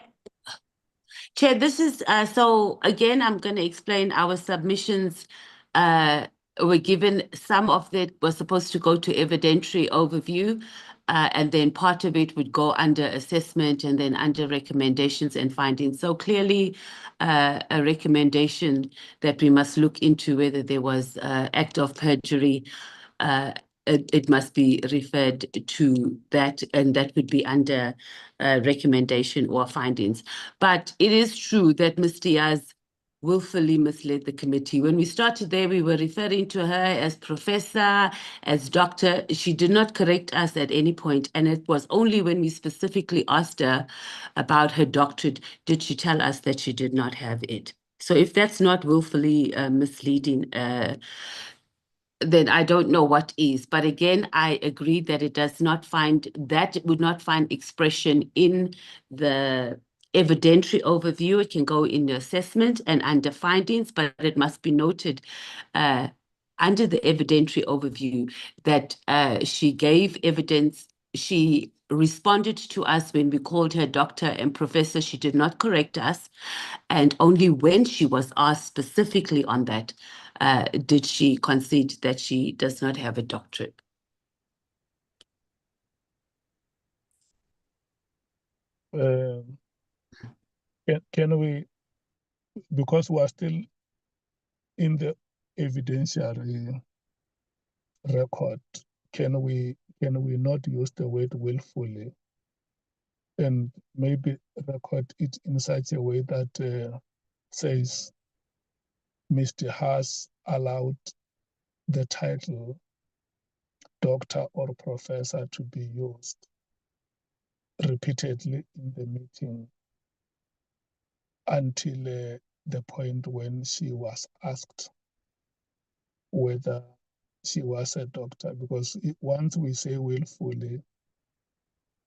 this is, so again, I'm going to explain our submissions were given, some of it was supposed to go to evidentiary overview, and then part of it would go under assessment and then under recommendations and findings. So clearly a recommendation that we must look into whether there was act of perjury. It must be referred to that, and that would be under recommendation or findings. But it is true that Ms. Diaz willfully misled the committee. When we started there, we were referring to her as professor, as doctor. She did not correct us at any point, and it was only when we specifically asked her about her doctorate did she tell us that she did not have it. So if that's not willfully misleading, then I don't know what is. But again, I agree that it does not find, that would not find expression in the evidentiary overview. It can go in the assessment and under findings, but it must be noted under the evidentiary overview that she gave evidence. She responded to us when we called her doctor and professor. She did not correct us. And only when she was asked specifically on that, did she concede that she does not have a doctorate. Can we, because we are still in the evidentiary record, can we not use the word willfully and maybe record it in such a way that says Mr. Haas allowed the title doctor or professor to be used repeatedly in the meeting until the point when she was asked whether she was a doctor, because once we say willfully,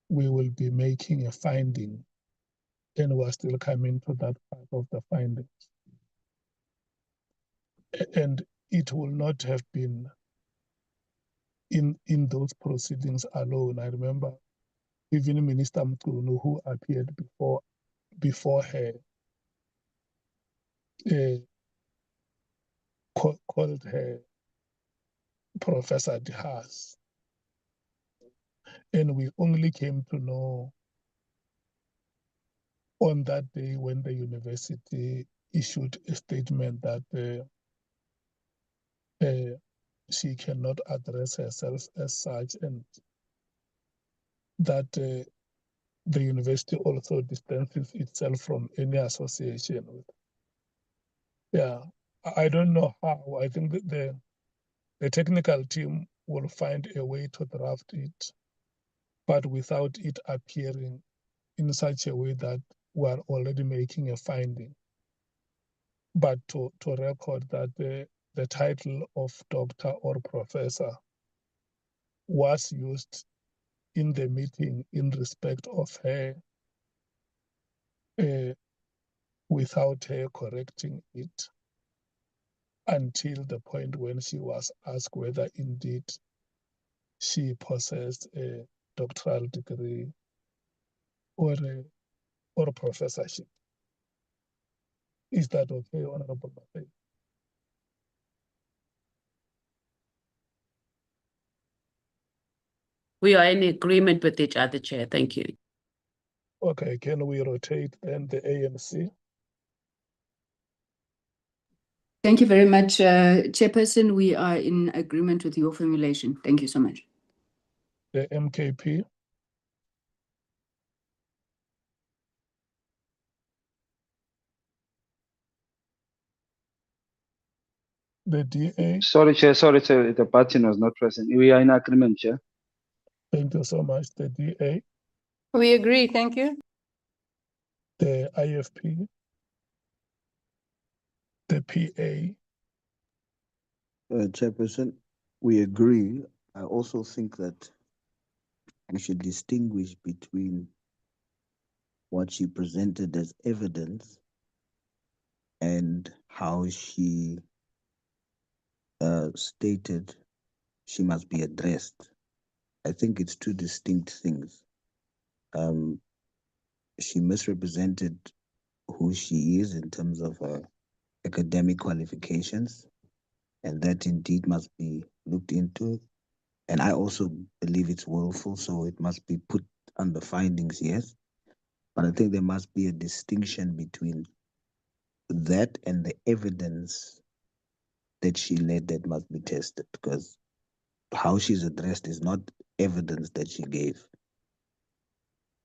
we will be making a finding, and we're still coming to that part of the findings. And it will not have been in those proceedings alone. I remember even Minister Mkhwanazi, who appeared before her, called her Professor de Haas. And we only came to know on that day when the university issued a statement that she cannot address herself as such, and that the university also distances itself from any association with. Yeah, I don't know how. I think that the technical team will find a way to draft it, but without it appearing in such a way that we are already making a finding. But to record that the title of doctor or professor was used in the meeting in respect of her without her correcting it until the point when she was asked whether indeed she possessed a doctoral degree or a professorship. Is that okay, Honorable Mafei? We are in agreement with each other, Chair. Thank you. Okay, can we rotate then the ANC? Thank you very much, Chairperson. We are in agreement with your formulation. Thank you so much. The MKP? The DA? Sorry, Chair. Sorry, Chair. The button was not present. We are in agreement, Chair. Thank you so much. The DA? We agree, thank you. The IFP? The PA? Chairperson, we agree. I also think that we should distinguish between what she presented as evidence and how she stated she must be addressed. I think it's two distinct things. She misrepresented who she is in terms of her academic qualifications, and that indeed must be looked into. And I also believe it's willful, so it must be put under findings, yes. But I think there must be a distinction between that and the evidence that she led that must be tested, because how she's addressed is not evidence that she gave.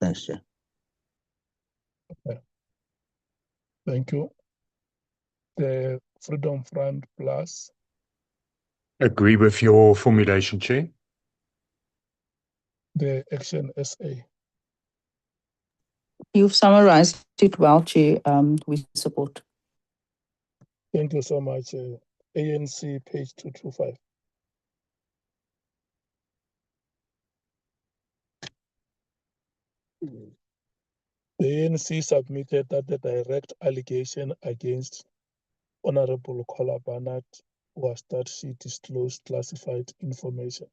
Thanks, Chair. Okay. Thank you. The Freedom Front Plus? Agree with your formulation, Chair. The Action SA? You've summarized it well, Chair. We support. Thank you so much. ANC, page 225. The ANC submitted that the direct allegation against Honorable Kola Barnett was that she disclosed classified information.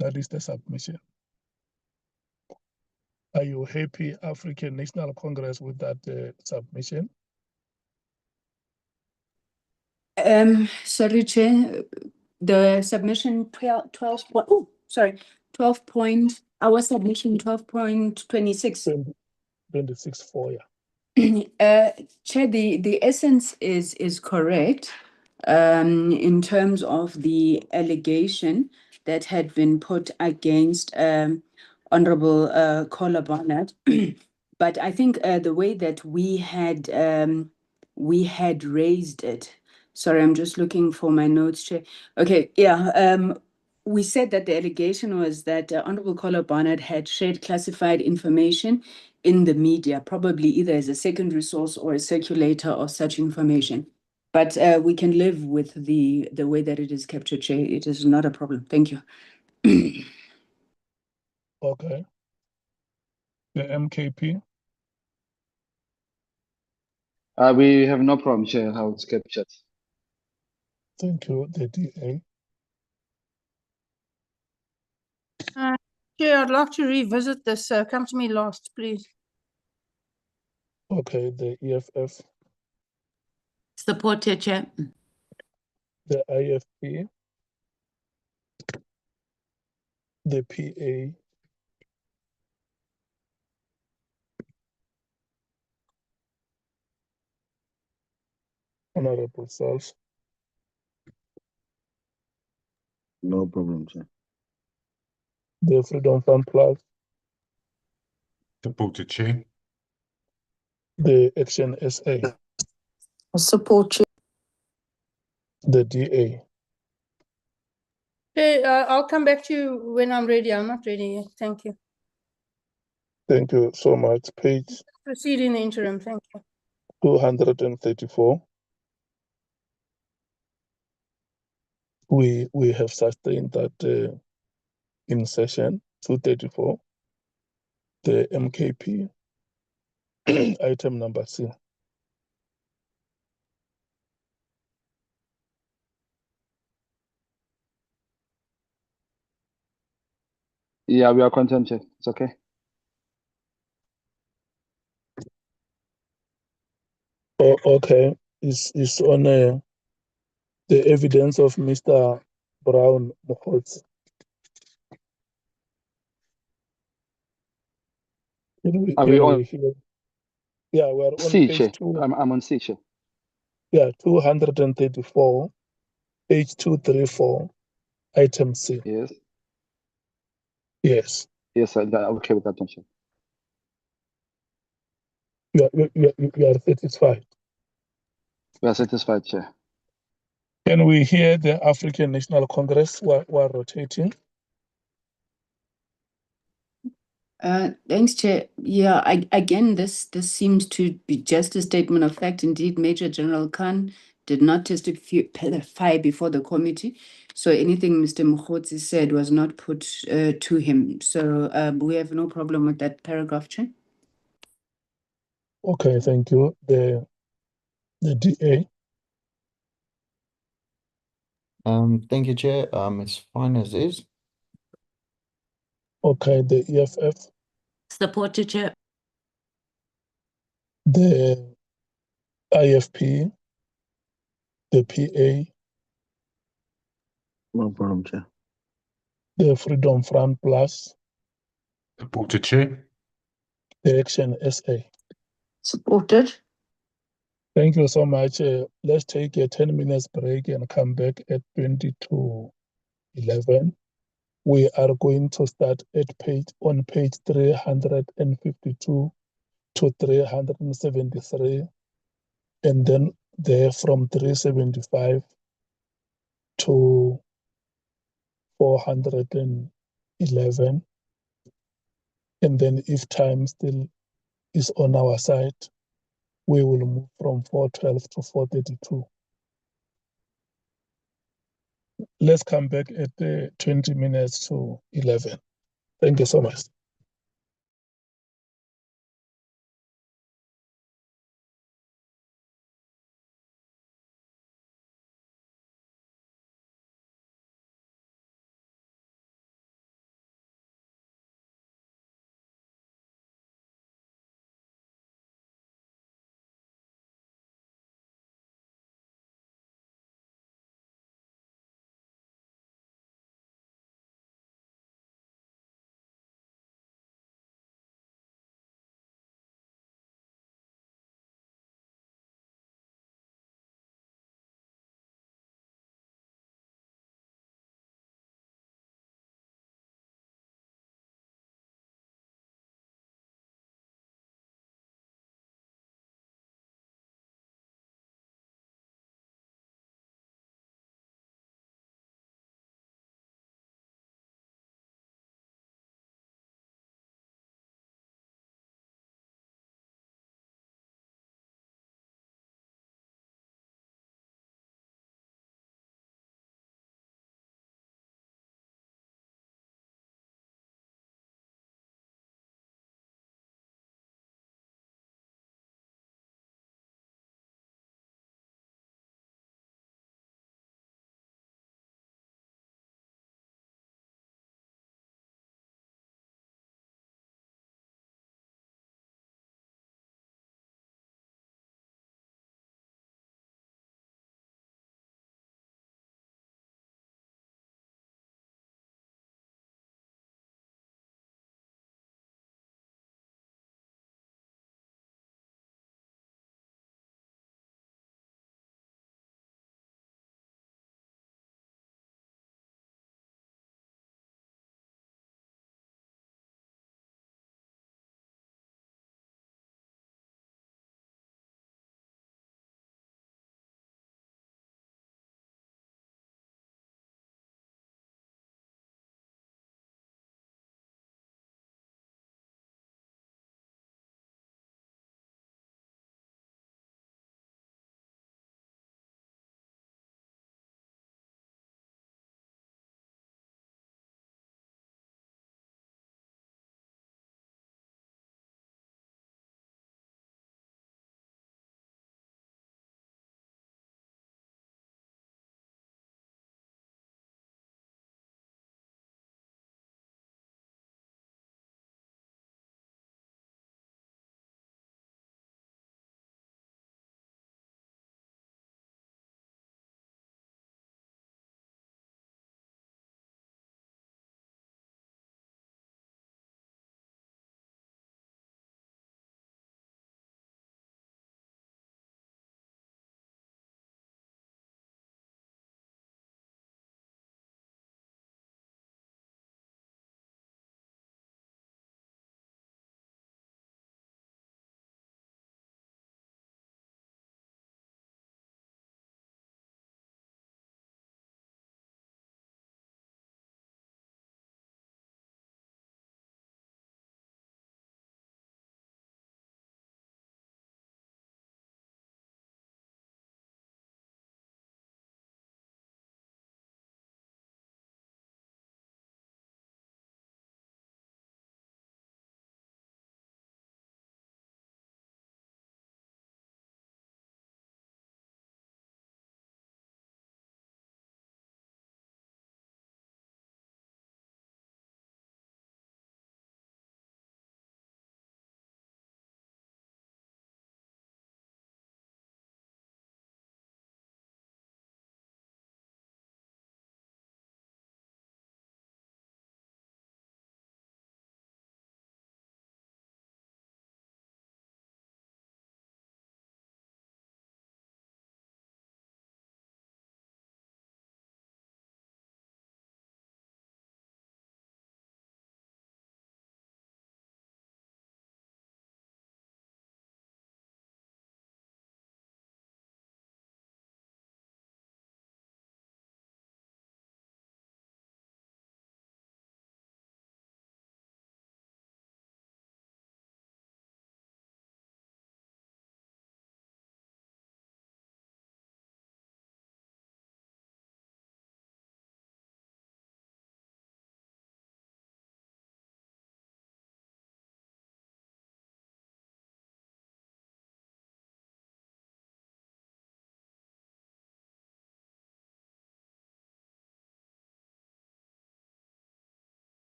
That is the submission. Are you happy, African National Congress, with that submission? Sorry, Chair. The submission 12 our submission 12.26. 26.4, yeah. Chair, the essence is correct in terms of the allegation that had been put against Honorable Kola Barnett. But I think the way that we had raised it. Sorry, I'm just looking for my notes, Chair. Okay, yeah. We said that the allegation was that Honorable Kola Barnett had shared classified information in the media, probably either as a secondary source or a circulator of such information. But we can live with the way that it is captured, Chair. It is not a problem. Thank you. Okay. The MKP? We have no problem, Chair, how it's captured. Thank you. The DA? Chair, I'd like to revisit this. Come to me last, please. Okay. The EFF? Support, Chair. The IFP? The PA? Honorable Self? No problem, Chair. The Freedom Front Plus? Supported, Chair. The Action SA? Support, Chair. The DA? Okay, I'll come back to you when I'm ready. I'm not ready yet. Thank you. Thank you so much. Page Proceed in the interim. Thank you. 234. We have sustained that in session 234. The MKP item number C. Yeah, we are content, Chair. It's okay. Oh, okay. It's on the evidence of Mr. Brown Mkhwanazi. Are we on Hear? Yeah, we're on C, page Chair? 2. I'm on C, Chair. Yeah, 234, page 234, item C. Yes. Yes. Yes, I'm okay with that one, Chair. You are satisfied. We are satisfied, Chair. Can we hear the African National Congress while rotating? Thanks, Chair. Yeah, again, this seems to be just a statement of fact. Indeed, Major General Khan did not testify before the committee. So anything Mr. Mkhwanazi said was not put to him. So we have no problem with that paragraph, Chair. Okay, thank you. The DA. Thank you, Chair. It's fine as is. Okay, the EFF. Supported, Chair. The IFP. The PA. No problem, Chair. The Freedom Front Plus. Supported, Chair. The Action SA. Supported. Thank you so much. Let's take a 10 minutes break and come back at 20 to 11. We are going to start on page 352 to 373, and then there from 375 to 411. And then if time still is on our side, we will move from 412 to 432. Let's come back at 20 minutes to 11. Thank you so much.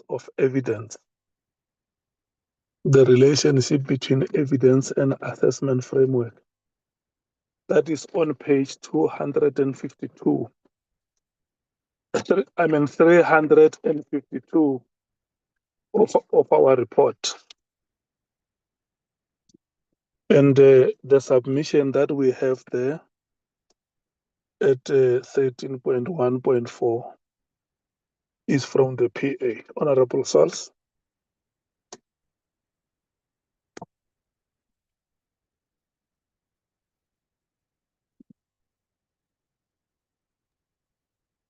of evidence, the relationship between evidence and assessment framework. That is on page 252. 352 of our report. And the submission that we have there at 13.1.4 is from the PA. Honorable Sals.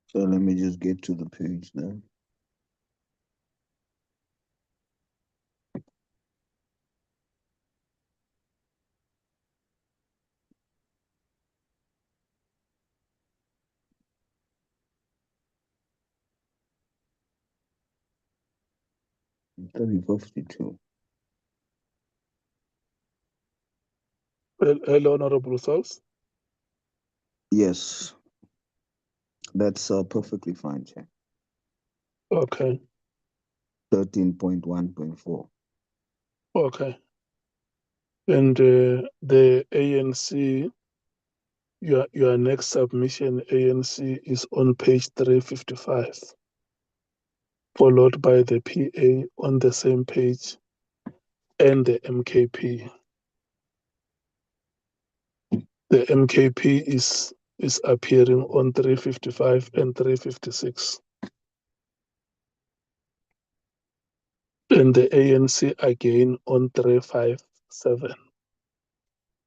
So let me just get to the page now. $352. Hello, Honorable Sals. Yes, that's perfectly fine, Chair. Okay. 13.1.4. Okay. And the ANC, your next submission, ANC, is on page 355, followed by the PA on the same page, and the MKP. The MKP is appearing on 355 and 356. And the ANC again on 357.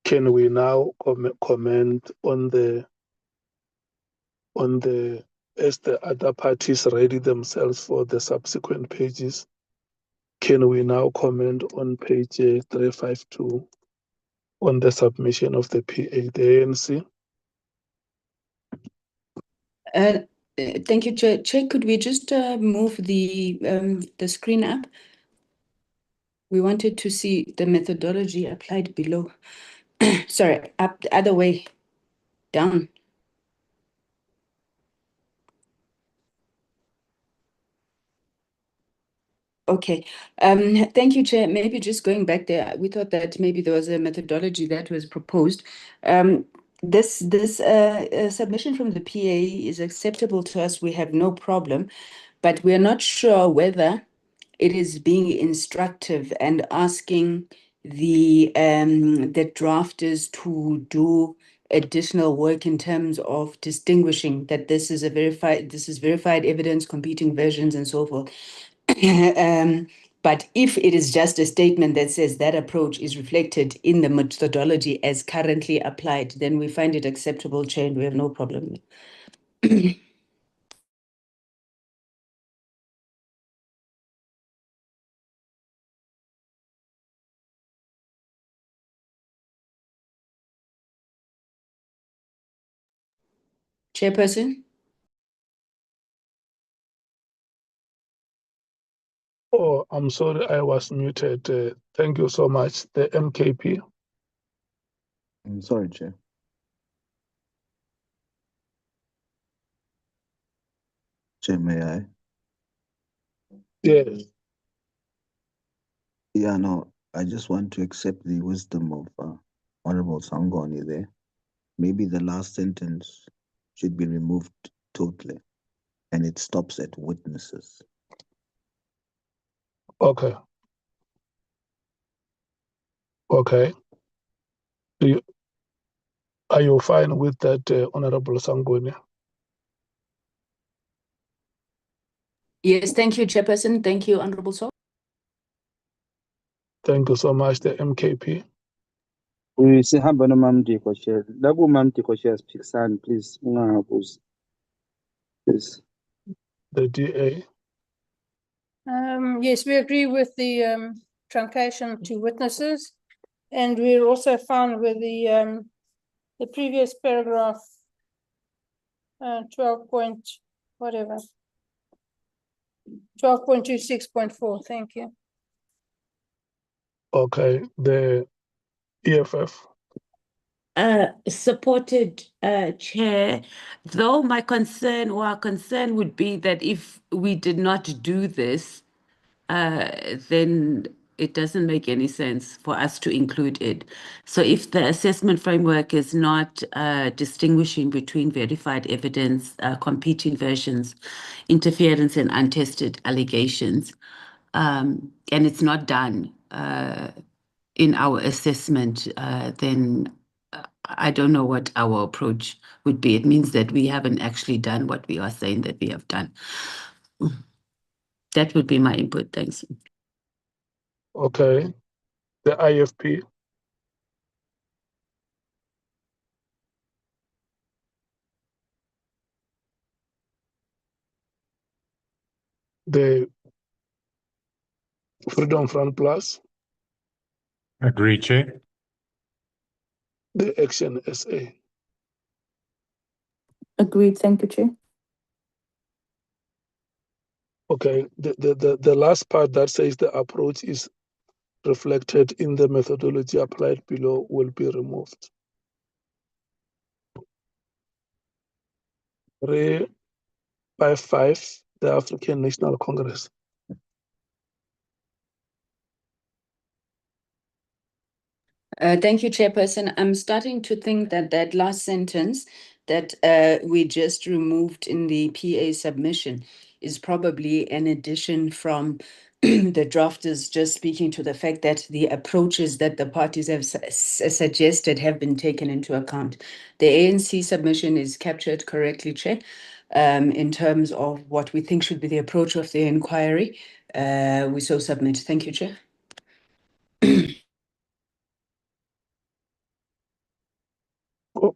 Can we now comment on the as the other parties ready themselves for the subsequent pages? Can we now comment on page 352 on the submission of the PA, the ANC? Thank you, Chair. Chair, could we just move the screen up? We wanted to see the methodology applied below. Sorry, up the other way, down. Okay. Thank you, Chair. Maybe just going back there, we thought that maybe there was a methodology that was proposed. This submission from the PA is acceptable to us. We have no problem, but we're not sure whether it is being instructive and asking the drafters to do additional work in terms of distinguishing that this is verified evidence, competing versions, and so forth. But if it is just a statement that says that approach is reflected in the methodology as currently applied, then we find it acceptable, Chair, and we have no problem. Chairperson? Oh, I'm sorry, I was muted. Thank you so much. The MKP. I'm sorry, Chair. Chair, may I? Yes. Yeah, no, I just want to accept the wisdom of Honorable Sangoni there. Maybe the last sentence should be removed totally, and it stops at witnesses. Okay. Okay. Are you fine with that, Honorable Sangoni? Yes, thank you, Chairperson. Thank you, Honorable Sir. Thank you so much. The MKP. We see how Mam Diko Chair. Labu Mam Diko Chair speak son, please. Please. The DA. Yes, we agree with the truncation to witnesses, and we're also fine with the previous paragraph, 12 point whatever, 12.26.4. Thank you. Okay, the EFF. Supported, Chair, though my concern or our concern would be that if we did not do this, then it doesn't make any sense for us to include it. So if the assessment framework is not distinguishing between verified evidence, competing versions, interference and untested allegations, and it's not done in our assessment, then I don't know what our approach would be. It means that we haven't actually done what we are saying that we have done. That would be my input. Thanks. Okay. The IFP. The Freedom Front Plus. Agree, Chair. The Action SA. Agreed. Thank you, Chair. Okay. The last part that says the approach is reflected in the methodology applied below will be removed. 355, the African National Congress. Thank you, Chairperson. I'm starting to think that that last sentence that we just removed in the PA submission is probably an addition from the drafters just speaking to the fact that the approaches that the parties have suggested have been taken into account. The ANC submission is captured correctly, Chair, in terms of what we think should be the approach of the inquiry. We so submit. Thank you, Chair.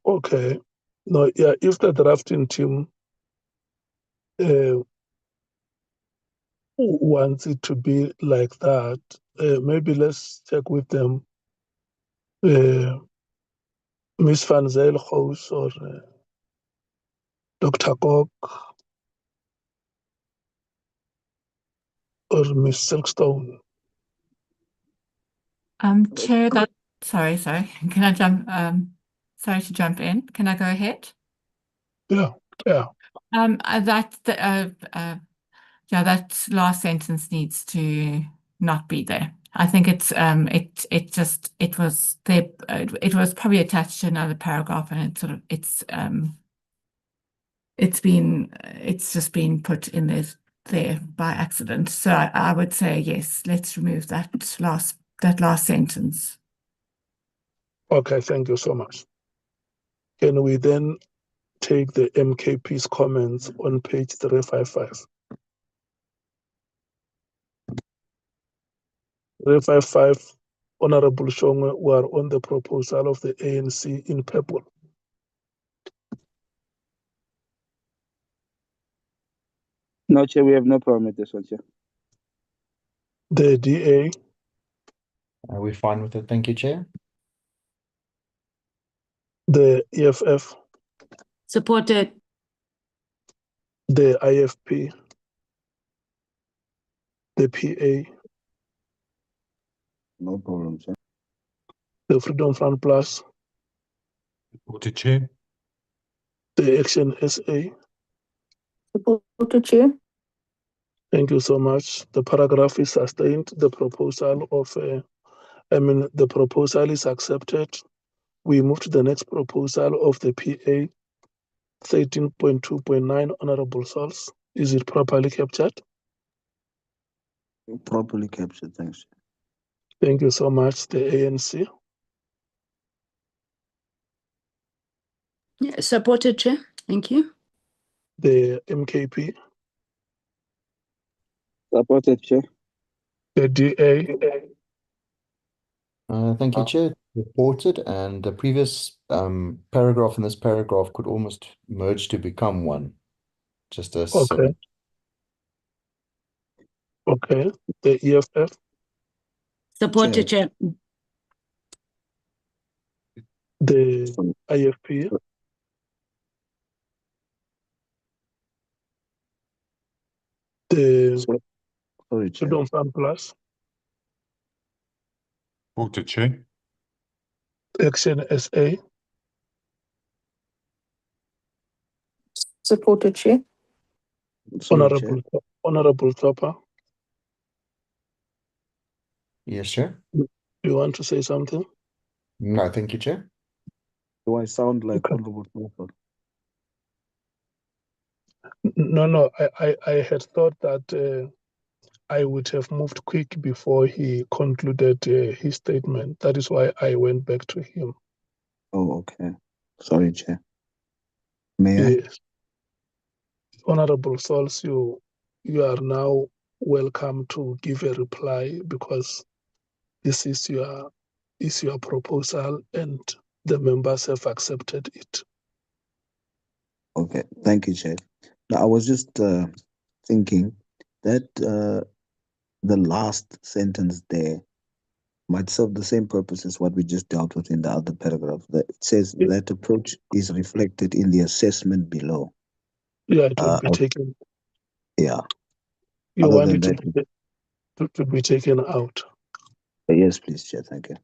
Okay. No, yeah, if the drafting team wants it to be like that, maybe let's check with them. Ms. Van Zyl Gous or Dr. Kok or Ms. Silkstone. Chair, sorry. Can I jump? Sorry to jump in. Can I go ahead? Yeah. That last sentence needs to not be there. I think it was there. It was probably attached to another paragraph, and it's just been put in there by accident. So I would say yes. Let's remove that last sentence. Okay, thank you so much. Can we then take the MKP's comments on page 355? 355, Honorable Shongwe, were on the proposal of the ANC in purple. No, Chair, we have no problem with this one, Chair. The DA. We're fine with it. Thank you, Chair. The EFF. Supported. The IFP. The PA. No problem, sir. The Freedom Front Plus. Supported, Chair. The Action SA. Supported, Chair. Thank you so much. The paragraph is sustained. The proposal the proposal is accepted. We move to the next proposal of the PA 13.2.9, Honorable Sols. Is it properly captured? Properly captured, thanks. Thank you so much. The ANC. Yeah, supported, Chair. Thank you. The MKP. Supported, Chair. The DA. Thank you, Chair. Reported, and the previous paragraph and this paragraph could almost merge to become one. Just as Okay. Okay. The EFF. Supported, Chair. The IFP. The Sorry, Chair. Freedom Front Plus. Supported, Chair. Action SA. Supported, Chair. Sorry, Chair. Honorable Chopper, Yes, Chair. you want to say something? No, thank you, Chair. Do I sound like Okay. Honorable Crawford? No, I had thought that I would have moved quick before he concluded his statement. That is why I went back to him. Oh, okay. Sorry, Chair. May I? Yes. Honorable Souls, you are now welcome to give a reply because this is your proposal and the members have accepted it. Okay. Thank you, Chair. Now, I was just thinking that the last sentence there might serve the same purpose as what we just dealt with in the other paragraph. That it says that approach is reflected in the assessment below. Yeah, it will be taken. Yeah. You Other want than it to be taken out. Yes, please, Chair. Thank you.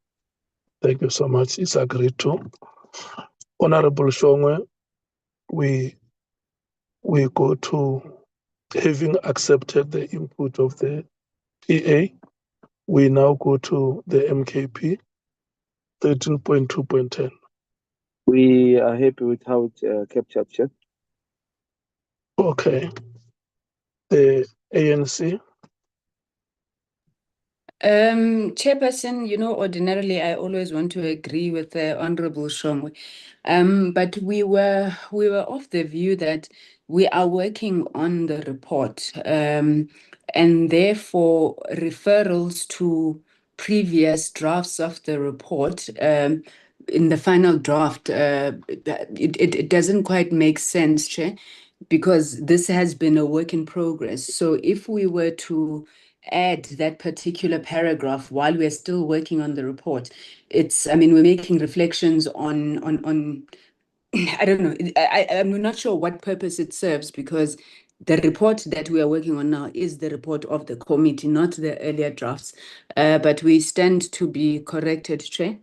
Thank you so much. It's agreed to. Honorable Shongwe, we go to having accepted the input of the PA, we now go to the MKP 13.2.10. We are happy with how it captured, Chair. Okay. The ANC. Chairperson, ordinarily I always want to agree with the Honorable Shongwe. But we were of the view that we are working on the report, and therefore referrals to previous drafts of the report in the final draft, it doesn't quite make sense, Chair, because this has been a work in progress. So if we were to add that particular paragraph while we're still working on the report, we're making reflections on I don't know, I'm not sure what purpose it serves, because the report that we are working on now is the report of the committee, not the earlier drafts. But we stand to be corrected, Chair.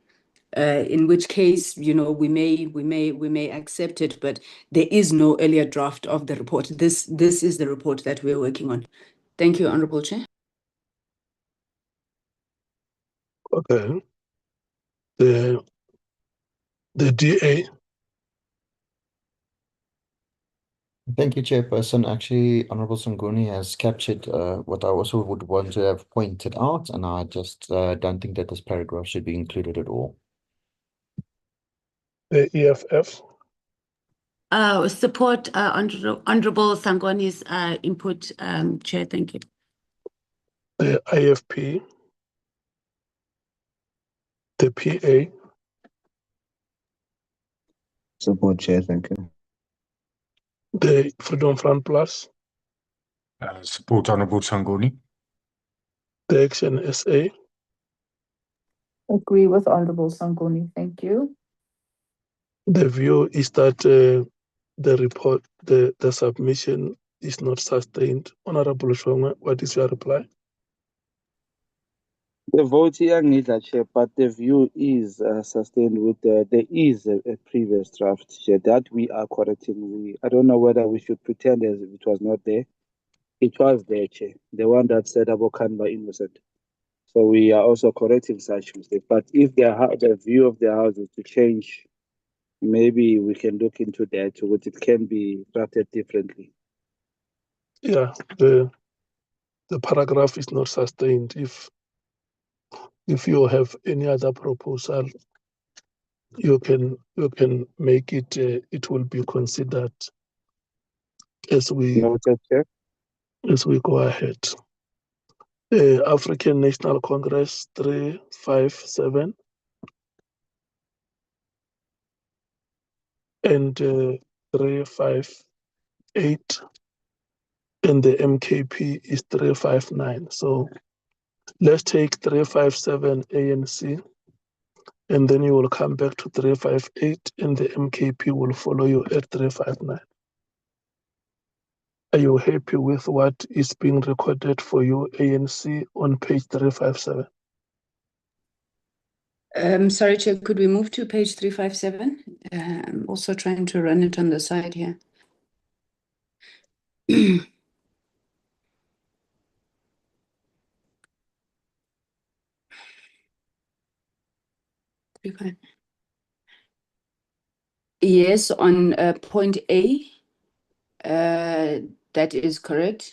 In which case, we may accept it, but there is no earlier draft of the report. This is the report that we're working on. Thank you, Honorable Chair. Okay. The DA. Thank you, Chairperson. Actually, Honorable Sangoni has captured what I also would want to have pointed out, and I just don't think that this paragraph should be included at all. The EFF. Support Honorable Sangoni's input, Chair. Thank you. The IFP. The PA. Support, Chair. Thank you. The Freedom Front Plus. Support Honorable Sangoni. The Action SA. Agree with Honorable Sangoni. Thank you. The view is that the report, the submission is not sustained. Honorable Shongwe, what is your reply? The vote here needs a Chair, but the view is sustained with there is a previous draft, Chair, that we are correcting. I don't know whether we should pretend as if it was not there. It was there, Chair. The one that said Abokanba innocent. So we are also correcting such mistake. But if the view of the House is to change, maybe we can look into that, which it can be drafted differently. Yeah, the paragraph is not sustained. If you have any other proposal, you can make it. It will be considered as we Noted, Chair. go ahead. African National Congress 357 and 358, and the MKP is 359. So let's take 357 ANC, and then you will come back to 358, and the MKP will follow you at 359. Are you happy with what is being recorded for you, ANC, on page 357? Sorry, Chair, could we move to page 357? I'm also trying to run it on the side here. Yes, on point A, that is correct.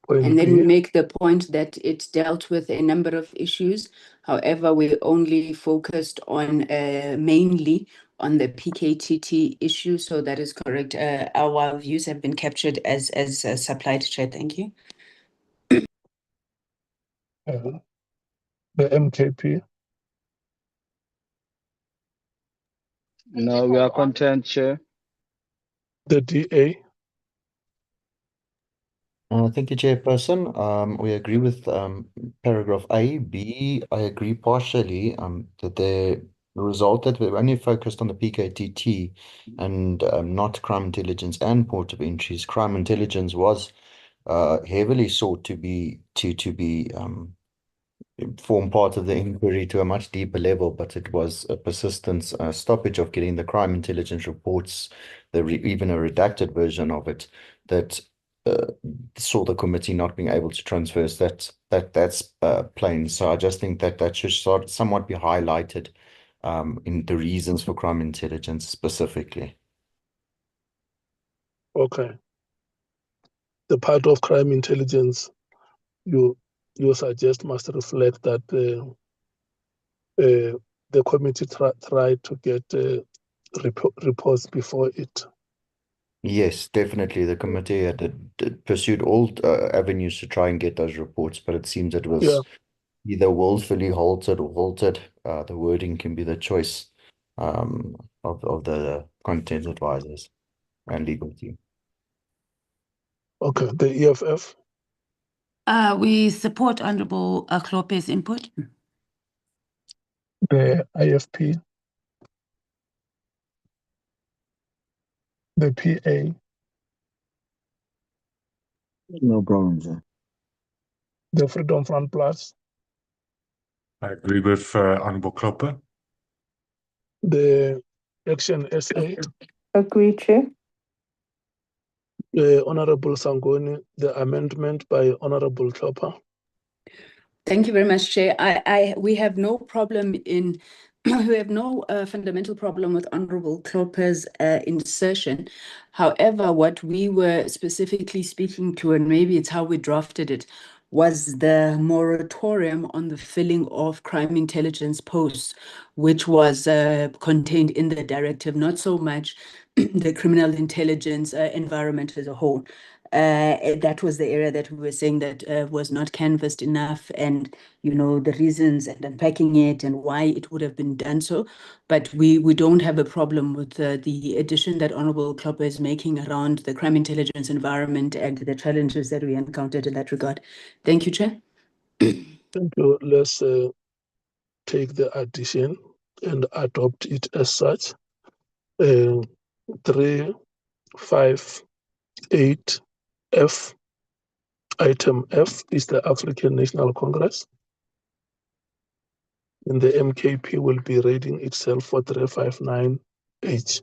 And then we make the point that it dealt with a number of issues. However, we only focused on mainly on the PKTT issue. So that is correct. Our views have been captured as supplied, Chair. Thank you. The MKP. No, we are content, Chair. The DA. Thank you, Chairperson. We agree with paragraph A. B, I agree partially that the result that we're only focused on the PKTT and not crime intelligence and port of entries. Crime intelligence was heavily sought to be form part of the inquiry to a much deeper level, but it was a persistent stoppage of getting the crime intelligence reports, even a redacted version of it, that saw the committee not being able to transfer. That's plain. So I just think that should somewhat be highlighted in the reasons for crime intelligence specifically. Okay. The part of crime intelligence you suggest must reflect that the committee tried to get reports before it. Yes, definitely. The committee had pursued all avenues to try and get those reports, but it seems it was either willfully halted or halted. The wording can be the choice of the content advisors and legal team. Okay, the EFF. We support Honorable Klope's input. The IFP. The PA. No problem, sir. The Freedom Front Plus. I agree with Honorable Klope. The Action SA. Agree, Chair. Honorable Sangoni, the amendment by Honorable Chopper. Thank you very much, Chair. We have no problem in, we have no fundamental problem with Honorable Klope's insertion. However, what we were specifically speaking to, and maybe it's how we drafted it, was the moratorium on the filling of crime intelligence posts, which was contained in the directive, not so much the criminal intelligence environment as a whole. That was the area that we were saying that was not canvassed enough, and the reasons and unpacking it and why it would have been done so. But we don't have a problem with the addition that Honorable Klope is making around the crime intelligence environment and the challenges that we encountered in that regard. Thank you, Chair. Thank you. Let's take the addition and adopt it as such. 358F. Item F is the African National Congress. And the MKP will be reading itself for 359H.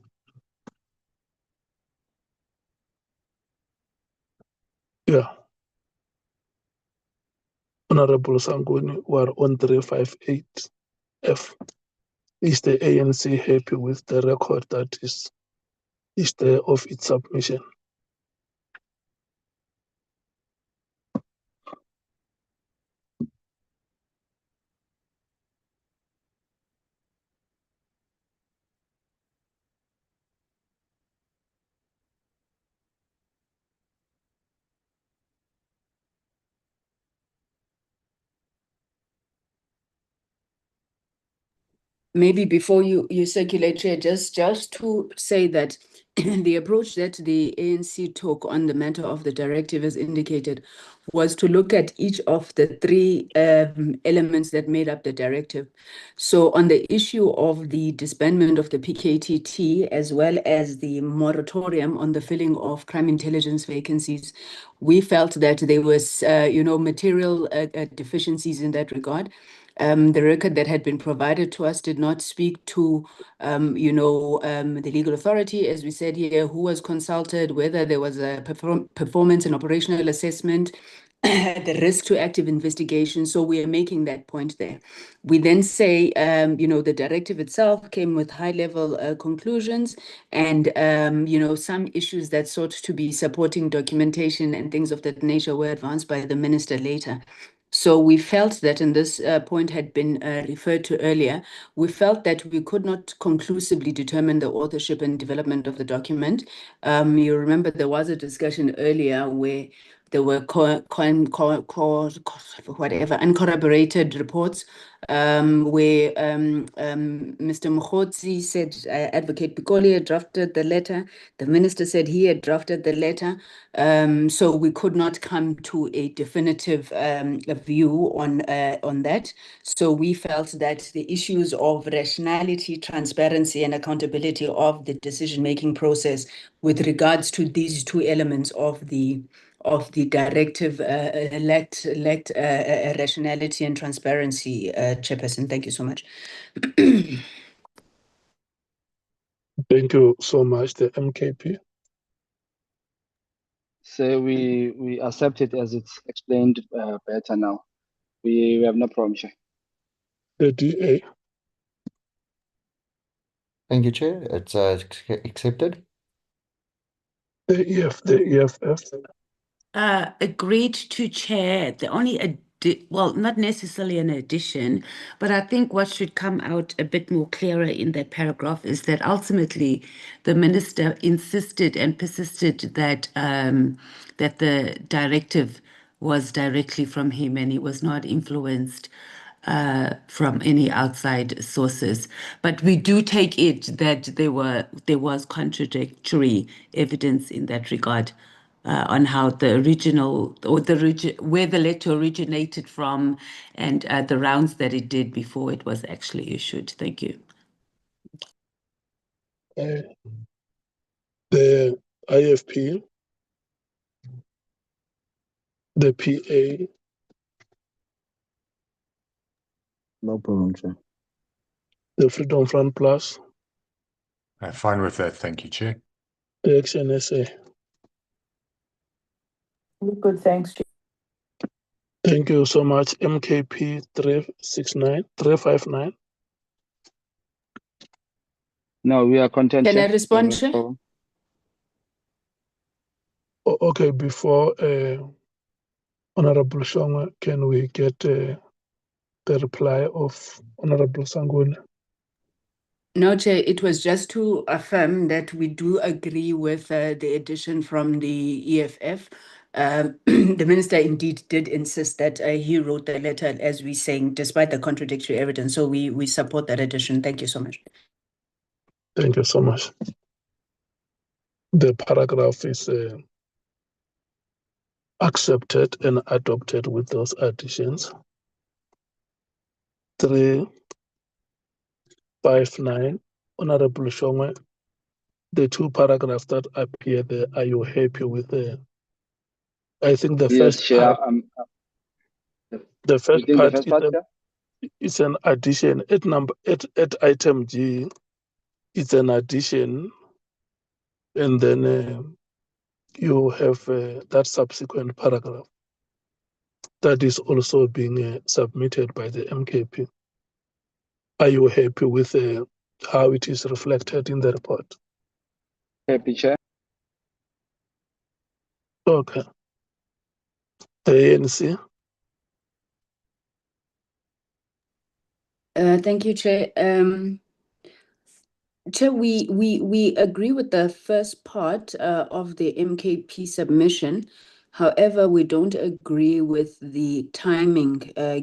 Yeah. Honorable Sangoni, we're on 358F. Is the ANC happy with the record that is there of its submission? Maybe before you circulate, Chair, just to say that the approach that the ANC took on the matter of the directive, as indicated, was to look at each of the three elements that made up the directive. So on the issue of the disbandment of the PKTT, as well as the moratorium on the filling of crime intelligence vacancies, we felt that there was, material deficiencies in that regard. The record that had been provided to us did not speak to, the legal authority, as we said here, who was consulted, whether there was a performance and operational assessment, the risk to active investigation. So we are making that point there. We then say, the directive itself came with high-level conclusions and, some issues that sought to be supporting documentation and things of that nature were advanced by the minister later. So we felt that, and this point had been referred to earlier, we felt that we could not conclusively determine the authorship and development of the document. You remember there was a discussion earlier where there were uncorroborated reports where Mr. Mkhwanazi said Advocate Pikoli had drafted the letter. The minister said he had drafted the letter. So we could not come to a definitive view on that. So we felt that the issues of rationality, transparency, and accountability of the decision-making process with regards to these two elements of the directive lacked rationality and transparency, Chairperson. Thank you so much. Thank you so much, the MKP. So we accept it as it's explained better now. We have no problem, Chair. The DA. Thank you, Chair. It's accepted. The EFF. Agreed to, Chair. The only not necessarily an addition, but I think what should come out a bit more clearer in that paragraph is that ultimately the minister insisted and persisted that that the directive was directly from him and he was not influenced from any outside sources. But we do take it that there was contradictory evidence in that regard. On how the original or where the letter originated from and the rounds that it did before it was actually issued. Thank you. The IFP, the PA. No problem, Chair. The Freedom Front Plus. Fine with that. Thank you, Chair. The Action SA. Good, thanks, Chair. Thank you so much. MKP 359. No, we are content. Can I respond, Chair? Okay, before Honorable Shongwe, can we get the reply of Honorable Sanguni? No, Chair, it was just to affirm that we do agree with the addition from the EFF. The minister indeed did insist that he wrote the letter, as we're saying, despite the contradictory evidence. So we support that addition. Thank you so much. Thank you so much. The paragraph is accepted and adopted with those additions. 359, Honorable Shongwe, the two paragraphs that appear there, are you happy with the? I think the Yes, first Chair. part, the first You think part, the first part, Chair? it's an addition at item G. It's an addition, and then you have that subsequent paragraph that is also being submitted by the MKP. Are you happy with how it is reflected in the report? Happy, Chair. Okay. The ANC. Thank you, Chair. Chair, we agree with the first part of the MKP submission. However, we don't agree with the timing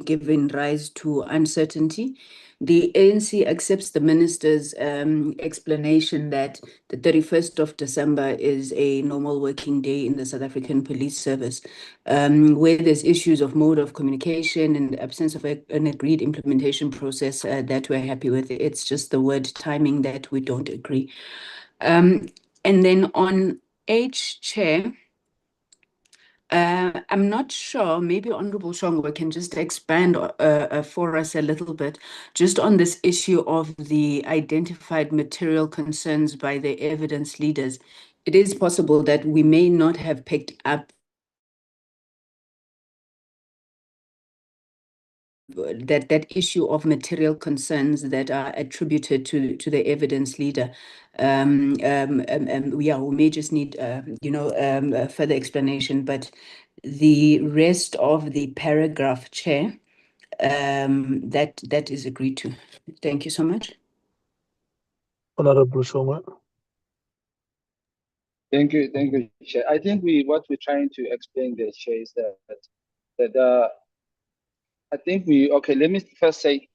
giving rise to uncertainty. The ANC accepts the minister's explanation that the 31st of December is a normal working day in the South African Police Service, where there's issues of mode of communication and absence of an agreed implementation process that we're happy with. It's just the word timing that we don't agree. And then on H, Chair, I'm not sure. Maybe Honorable Shongwe can just expand for us a little bit, just on this issue of the identified material concerns by the evidence leaders. It is possible that we may not have picked up that issue of material concerns that are attributed to the evidence leader. We may just need further explanation, but the rest of the paragraph, Chair, that is agreed to. Thank you so much. Honorable Shongwe. Thank you, Chair. I think what we're trying to explain there, Chair, is that I think let me first say,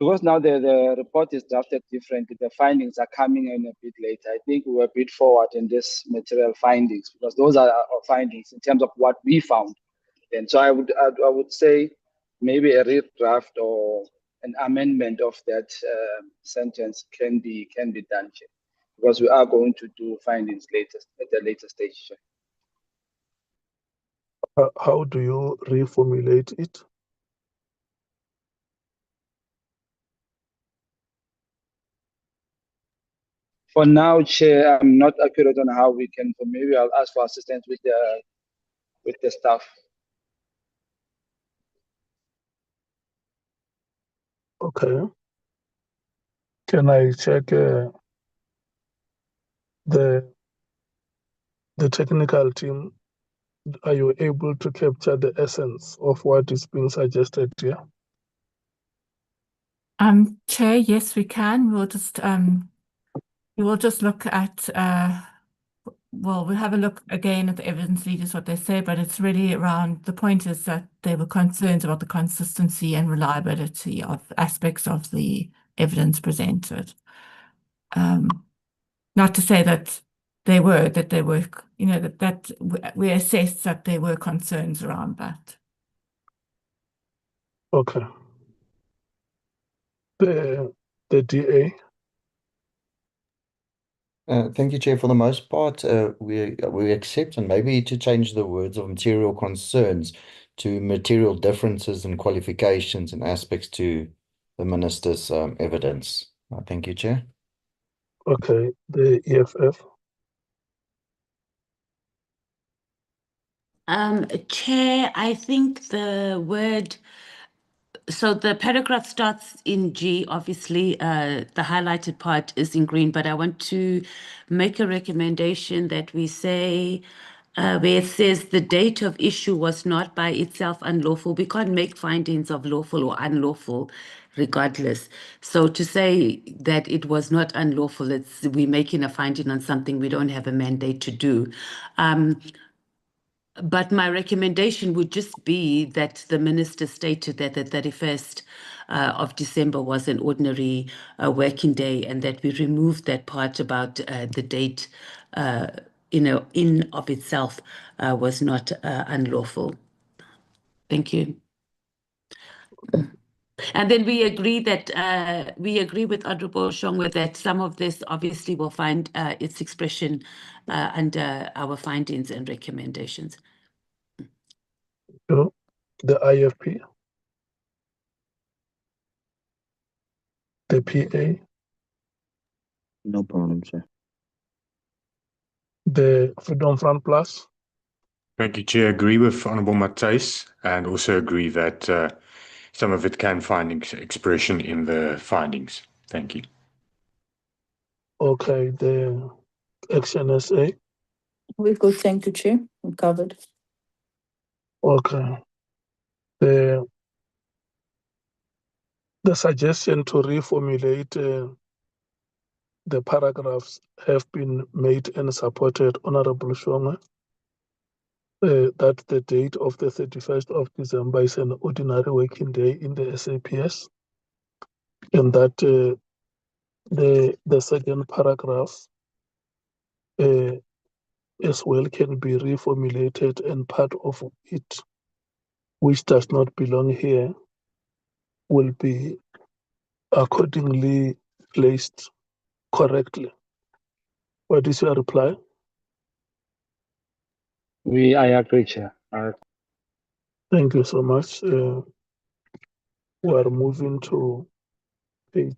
because now the report is drafted differently, the findings are coming in a bit later. I think we were a bit forward in this material findings, because those are our findings in terms of what we found. And so I would say maybe a redraft or an amendment of that sentence can be done, Chair, because we are going to do findings later at a later stage, Chair. How do you reformulate it? For now, Chair, I'm not accurate on how we can. So maybe I'll ask for assistance with the staff. Okay. Can I check the technical team? Are you able to capture the essence of what is being suggested here? Chair, yes, we can. We'll just look at we'll have a look again at the evidence leaders, what they say, but it's really around the point is that there were concerns about the consistency and reliability of aspects of the evidence presented. Not to say that they were, that we assessed that there were concerns around that. Okay. The DA. Thank you, Chair. For the most part, we accept, and maybe to change the words of material concerns to material differences and qualifications and aspects to the minister's evidence. Thank you, Chair. Okay, the EFF. Chair, I think the word, so the paragraph starts in G, obviously, the highlighted part is in green, but I want to make a recommendation that we say, where it says the date of issue was not by itself unlawful. We can't make findings of lawful or unlawful regardless. So to say that it was not unlawful, we're making a finding on something we don't have a mandate to do. But my recommendation would just be that the minister stated that the 31st of December was an ordinary working day, and that we removed that part about the date, in of itself was not unlawful. Thank you. And then we agree that we agree with Honorable Shongwe that some of this obviously will find its expression under our findings and recommendations. The IFP, the PA, No problem, sir. the Freedom Front Plus. Thank you, Chair. Agree with Honourable Matthys, and also agree that some of it can find expression in the findings. Thank you. Okay, the Action SA. We've got, thank you, Chair. We're covered. Okay. The suggestion to reformulate the paragraphs have been made and supported, Honorable Shongwe, that the date of the 31st of December is an ordinary working day in the SAPS, and that the second paragraph as well can be reformulated, and part of it which does not belong here will be accordingly placed correctly. What is your reply? I agree, Chair. Thank you so much. We are moving to page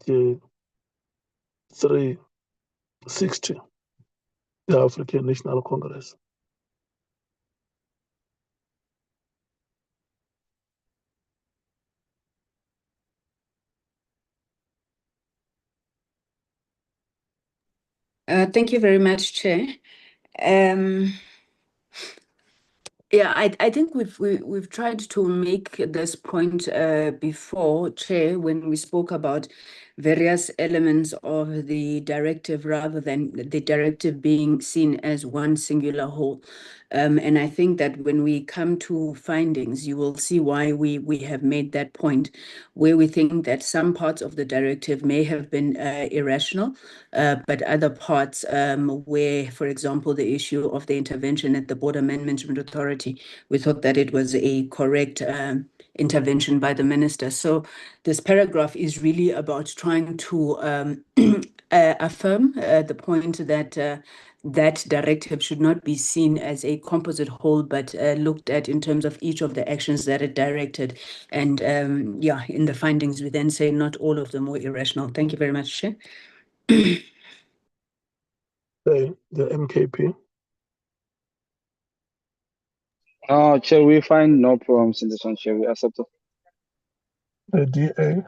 360, the African National Congress. Thank you very much, Chair. Yeah, I think we've tried to make this point before, Chair, when we spoke about various elements of the directive rather than the directive being seen as one singular whole. And I think that when we come to findings, you will see why we have made that point, where we think that some parts of the directive may have been irrational, but other parts where, for example, the issue of the intervention at the Border Management Authority, we thought that it was a correct intervention by the minister. So this paragraph is really about trying to affirm the point that that directive should not be seen as a composite whole, but looked at in terms of each of the actions that it directed. And yeah, in the findings, we then say not all of them were irrational. Thank you very much, Chair. The MKP. No, Chair, we find no problems in this one, Chair. We accept it. The DA.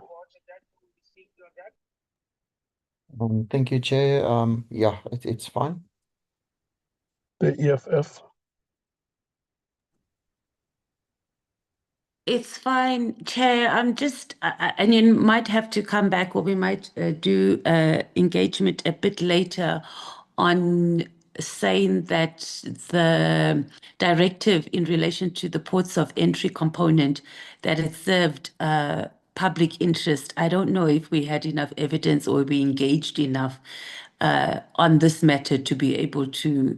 Thank you, Chair. Yeah, it's fine. The EFF. It's fine, Chair. I'm just, and you might have to come back, or we might do engagement a bit later on saying that the directive in relation to the ports of entry component, that it served public interest. I don't know if we had enough evidence or we engaged enough on this matter to be able to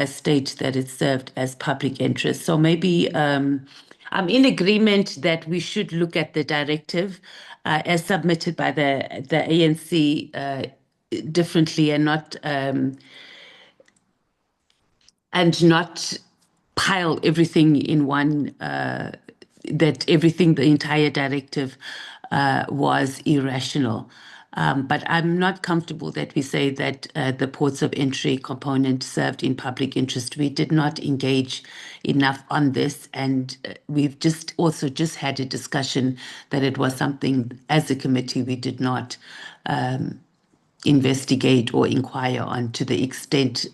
state that it served as public interest. So maybe I'm in agreement that we should look at the directive as submitted by the ANC differently and not pile everything in one, that everything, the entire directive was irrational. But I'm not comfortable that we say that the ports of entry component served in public interest. We did not engage enough on this, and we've just had a discussion that it was something as a committee we did not investigate or inquire on to the extent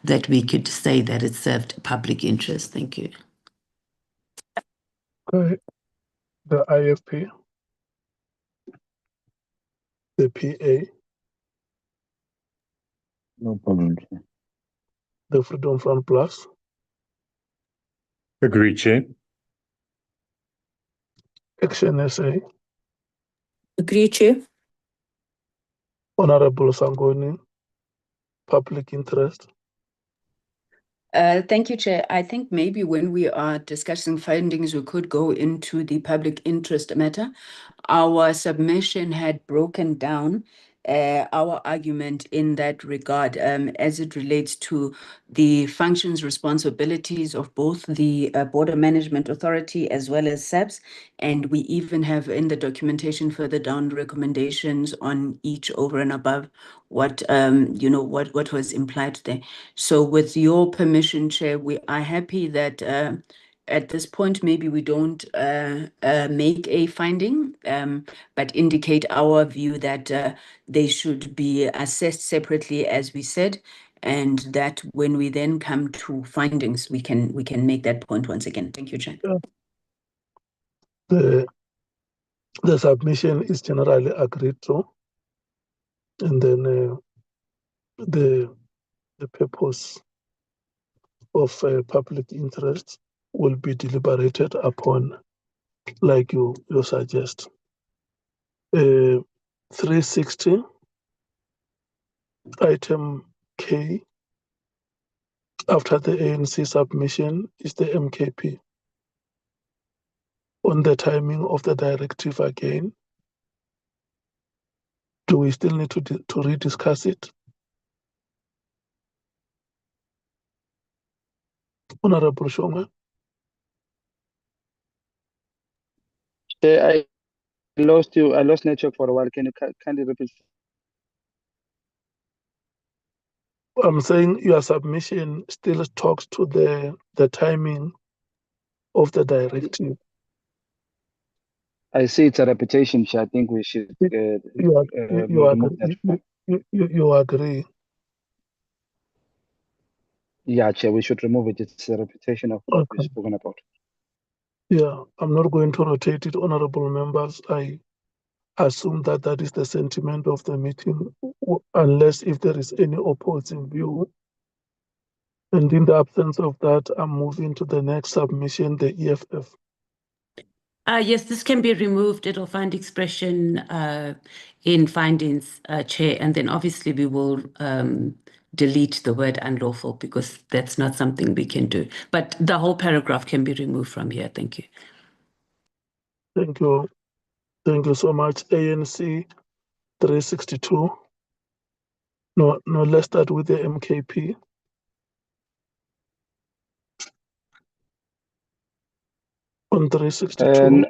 that we could say that it served public interest. Thank you. Okay. The IFP. The PA. No problem, Chair. The Freedom Front Plus. Agree, Chair. Action SA. Agree, Chair. Honorable Sangoni. Public interest. Thank you, Chair. I think maybe when we are discussing findings, we could go into the public interest matter. Our submission had broken down our argument in that regard as it relates to the functions, responsibilities of both the Border Management Authority as well as SAPS. And we even have in the documentation further down recommendations on each over and above what what was implied there. So with your permission, Chair, we are happy that at this point, maybe we don't make a finding, but indicate our view that they should be assessed separately, as we said, and that when we then come to findings, we can make that point once again. Thank you, Chair. The submission is generally agreed to, and then the purpose of public interest will be deliberated upon, like you suggest. 360, item K, after the ANC submission is the MKP. On the timing of the directive again, do we still need to rediscuss it? Honorable Shonga. I lost you. I lost network for a while. Can you kindly repeat? I'm saying your submission still talks to the timing of the directive. I see it's a repetition, Chair. I think we should remove that. You agree? Yeah, Chair, we should remove it. It's a repetition of what we've Okay. spoken about. Yeah, I'm not going to rotate it, honorable members. I assume that that is the sentiment of the meeting, unless if there is any opposing view. And in the absence of that, I'm moving to the next submission, the EFF. Yes, this can be removed. It'll find expression in findings, Chair, and then obviously we will delete the word unlawful because that's not something we can do. But the whole paragraph can be removed from here. Thank you. Thank you. Thank you so much. ANC 362. No, let's start with the MKP. On 362.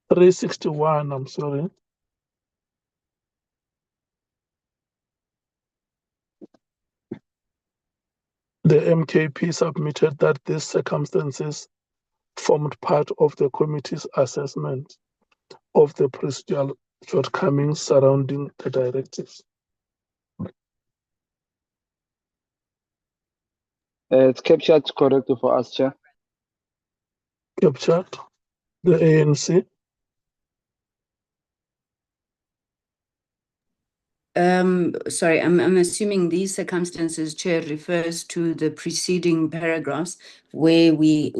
361, I'm sorry. The MKP submitted that these circumstances formed part of the committee's assessment of the procedural shortcomings surrounding the directives. It's captured correctly for us, Chair. Captured. The ANC. Sorry, I'm assuming these circumstances, Chair, refers to the preceding paragraphs where we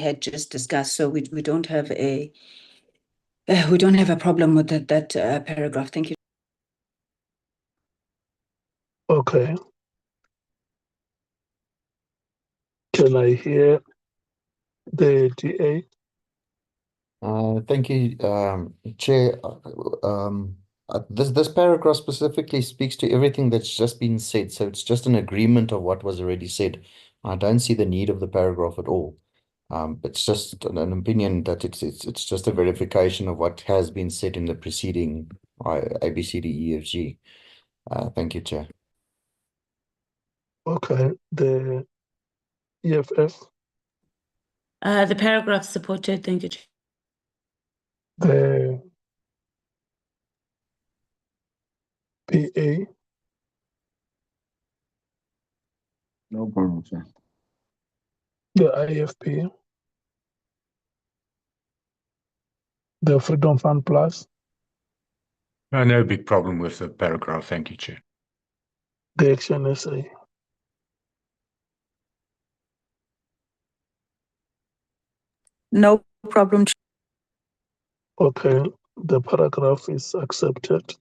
had just discussed. So we don't have a problem with that paragraph. Thank you. Okay. Can I hear the DA? Thank you, Chair. This paragraph specifically speaks to everything that's just been said, so it's just an agreement of what was already said. I don't see the need of the paragraph at all. It's just an opinion that it's just a verification of what has been said in the preceding ABCDEFG. Thank you, Chair. Okay. The EFF. The paragraph supported. Thank you, Chair. The PA. No problem, sir. The IFP. The Freedom Fund Plus. No big problem with the paragraph. Thank you, Chair. The Action SA. No problem. Okay, the paragraph is accepted.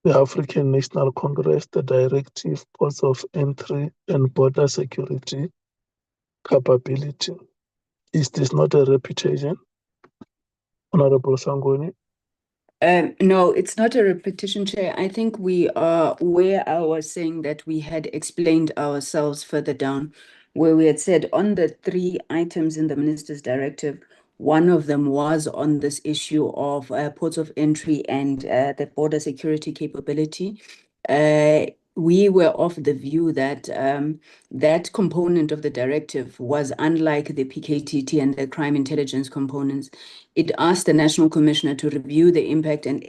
The African National Congress, the directive, ports of entry and border security capability. Is this not a repetition? Honorable Sangoni? No, it's not a repetition, Chair. I think we are where I was saying that we had explained ourselves further down, where we had said on the 3 items in the Minister's Directive, one of them was on this issue of ports of entry and the border security capability. We were of the view that that component of the directive was unlike the PKTT and the crime intelligence components. It asked the National Commissioner to review the impact and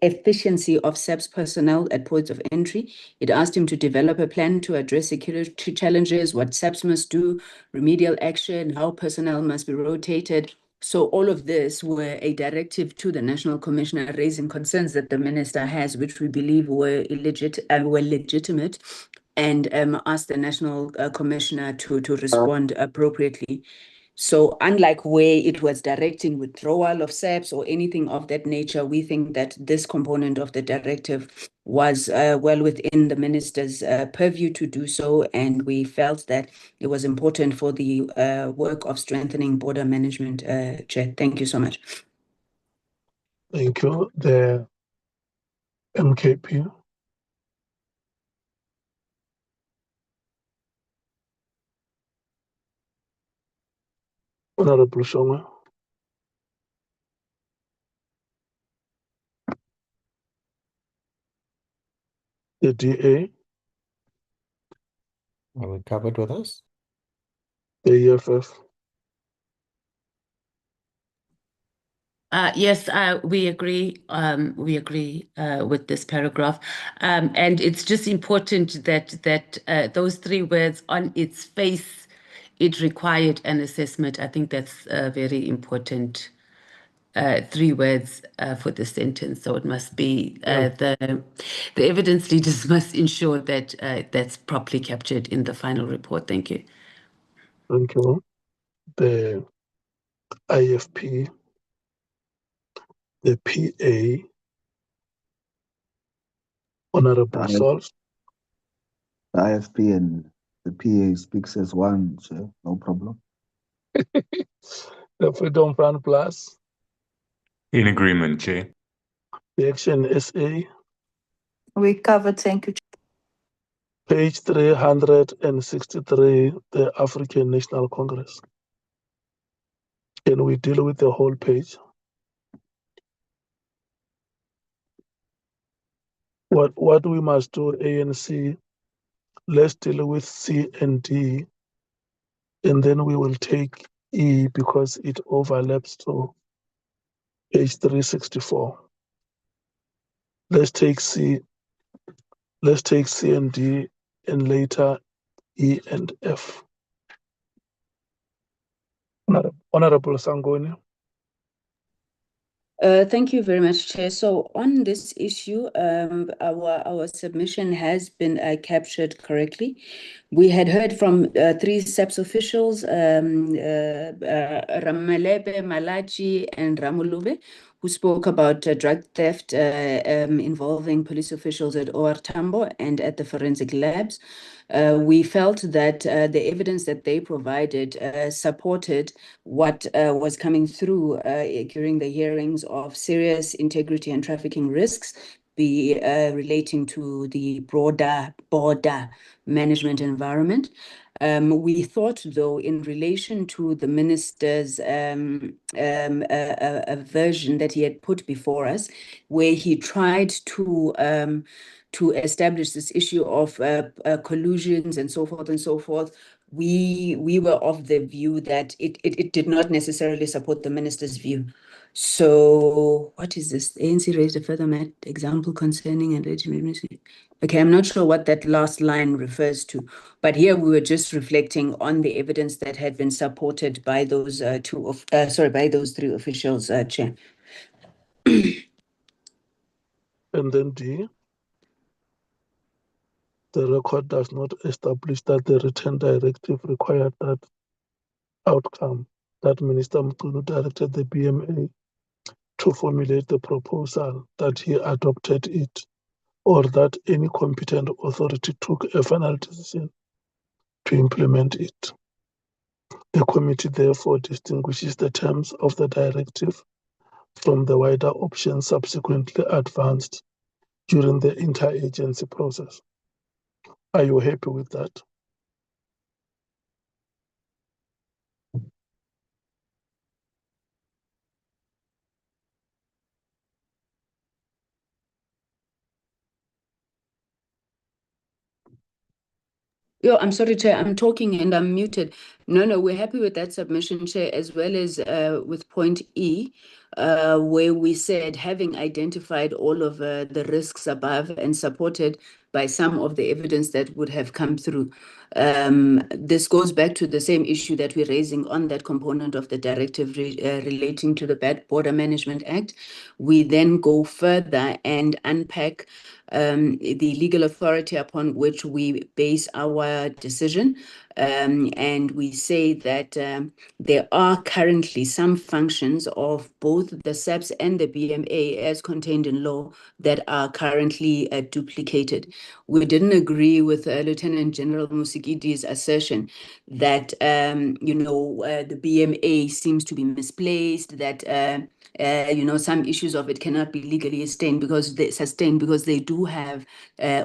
efficiency of SAPS personnel at ports of entry. It asked him to develop a plan to address security challenges, what SAPS must do, remedial action, how personnel must be rotated. So all of this were a directive to the National Commissioner raising concerns that the minister has, which we believe were legitimate, and asked the National Commissioner to respond appropriately. So unlike where it was directing withdrawal of SAPS or anything of that nature, we think that this component of the directive was well within the minister's purview to do so. And we felt that it was important for the work of strengthening border management, Chair. Thank you so much. Thank you. The MKP. Honorable Shonga. The DA. Are we covered with us? The EFF. Yes, we agree. We agree with this paragraph, and it's just important that those three words on its face, it required an assessment. I think that's very important. Three words for the sentence, so it must be the evidence leaders must ensure that that's properly captured in the final report. Thank you. Thank you. The IFP, the PA, Honorable Solves. The IFP and the PA speaks as one, Chair. No problem. The Freedom Front Plus. In agreement, Chair. The Action SA. We covered, thank you. Page 363, the African National Congress. Can we deal with the whole page? What we must do, A and C, let's deal with C and D, and then we will take E because it overlaps to page 364. Let's take C and D, and later E and F. Honorable Sangoni. Thank you very much, Chair. So on this issue, our submission has been captured correctly. We had heard from three SAPS officials, Ramalebe, Malachi, and Ramulube, who spoke about drug theft involving police officials at OR Tambo and at the forensic labs. We felt that the evidence that they provided supported what was coming through during the hearings of serious integrity and trafficking risks, relating to the broader border management environment. We thought, though, in relation to the minister's version that he had put before us, where he tried to establish this issue of collusions and so forth, we were of the view that it did not necessarily support the minister's view. So what is this? The ANC raised a further example concerning alleged. Okay, I'm not sure what that last line refers to, but here we were just reflecting on the evidence that had been supported by those by those three officials, Chair. And then D. The record does not establish that the written directive required that outcome, that Minister Mkhulu directed the BMA to formulate the proposal, that he adopted it, or that any competent authority took a final decision to implement it. The committee therefore distinguishes the terms of the directive from the wider options subsequently advanced during the interagency process. Are you happy with that? Yo, I'm sorry, Chair, I'm talking and I'm muted. No, we're happy with that submission, Chair, as well as with point E, where we said, having identified all of the risks above and supported by some of the evidence that would have come through. This goes back to the same issue that we're raising on that component of the directive relating to the Border Management Act. We then go further and unpack the legal authority upon which we base our decision. And we say that there are currently some functions of both the SAPS and the BMA as contained in law that are currently duplicated. We didn't agree with Lieutenant General Musigidi's assertion that, the BMA seems to be misplaced, that some issues of it cannot be legally sustained because they do have,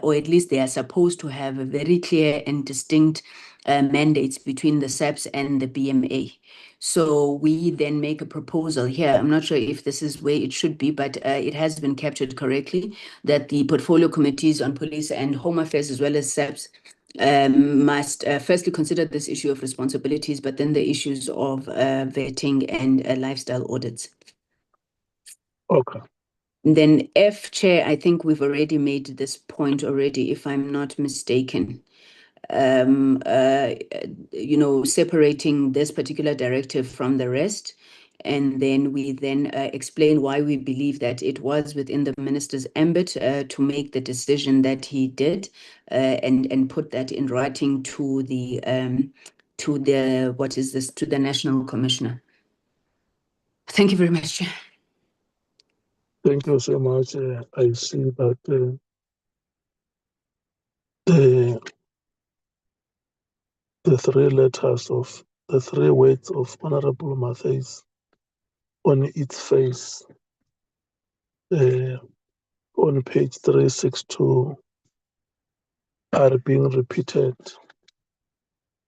or at least they are supposed to have, a very clear and distinct mandates between the SAPS and the BMA. So we then make a proposal here. I'm not sure if this is where it should be, but it has been captured correctly that the portfolio committees on police and home affairs, as well as SAPS, must firstly consider this issue of responsibilities, but then the issues of vetting and lifestyle audits. Okay. And then F, Chair, I think we've already made this point already, if I'm not mistaken. Separating this particular directive from the rest. And then we then explain why we believe that it was within the minister's ambit to make the decision that he did, and put that in writing to the National Commissioner. Thank you very much, Chair. Thank you so much. I see that the three words of Honorable Matthys on its face on page 362 are being repeated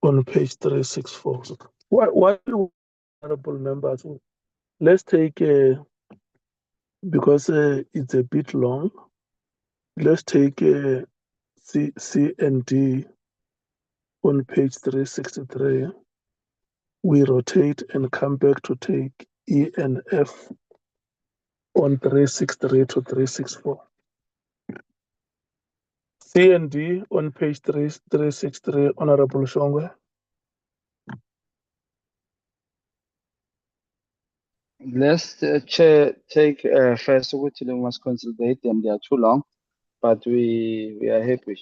on page 364. Why honorable members, let's take, because it's a bit long, let's take C and D on page 363. We rotate and come back to take E and F on 363 to 364. C and D on page 363, Honorable Shongwe. Let's take first which we must consolidate them. They are too long, but we are happy.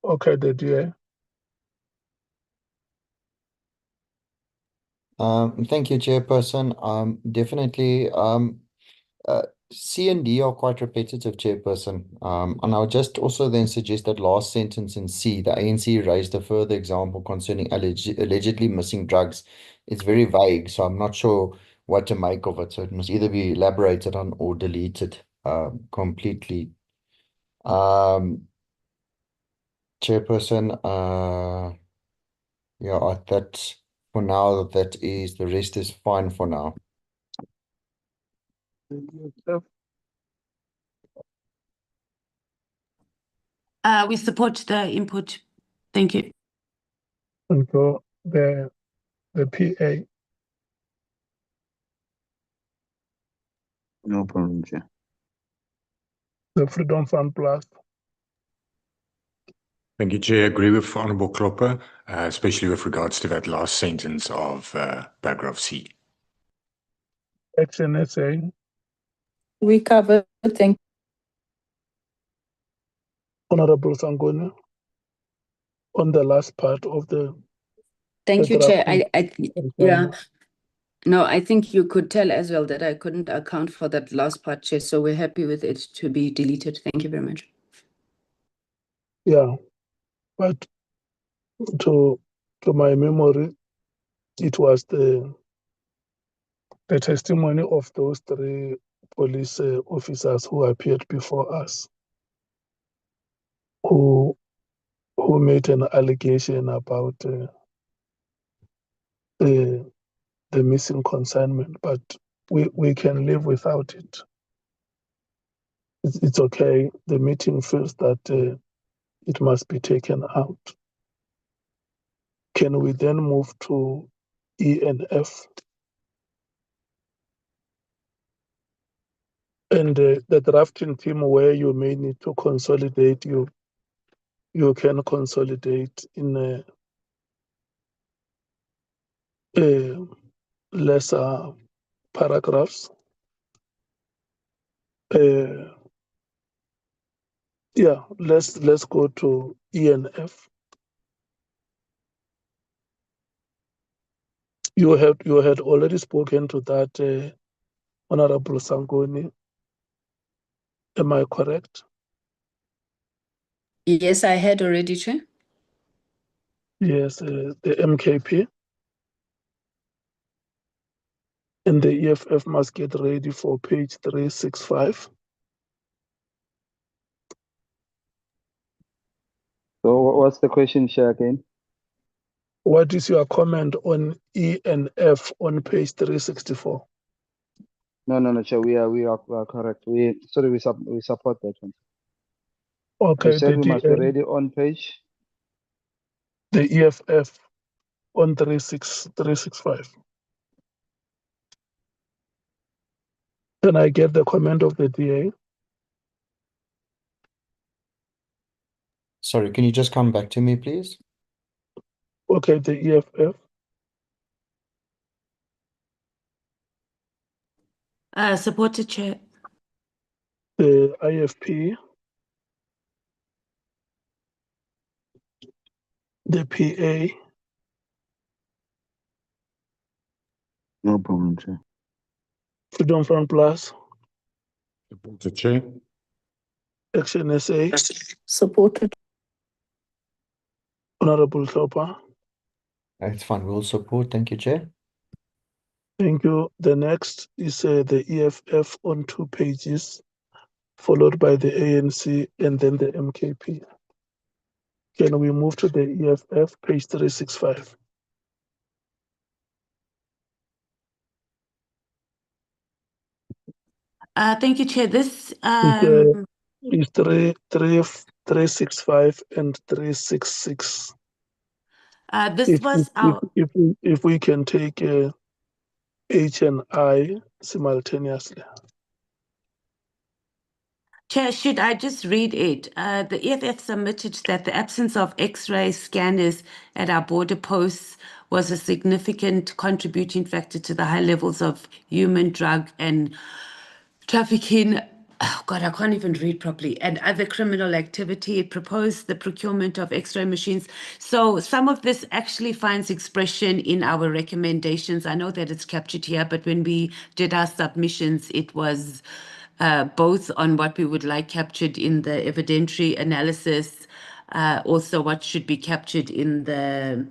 Okay, the DA. Thank you, Chairperson. Definitely, C and D are quite repetitive, Chairperson. And I'll just also then suggest that last sentence in C, the ANC raised a further example concerning allegedly missing drugs. It's very vague, so I'm not sure what to make of it. So it must either be elaborated on or deleted completely. Chairperson, yeah, that for now, that is, the rest is fine for now. We support the input. Thank you. And so the PA. No problem, Chair. The Freedom Fund Plus. Thank you, Chair. I agree with Honourable Klopper, especially with regards to that last sentence of paragraph C. Action SA. We covered, thank Honorable Sangoni. On the last part of the. Thank you, Chair. Yeah. No, I think you could tell as well that I couldn't account for that last part, Chair, so we're happy with it to be deleted. Thank you very much. Yeah, but to my memory, it was the testimony of those three police officers who appeared before us, who made an allegation about the missing consignment, but we can live without it. It's okay. The meeting feels that it must be taken out. Can we then move to E and F? And the drafting team where you may need to consolidate, you can consolidate in lesser paragraphs. Yeah, let's go to E and F. You had already spoken to that, Honorable Sangoni. Am I correct? Yes, I had already, Chair. Yes, the MKP. And the EFF must get ready for page 365. So what's the question, Chair, again? What is your comment on E and F on page 364? No, Chair. We are correct. We support that one. Okay, You said the we must be DA, ready on page. the EFF on 365. Can I get the comment of the DA? Sorry, can you just come back to me, please? Okay, the EFF. Supported, Chair. The IFP. The PA. No problem, Chair. Freedom Front Plus. Supported, Chair. Action SA. Supported. Honorable Chopper. It's fine. We'll support. Thank you, Chair. Thank you. The next is the EFF on 2 pages, followed by the ANC and then the MKP. Can we move to the EFF, page 365? Thank you, Chair. This It's 365 and 366. this was our If we can take H and I simultaneously. Chair, should I just read it? The EFF submitted that the absence of X-ray scanners at our border posts was a significant contributing factor to the high levels of human, drug, and trafficking. Oh God, I can't even read properly. And other criminal activity. It proposed the procurement of X-ray machines. So some of this actually finds expression in our recommendations. I know that it's captured here, but when we did our submissions, it was both on what we would like captured in the evidentiary analysis, also what should be captured in the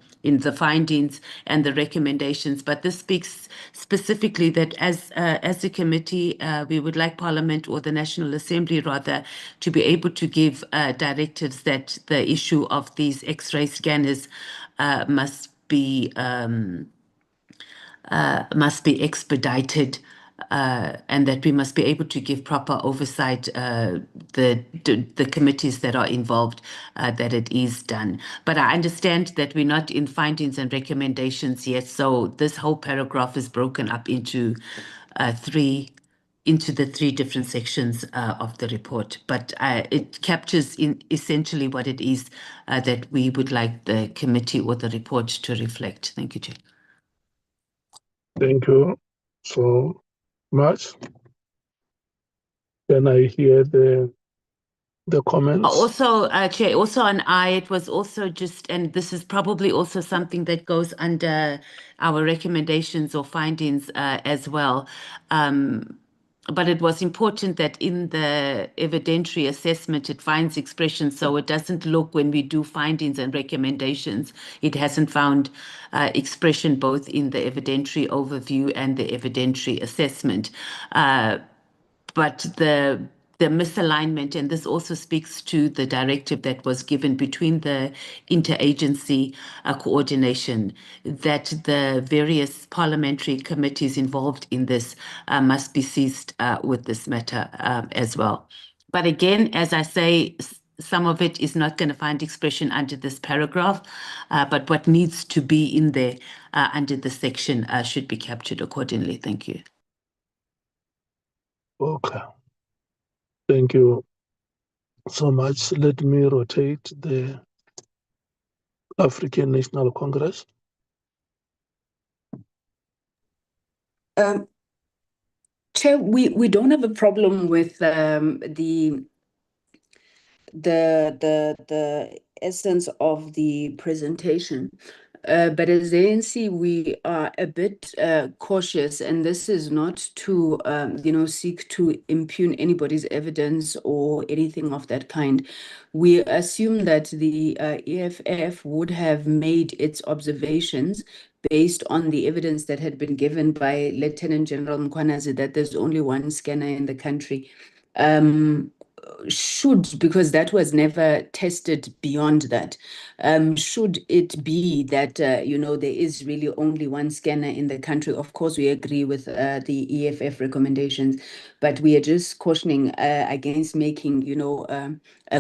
findings and the recommendations. But this speaks specifically that as a committee, we would like Parliament or the National Assembly rather to be able to give directives that the issue of these X-ray scanners must be expedited, and that we must be able to give proper oversight the committees that are involved, that it is done. But I understand that we're not in findings and recommendations yet, so this whole paragraph is broken up into the three different sections of the report. But it captures essentially what it is that we would like the committee or the report to reflect. Thank you, Chair. Thank you so much. Can I hear the comments? Also, Chair, also on I, it was also just, and this is probably also something that goes under our recommendations or findings as well. But it was important that in the evidentiary assessment, it finds expression, so it doesn't look when we do findings and recommendations, it hasn't found expression both in the evidentiary overview and the evidentiary assessment. But the misalignment, and this also speaks to the directive that was given between the interagency coordination, that the various parliamentary committees involved in this must be seized with this matter as well. But again, as I say, some of it is not going to find expression under this paragraph, but what needs to be in there under this section should be captured accordingly. Thank you. Okay. Thank you so much. Let me rotate the African National Congress. Chair, we don't have a problem with the essence of the presentation. But as the ANC, we are a bit cautious, and this is not to, seek to impugn anybody's evidence or anything of that kind. We assume that the EFF would have made its observations based on the evidence that had been given by Lieutenant General Mkhwanazi that there's only one scanner in the country. should, because that was never tested beyond that, should it be that, there is really only one scanner in the country? Of course, we agree with the EFF recommendations, but we are just cautioning against making,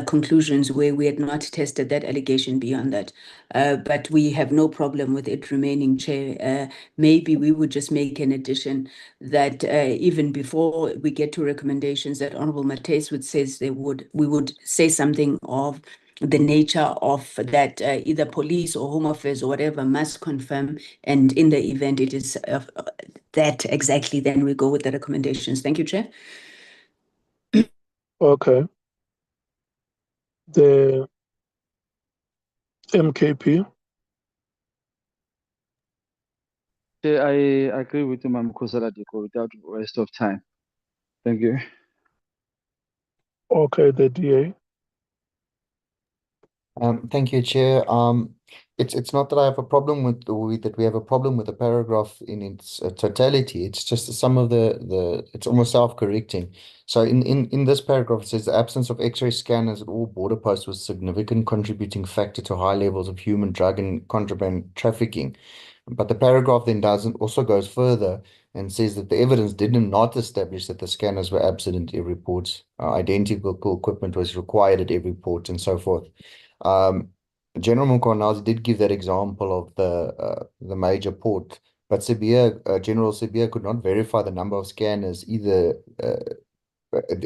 conclusions where we had not tested that allegation beyond that. But we have no problem with it remaining, Chair. Maybe we would just make an addition that even before we get to recommendations, that Honorable Mates we would say something of the nature of that either police or Home Affairs or whatever must confirm, and in the event it is that exactly, then we go with the recommendations. Thank you, Chair. Okay. The MKP. I agree with you, Mkhwanazi, without waste of time. Thank you. Okay, the DA. Thank you, Chair. It's not that I have a problem with that we have a problem with the paragraph in its totality. It's just some of it's almost self-correcting. So in this paragraph, it says the absence of X-ray scanners at all border posts was a significant contributing factor to high levels of human, drug, and contraband trafficking. But the paragraph then also goes further and says that the evidence did not establish that the scanners were absent in every port. Identical equipment was required at every port, and so forth. General Mkhwanazi did give that example of the major port, but General Sibia could not verify the number of scanners either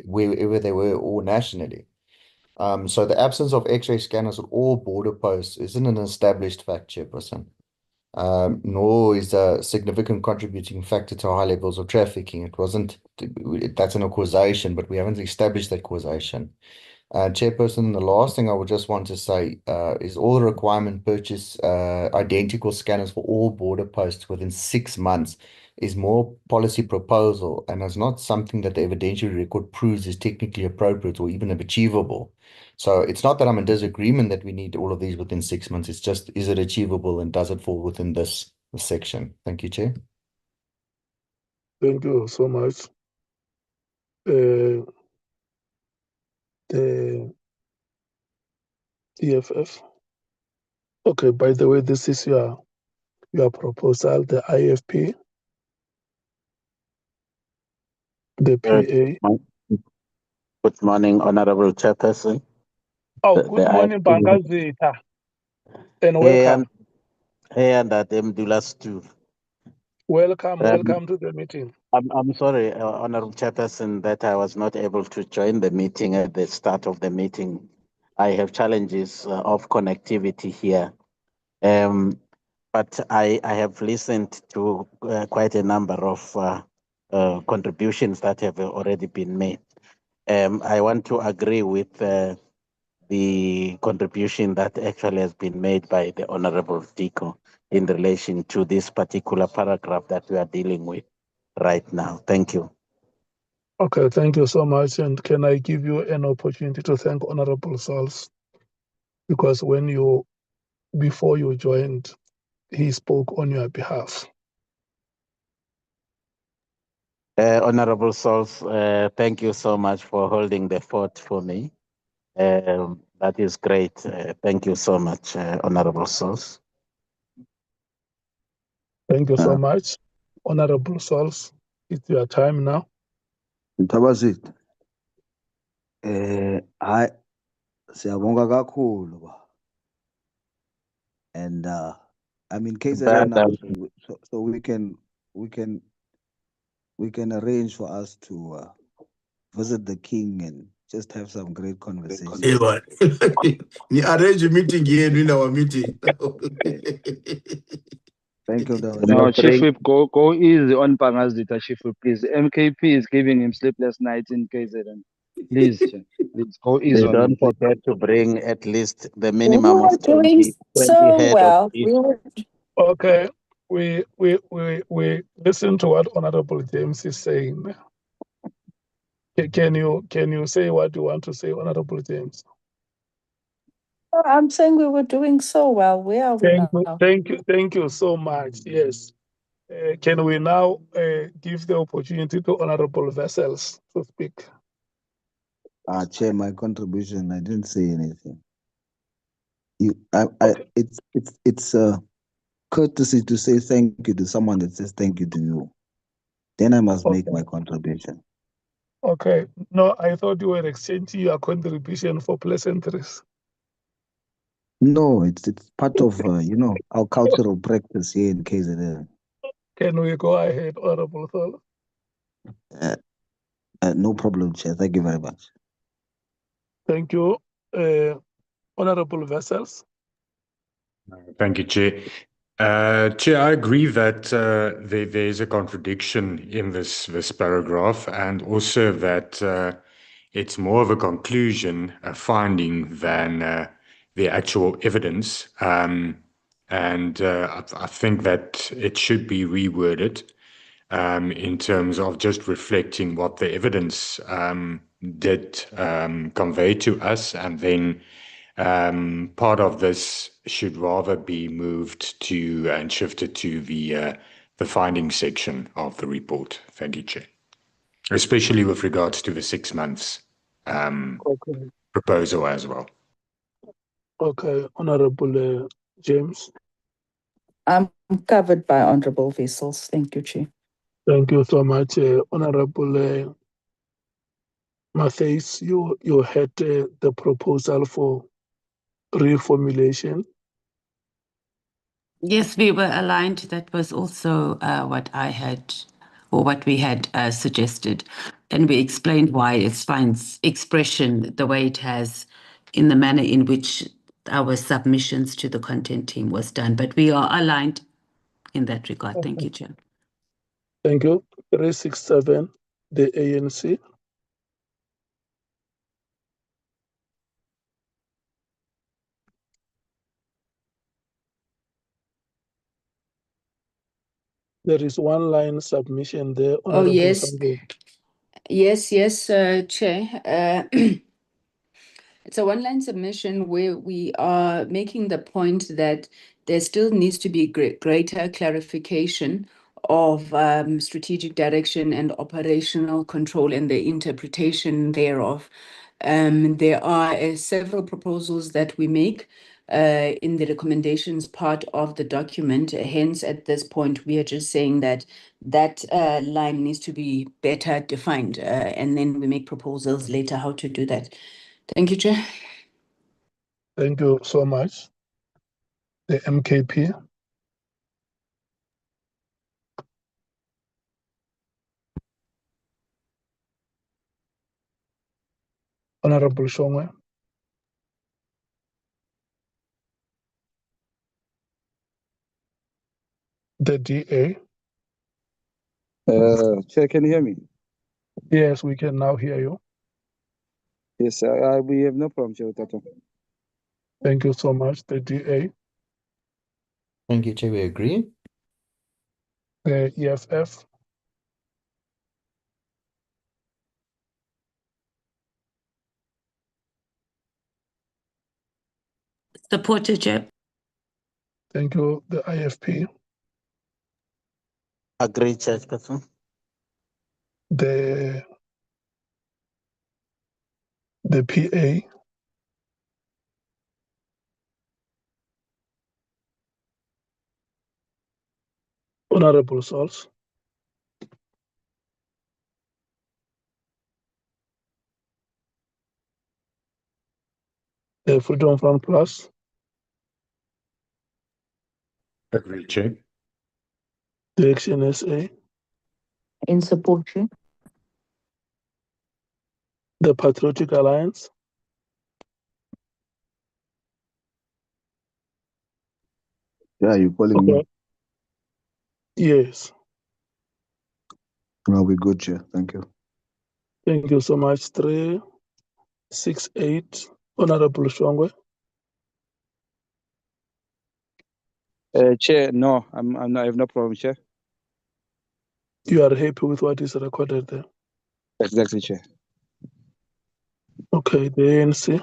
wherever they were or nationally. So the absence of X-ray scanners at all border posts isn't an established fact, Chairperson. Nor is a significant contributing factor to high levels of trafficking. It wasn't, that's an causation, but we haven't established that causation. Chairperson, the last thing I would just want to say is all the requirement purchase identical scanners for all border posts within 6 months is more policy proposal and is not something that the evidentiary record proves is technically appropriate or even achievable. So it's not that I'm in disagreement that we need all of these within 6 months. It's just, is it achievable and does it fall within this section? Thank you, Chair. Thank you so much. The EFF. Okay, by the way, this is your proposal, the IFP, the PA. Good morning, Honorable Chairperson. Oh, good morning, Bangazita, and welcome. And Mdulas too. Welcome to the meeting. I'm sorry, Honorable Chairperson, that I was not able to join the meeting at the start of the meeting. I have challenges of connectivity here. But I have listened to quite a number of contributions that have already been made. I want to agree with the contribution that actually has been made by the Honorable Diko in relation to this particular paragraph that we are dealing with right now. Thank you. Okay, thank you so much. And can I give you an opportunity to thank Honorable Sauls? Because before you joined, he spoke on your behalf. Honorable Sauls, thank you so much for holding the fort for me. That is great. Thank you so much, Honorable Sauls. Thank you so much, Honorable Sauls. It's your time now. Mtabazit. Hi, siyabonga kakhulu ba. And I'm in KZN now, so we can arrange for us to visit the king and just have some great conversation. You arrange a meeting here in our meeting. Thank you. No, Chief Whip, go easy on Pangazita, Chief Whip, please. MKP is giving him sleepless nights in KZN. Please, please go easy on him. Don't forget to bring at least the minimum of 20, doing 20 so head well. of each. Okay, we listen to what Honorable James is saying. Can you say what you want to say, Honorable James? I'm saying we were doing so well. Where are we now? Thank you so much. Yes. Can we now give the opportunity to Honorable Vessels to speak? Chair, my contribution, I didn't say anything. It's a courtesy to say thank you to someone that says thank you to you. Then I must make my contribution. Okay. No, I thought you were exchanging your contribution for pleasantries. No, it's part of our cultural practice here in KZN. Can we go ahead, Honorable Thol? No problem, Chair. Thank you very much. Thank you. Honorable Vessels. Thank you, Chair. Chair, I agree that there's a contradiction in this paragraph, and also that it's more of a conclusion, a finding, than the actual evidence. I think that it should be reworded in terms of just reflecting what the evidence did convey to us, and then part of this should rather be moved to and shifted to the findings section of the report. Thank you, Chair. Especially with regards to the 6 months proposal as well. Okay, Honorable James. I'm covered by Honorable Vessels. Thank you, Chair. Thank you so much, Honorable Matthys. You had the proposal for reformulation. Yes, we were aligned. That was also what I had, or what we had suggested. And we explained why it finds expression the way it has in the manner in which our submissions to the content team was done. But we are aligned in that regard. Okay. Thank you, Chair. Thank you. 367, the ANC. There is one line submission there. Oh, yes. Sangwe. Yes, Chair. It's a one-line submission where we are making the point that there still needs to be greater clarification of strategic direction and operational control and the interpretation thereof. There are several proposals that we make in the recommendations part of the document. Hence, at this point, we are just saying that line needs to be better defined, and then we make proposals later how to do that. Thank you, Chair. Thank you so much. The MKP. Honorable Shongwe. The DA. Chair, can you hear me? Yes, we can now hear you. Yes, we have no problem, Chair, with that one. Thank you so much. The DA. Thank you, Chair. We agree. The EFF. Supported, Chair. Thank you. The IFP. Agree, Chairperson. The PA. Honorable Sauls. The Freedom Front Plus. Agree, Chair. The Action SA. In support, Chair. The Patriotic Alliance. Yeah, you calling me? Yes. No, we're good, Chair. Thank you. Thank you so much. 368, Honorable Shongwe. Chair, no, I have no problem, Chair. You are happy with what is recorded there? Exactly, Chair. Okay, the ANC.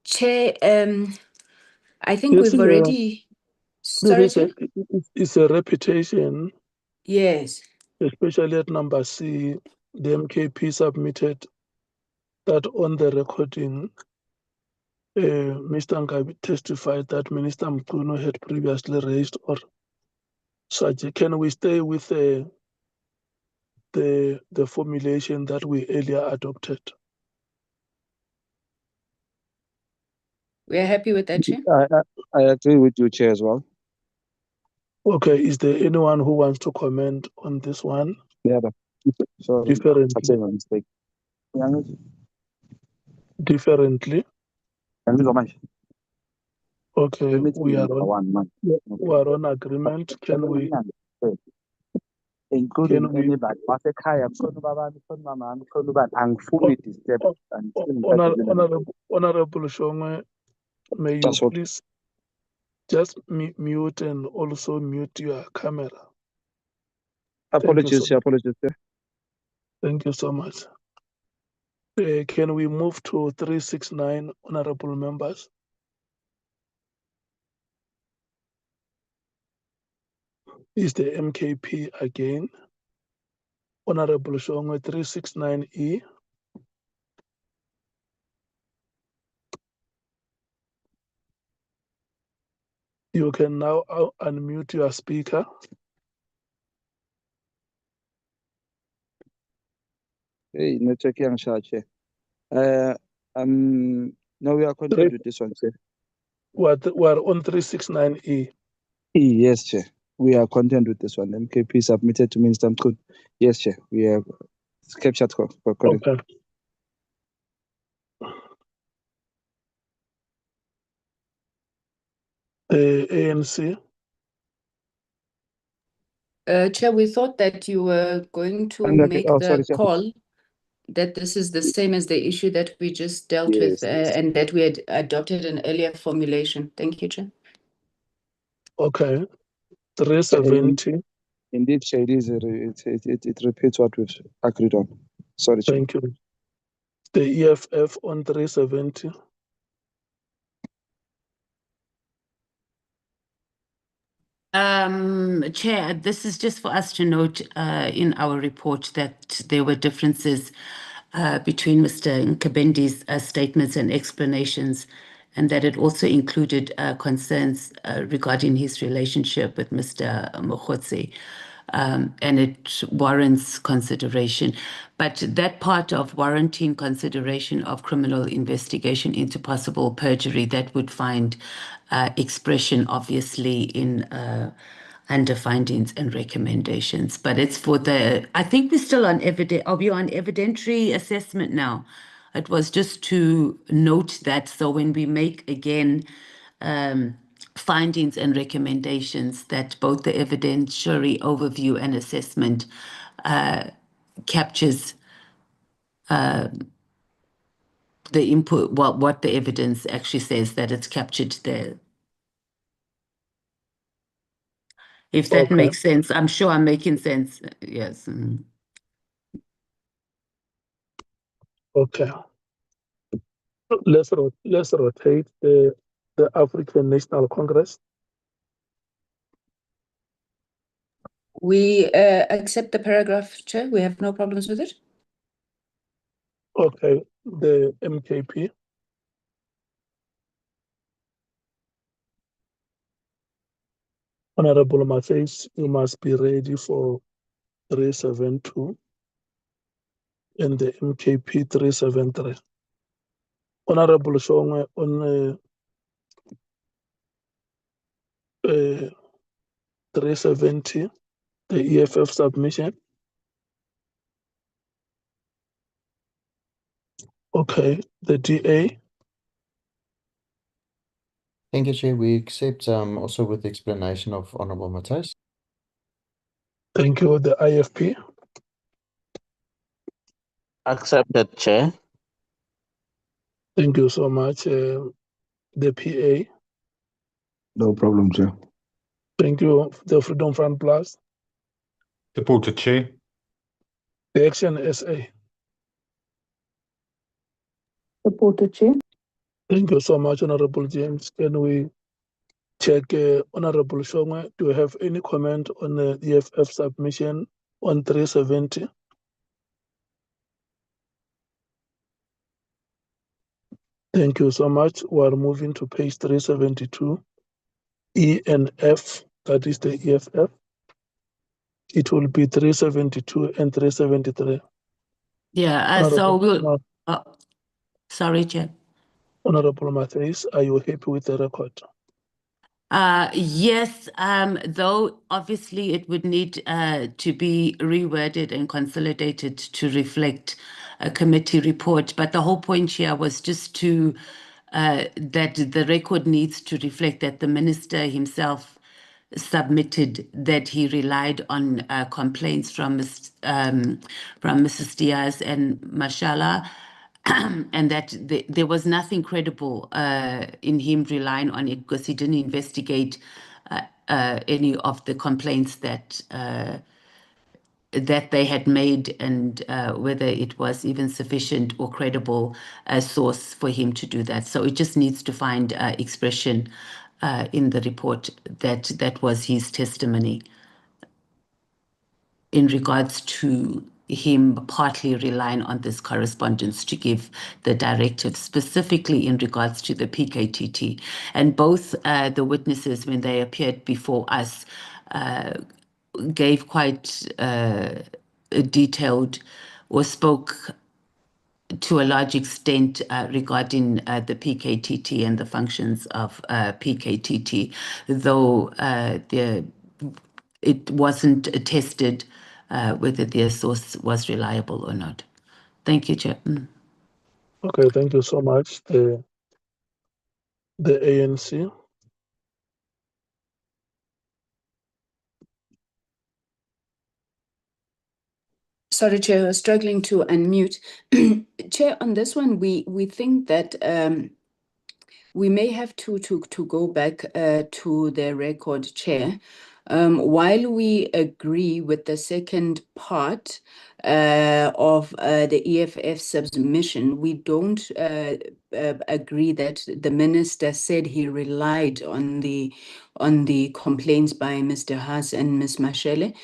Chair, I think Yes, we've already. there Sorry, is Chair? it's a repetition Yes. Especially at number C, the MKP submitted that on the recording, Mr. Ngabi testified that Minister Mkhwanazi had previously raised or such. Can we stay with the formulation that we earlier adopted? We are happy with that, Chair. I agree with you, Chair, as well. Okay, is there anyone who wants to comment on this one? Yeah, sorry, Differently. I made a mistake. Differently. Okay, Limit we are for on 1 month. we are on agreement. Can we including can we anybody basekhaya mkhulu babami mkhulu mama mkhulu bani angifuni disturb Honorable Shongwe, may you That's what- please just mute and also mute your camera. Apologies, Thank apologies. Thank you so much. Can we move to 369, honorable members? Is the MKP again? Honorable Shongwe, 369E. You can now unmute your speaker. Hey, network yang Chair. Now we are content with this one, Chair. We're on 369E. Yes, Chair. We are content with this one. MKP submitted to Minister Mkhwanazi. Yes, Chair. We have captured correct. Okay. ANC. Chair, we thought that you were going to make the call that this is the same as the issue that we just dealt with and that we had adopted an earlier formulation. Thank you, Chair. Okay. 370. Indeed, Chair, it repeats what we've agreed on. Sorry, Chair. Thank you. The EFF on 370. Chair, this is just for us to note in our report that there were differences between Mr. Nkabendi's statements and explanations, and that it also included concerns regarding his relationship with Mr. Mkhwanazi. And it warrants consideration. But that part of warranting consideration of criminal investigation into possible perjury, that would find expression, obviously, in under findings and recommendations. But it's for the, I think we're still on are we on evidentiary assessment now? It was just to note that, so when we make again findings and recommendations, that both the evidentiary overview and assessment captures the input, what the evidence actually says, that it's captured there. If that makes sense, I'm sure I'm making sense. Yes. Okay. Let's rotate the African National Congress. We accept the paragraph, Chair. We have no problems with it. Okay. The MKP. Honorable Matthews, you must be ready for 372 and the MKP 373. Honorable Shongwe on 370, the EFF submission. Okay, the DA. Thank you, Chair. We accept also with the explanation of Honorable Matthys. Thank you. The IFP. Accepted, Chair. Thank you so much. The PA. No problem, Chair. Thank you. The Freedom Front Plus. Supported, Chair. The Action SA. Supported, Chair. Thank you so much, Honorable James. Can we Check, Honorable Shongwe, do you have any comment on the EFF submission on 370? Thank you so much. We're moving to page 372. E and F, that is the EFF. It will be 372 and 373. Yeah, so we'll, sorry, Chair. Honorable Matthews, are you happy with the record? Yes, though obviously it would need to be reworded and consolidated to reflect a committee report. But the whole point here was just to that the record needs to reflect that the minister himself submitted that he relied on complaints from Mrs. Diaz and Mashallah. And that there was nothing credible in him relying on it because he didn't investigate any of the complaints that that they had made and whether it was even sufficient or credible a source for him to do that. So it just needs to find expression in the report that that was his testimony in regards to him partly relying on this correspondence to give the directive, specifically in regards to the PKTT. And both the witnesses, when they appeared before us, gave quite detailed or spoke to a large extent regarding the PKTT and the functions of PKTT, though it wasn't tested whether their source was reliable or not. Thank you, Chair. Okay, thank you so much. The ANC. Sorry, Chair, I was struggling to unmute. Chair, on this one, we think that we may have to go back to the record, Chair. While we agree with the second part of the EFF submission, we don't agree that the minister said he relied on the complaints by Mr. Haas and Ms. Mashele.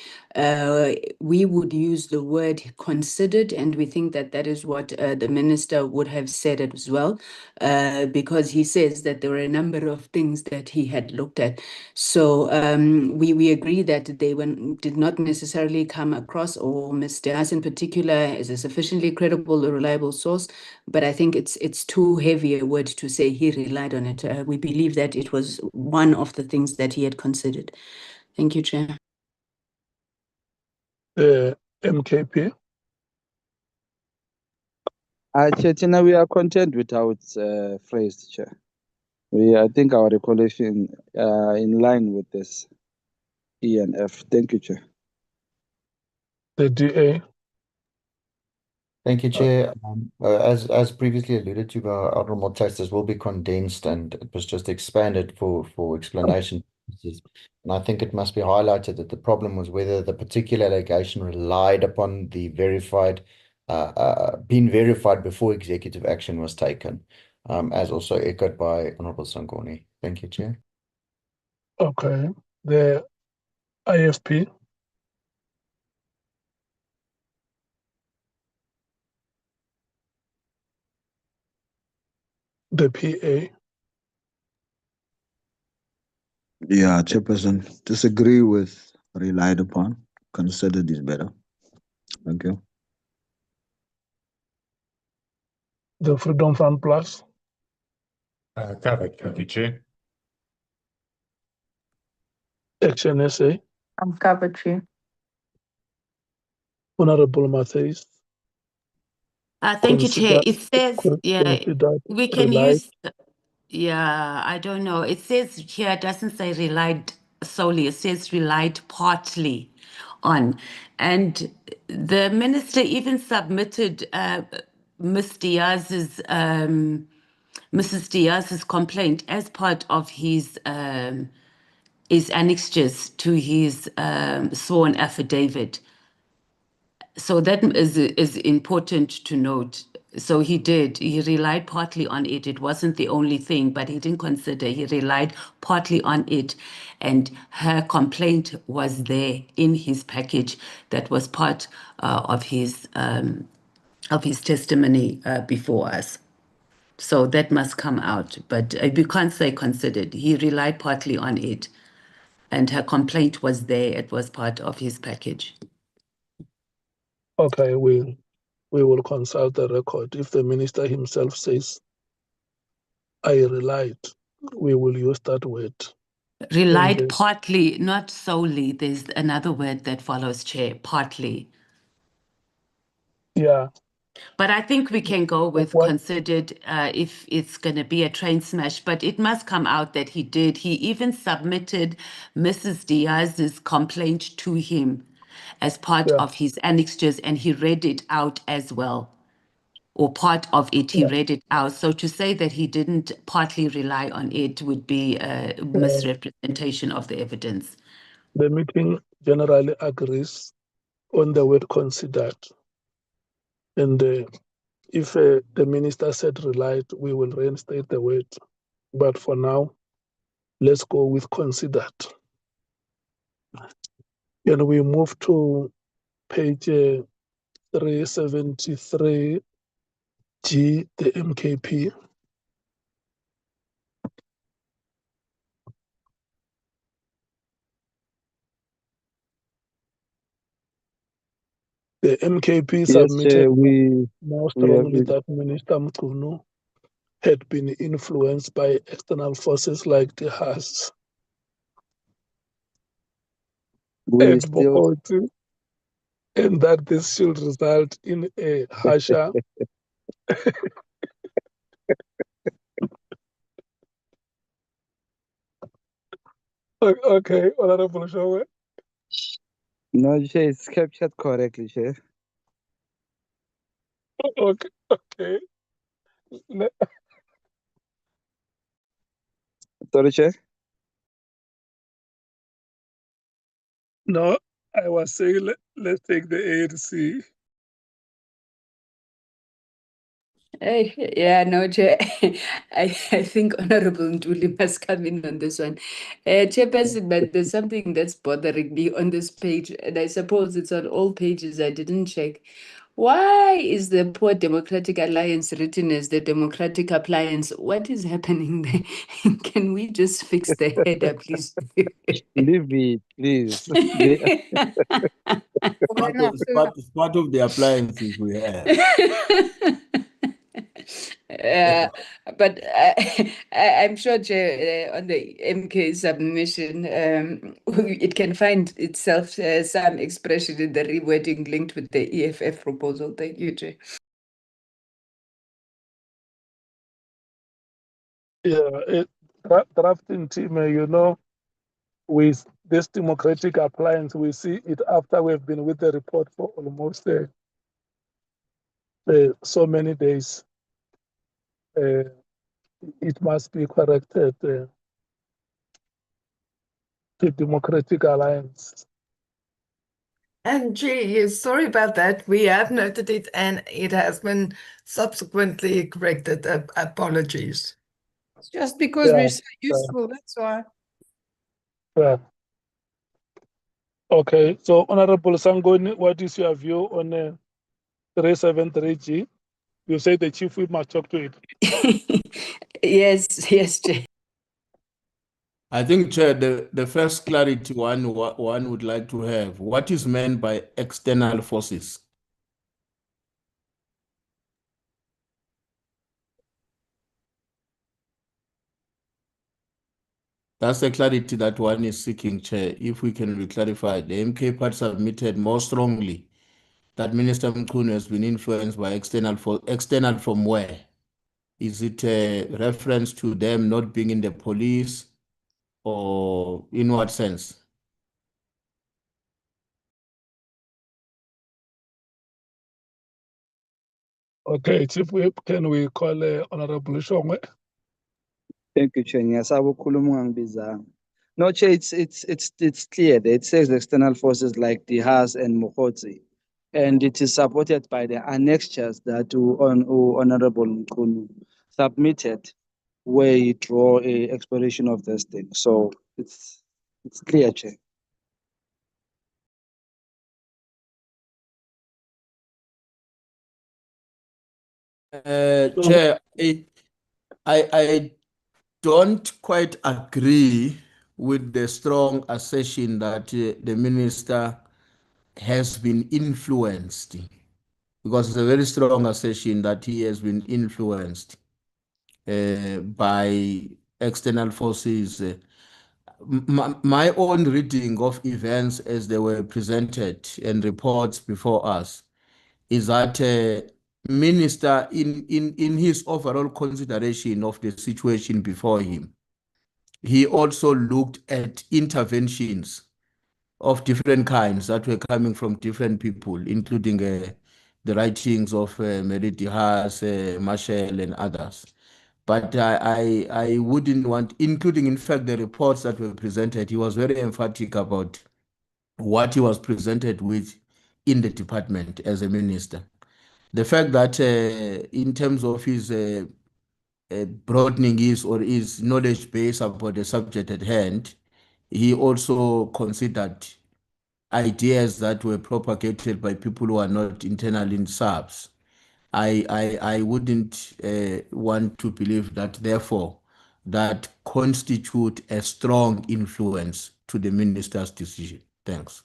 We would use the word considered, and we think that that is what the minister would have said as well, because he says that there were a number of things that he had looked at. So we agree that they did not necessarily come across, or Mr. Haas in particular, as a sufficiently credible or reliable source, but I think it's too heavy a word to say he relied on it. We believe that it was one of the things that he had considered. Thank you, Chair. MKP. Chair, Tina, we are content with how it's phrased, Chair. I think our recollection in line with this E and F. Thank you, Chair. The DA. Thank you, Chair. As previously alluded to by Honourable Tax, this will be condensed and it was just expanded for explanation purposes. And I think it must be highlighted that the problem was whether the particular allegation relied upon the being verified before executive action was taken, as also echoed by Honourable Sangoni. Thank you, Chair. Okay. The IFP. The PA. Yeah, Chairperson, disagree with relied upon. Considered is better. Thank you. The Freedom Fund Plus. Covered, thank you, Chair. Action SA. I'm covered, Chair. Honorable Matthews. Thank you, Chair. It says, yeah, we can relied. use, yeah, I don't know. It says here, it doesn't say relied solely, it says relied partly on. And the minister even submitted Mrs. Diaz's complaint as part of his annexures to his sworn affidavit. So that is important to note So he did. He relied partly on it. It wasn't the only thing, but he didn't consider. He relied partly on it. And her complaint was there in his package that was part of his testimony before us. So that must come out. But we can't say considered. He relied partly on it. And her complaint was there. It was part of his package. Okay, we will consult the record. If the minister himself says, I relied, we will use that word. Relied partly, not solely. There's another word that follows, Chair, partly. Yeah. But I think we can go with considered if it's going to be a train smash. But it must come out that he did. He even submitted Mrs. Diaz's complaint to him as part of his annexures, and he read it out as well. Or part of it, he read it out. So to say that he didn't partly rely on it would be a misrepresentation of the evidence. The meeting generally agrees on the word considered. And if the minister said relied, we will reinstate the word. But for now, let's go with considered. And we move to page 373G, the MKP. The MKP submitted more strongly that Minister Mkhwanazi had been influenced by external forces like the HAS and Mkhwanazi, and that this should result in a harsher Okay, Honorable Showe. No, Chair, it's captured correctly, Chair. Okay. Sorry, Chair. No, I was saying let's take the ANC. Yeah, no, Chair. I think Honorable Nduli must come in on this one. Chairperson, but there's something that's bothering me on this page, and I suppose it's on all pages. I didn't check. Why is the Poor Democratic Alliance written as the Democratic Appliance? What is happening there? Can we just fix the header, please? Leave it, please. It's part of the appliances we have. But I'm sure, Chair, on the MK submission, it can find itself some expression in the rewording linked with the EFF proposal. Thank you, Chair. Yeah, drafting team, with this democratic appliance, we see it after we've been with the report for almost so many days. It must be corrected to Democratic Alliance. And gee, sorry about that. We have noted it and it has been subsequently corrected. Apologies. It's just because we're so useful, that's why. Yeah. Okay, so Honorable Sangoni, what is your view on 373G? You say the chief whip must talk to it. Yes, Chair. I think, Chair, the first clarity one would like to have, what is meant by external forces? That's the clarity that one is seeking, Chair. If we can clarify, the MK part submitted more strongly that Minister Mkhwanazi has been influenced by external from where? Is it a reference to them not being in the police, or in what sense? Okay, Chief Whip, can we call Honorable Shongwe? Thank you, Chair. Yes, I will No, Chair, it's clear that it says the external forces like the HAS and Mkhwanazi. and it is supported by the annexures that Honorable Mkhunu submitted, where he draw a exploration of this thing. So it's clear, Chair. Chair, I don't quite agree with the strong assertion that the minister has been influenced, because it's a very strong assertion that he has been influenced by external forces. My own reading of events as they were presented and reports before us is that minister in his overall consideration of the situation before him, he also looked at interventions of different kinds that were coming from different people, including the writings of Mary Haas, Marshall, and others. But I wouldn't want, including in fact the reports that were presented, he was very emphatic about what he was presented with in the department as a minister. The fact that in terms of his broadening his knowledge base about the subject at hand, he also considered ideas that were propagated by people who are not internal in SAPS. I wouldn't want to believe that, therefore, that constitute a strong influence to the minister's decision. Thanks.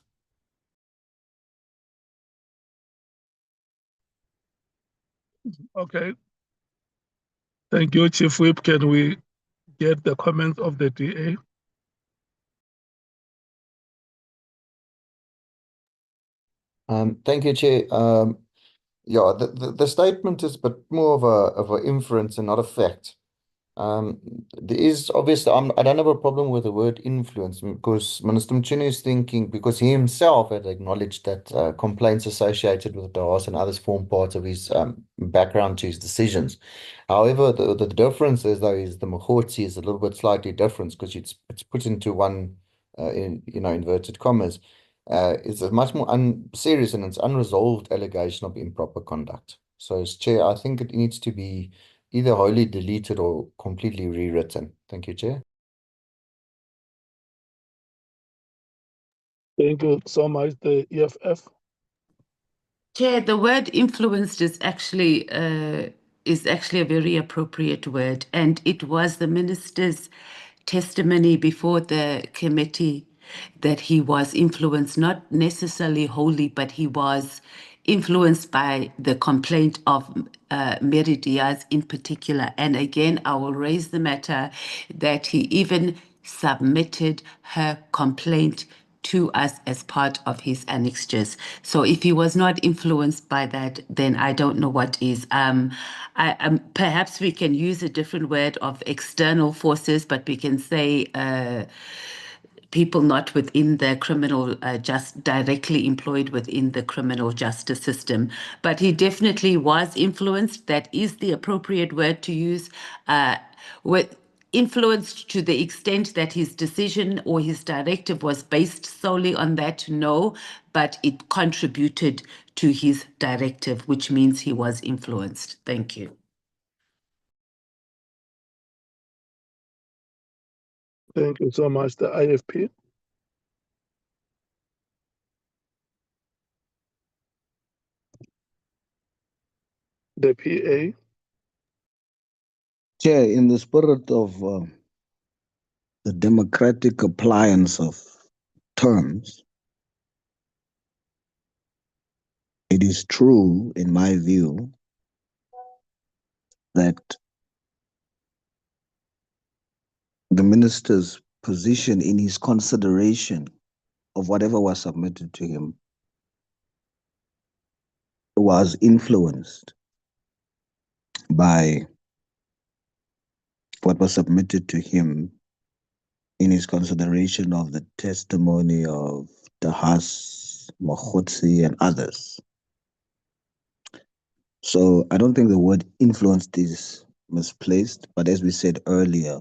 Okay. Thank you, Chief Whip. Can we get the comments of the DA? Thank you, Chair. Yeah, the statement is but more of a inference and not a fact. There is obviously, I don't have a problem with the word influence, because Minister Mkhwanazi is thinking, because he himself had acknowledged that complaints associated with DAS and others form part of his background to his decisions. However, the difference is, though, is the Mkhwanazi is a little bit slightly different, because it's put into one, inverted commas. It's a much more serious and it's unresolved allegation of improper conduct. So, as Chair, I think it needs to be either wholly deleted or completely rewritten. Thank you, Chair. Thank you so much, the EFF. Chair, the word influenced is actually a very appropriate word, and it was the minister's testimony before the committee that he was influenced, not necessarily wholly, but he was influenced by the complaint of Mary Diaz in particular. And again, I will raise the matter that he even submitted her complaint to us as part of his annexures. So if he was not influenced by that, then I don't know what is. Perhaps we can use a different word of external forces, but we can say people not within the criminal, just directly employed within the criminal justice system. But he definitely was influenced. That is the appropriate word to use. With influenced to the extent that his decision or his directive was based solely on that, no, but it contributed to his directive, which means he was influenced. Thank you. Thank you so much, the IFP. The PA. Chair, in the spirit of the democratic appliance of terms, it is true, in my view, that the minister's position in his consideration of whatever was submitted to him was influenced by what was submitted to him in his consideration of the testimony of Dahas, Mkhwanazi, and others. So I don't think the word influenced is misplaced, but as we said earlier,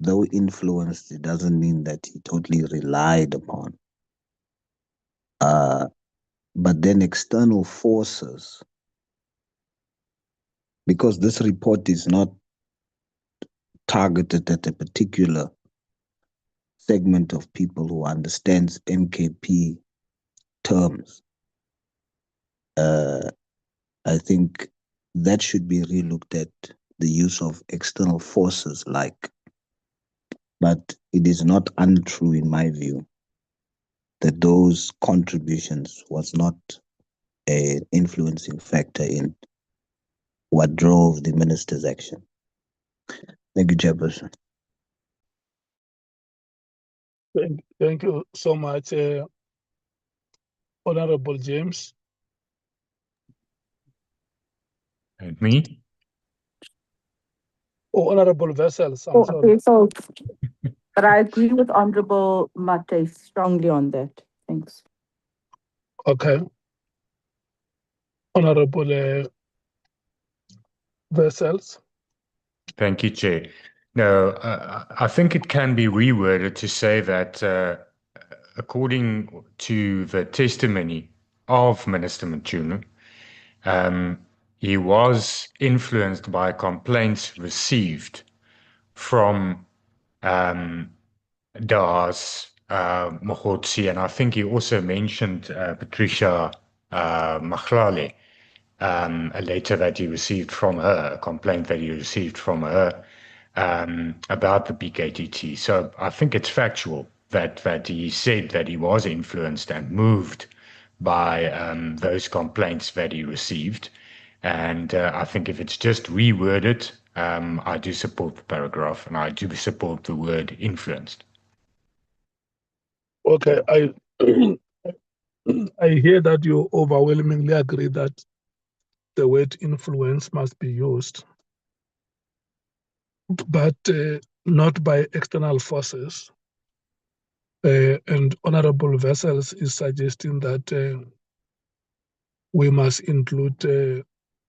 though influenced, it doesn't mean that he totally relied upon but then external forces, because this report is not targeted at a particular segment of people who understands MKP terms. I think that should be relooked at, the use of external forces but it is not untrue in my view that those contributions was not an influencing factor in what drove the minister's action. Thank you, Chairperson. Thank you so much, Honorable James. And me? Oh, Honorable Vessels, I'm Oh, sorry. okay, so, but I agree with Honorable Mate strongly on that. Thanks. Okay. Honorable Vessels. Thank you, Chair. No, I think it can be reworded to say that according to the testimony of Minister Mchunu, he was influenced by complaints received from Das Mkhwanazi, and I think he also mentioned Patricia Mkhwanazi, a letter that he received from her, a complaint that he received from her about the BKTT. So I think it's factual that he said that he was influenced and moved by those complaints that he received. And I think if it's just reworded, I do support the paragraph and I do support the word influenced. Okay, I hear that you overwhelmingly agree that the word influence must be used, but not by external forces. And Honorable Vessels is suggesting that we must include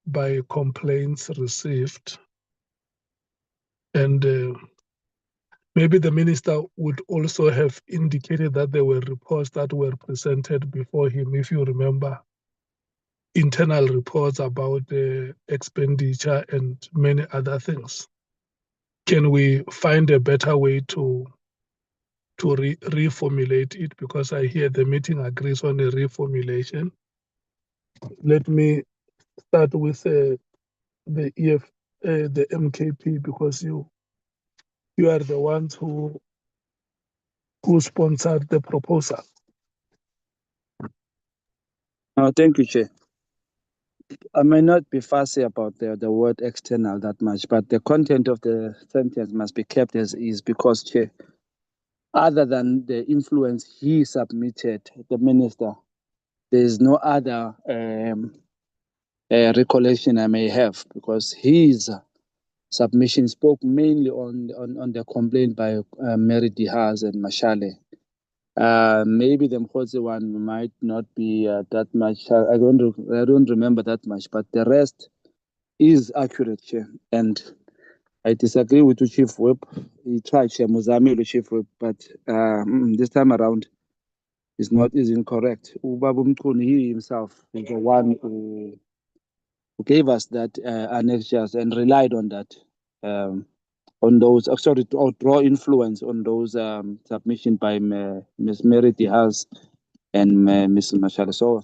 by complaints received. And maybe the minister would also have indicated that there were reports that were presented before him, if you remember, internal reports about the expenditure and many other things. Can we find a better way to reformulate it? Because I hear the meeting agrees on a reformulation. Let me start with the MKP, because you are the ones who sponsored the proposal. Thank you, Chair. I may not be fussy about the word external that much, but the content of the sentence must be kept as is, because, Chair, other than the influence he submitted, the minister, there is no other recollection I may have, because his submission spoke mainly on the complaint by Mary Dihaz and Mashale. Maybe the Mkhwanazi one might not be that much. I don't remember that much, but the rest is accurate, Chair. And I disagree with the Chief Whip. He tried, Chair Muzami, the Chief Whip, but this time around is incorrect. Ubabu Mkhwanazi, he himself is the one who gave us that annexures and relied on that, on those, sorry, to draw influence on those submission by Ms. Mary Dihaz and Ms. Mashale. So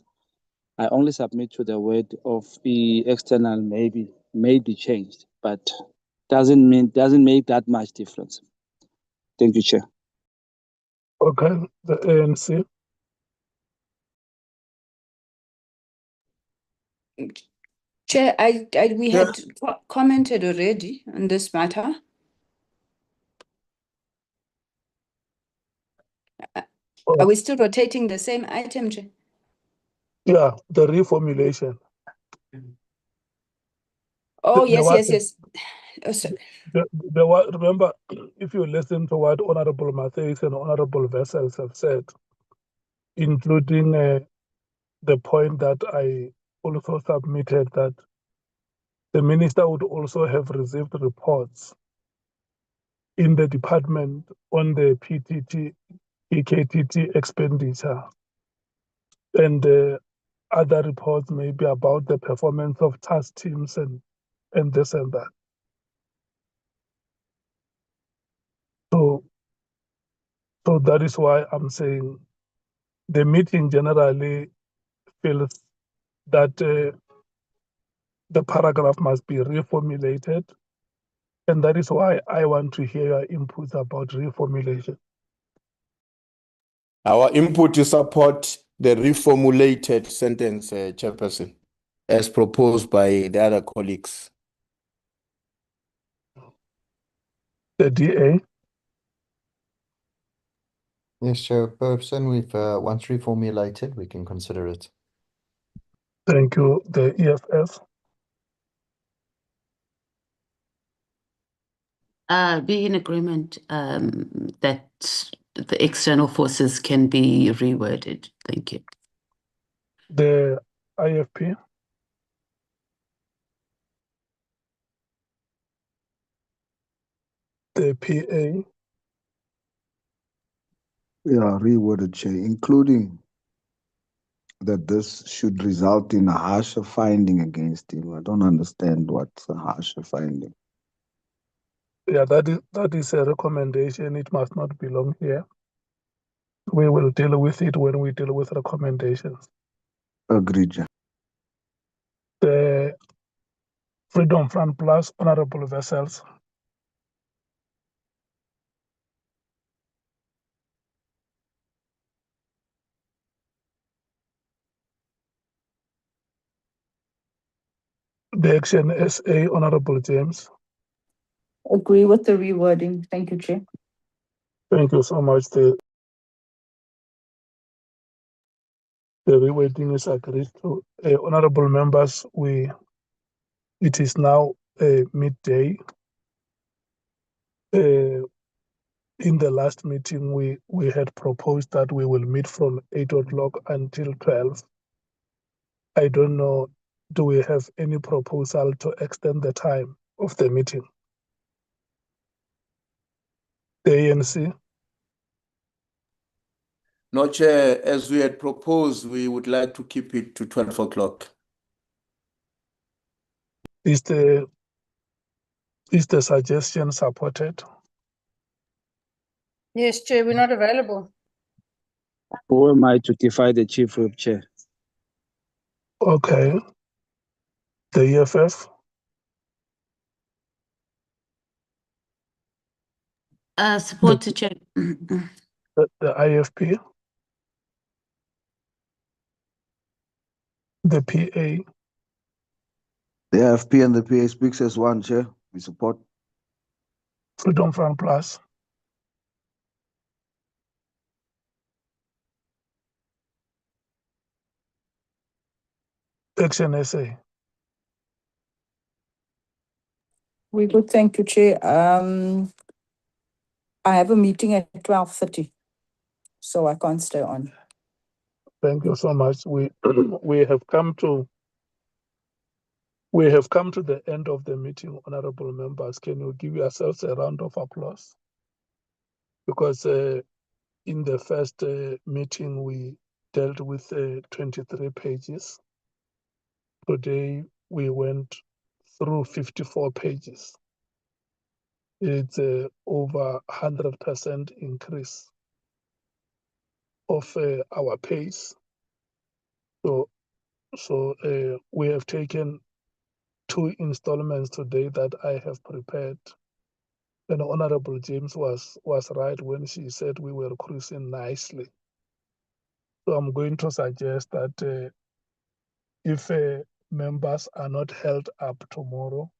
I only submit to the word of the external may be changed, but doesn't make that much difference. Thank you, Chair. Okay, the ANC. Chair, we had commented already on this matter. Are we still rotating the same item, Chair? Yeah, the reformulation. Oh, yes. Oh, sorry. Remember, if you listen to what Honorable Matthias and Honorable Vessels have said, including the point that I also submitted, that the minister would also have received reports in the department on the PKTT expenditure. And other reports maybe about the performance of task teams and this and that. So that is why I'm saying the meeting generally feels that the paragraph must be reformulated. And that is why I want to hear your inputs about reformulation. Our input to support the reformulated sentence, Chairperson, as proposed by the other colleagues. The DA. Yes, Chairperson, we've once reformulated, we can consider it. Thank you. The EFF. Be in agreement that the external forces can be reworded. Thank you. The IFP. The PA. Yeah, reworded, Chair, including that this should result in a harsher finding against him. I don't understand what's a harsher finding. Yeah, that is a recommendation. It must not belong here. We will deal with it when we deal with recommendations. Agreed, Chair. The Freedom Front Plus, Honorable Vessels. The Action SA, Honorable James. Agree with the rewording. Thank you, Chair. Thank you so much. The rewording is agreed to. Honorable members, it is now midday. In the last meeting, we had proposed that we will meet from 8 o'clock until 12. I don't know, do we have any proposal to extend the time of the meeting? The ANC. No, Chair, as we had proposed, we would like to keep it to 12 o'clock. Is the suggestion supported? Yes, Chair, we're not available. Who am I to defy the Chief Whip, Chair? Okay. The EFF. Support to Chair. The IFP. The PA. The AFP and the PA speaks as one, Chair. We support. Freedom Front Plus. Action SA. We good. Thank you, Chair. I have a meeting at 12:30, so I can't stay on. Thank you so much. We have come to the end of the meeting, honorable members. Can you give yourselves a round of applause? Because in the first meeting, we dealt with 23 pages. Today, we went through 54 pages. It's over 100% increase of our pace. So we have taken 2 installments today that I have prepared. And Honorable James was right when she said we were cruising nicely. So I'm going to suggest that if members are not held up tomorrow,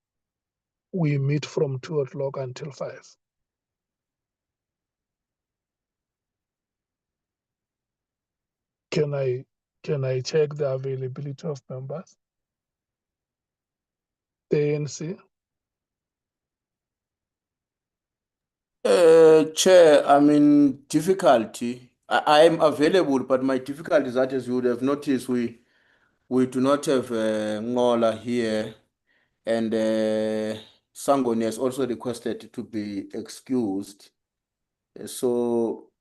we meet from 2 o'clock until 5. Can I check the availability of members? The ANC. Chair, I'm in difficulty. I am available, but my difficulty is that, as you would have noticed, we do not have Ngola here, and Sangoni has also requested to be excused. So,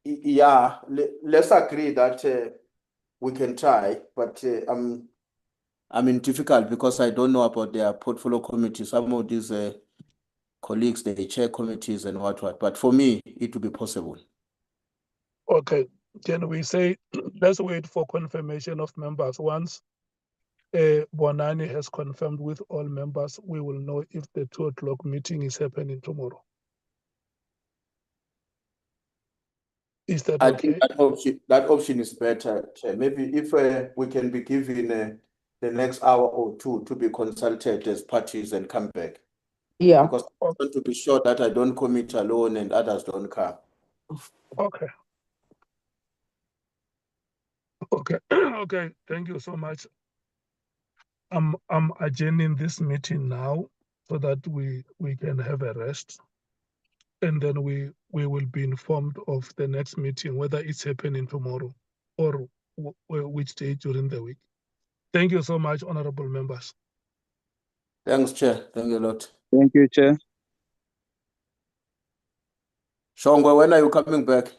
yeah, let's agree that we can try, but I'm in difficult because I don't know about their portfolio committee. Some of these colleagues, they chair committees and what. But for me, it will be possible. Okay, can we say, let's wait for confirmation of members. Once Bonani has confirmed with all members, we will know if the 2 o'clock meeting is happening tomorrow. Is that I okay? think that option is better, Chair. Maybe if we can be given the next hour or 2 to be consulted as parties and come back. Yeah. Because I want to be sure that I don't commit alone and others don't come. Okay. Okay. Okay. Thank you so much. I'm adjourning this meeting now so that we can have a rest, and then we will be informed of the next meeting, whether it's happening tomorrow or which day during the week. Thank you so much, honorable members. Thanks, Chair. Thank you a lot. Thank you, Chair. Shongwe, when are you coming back?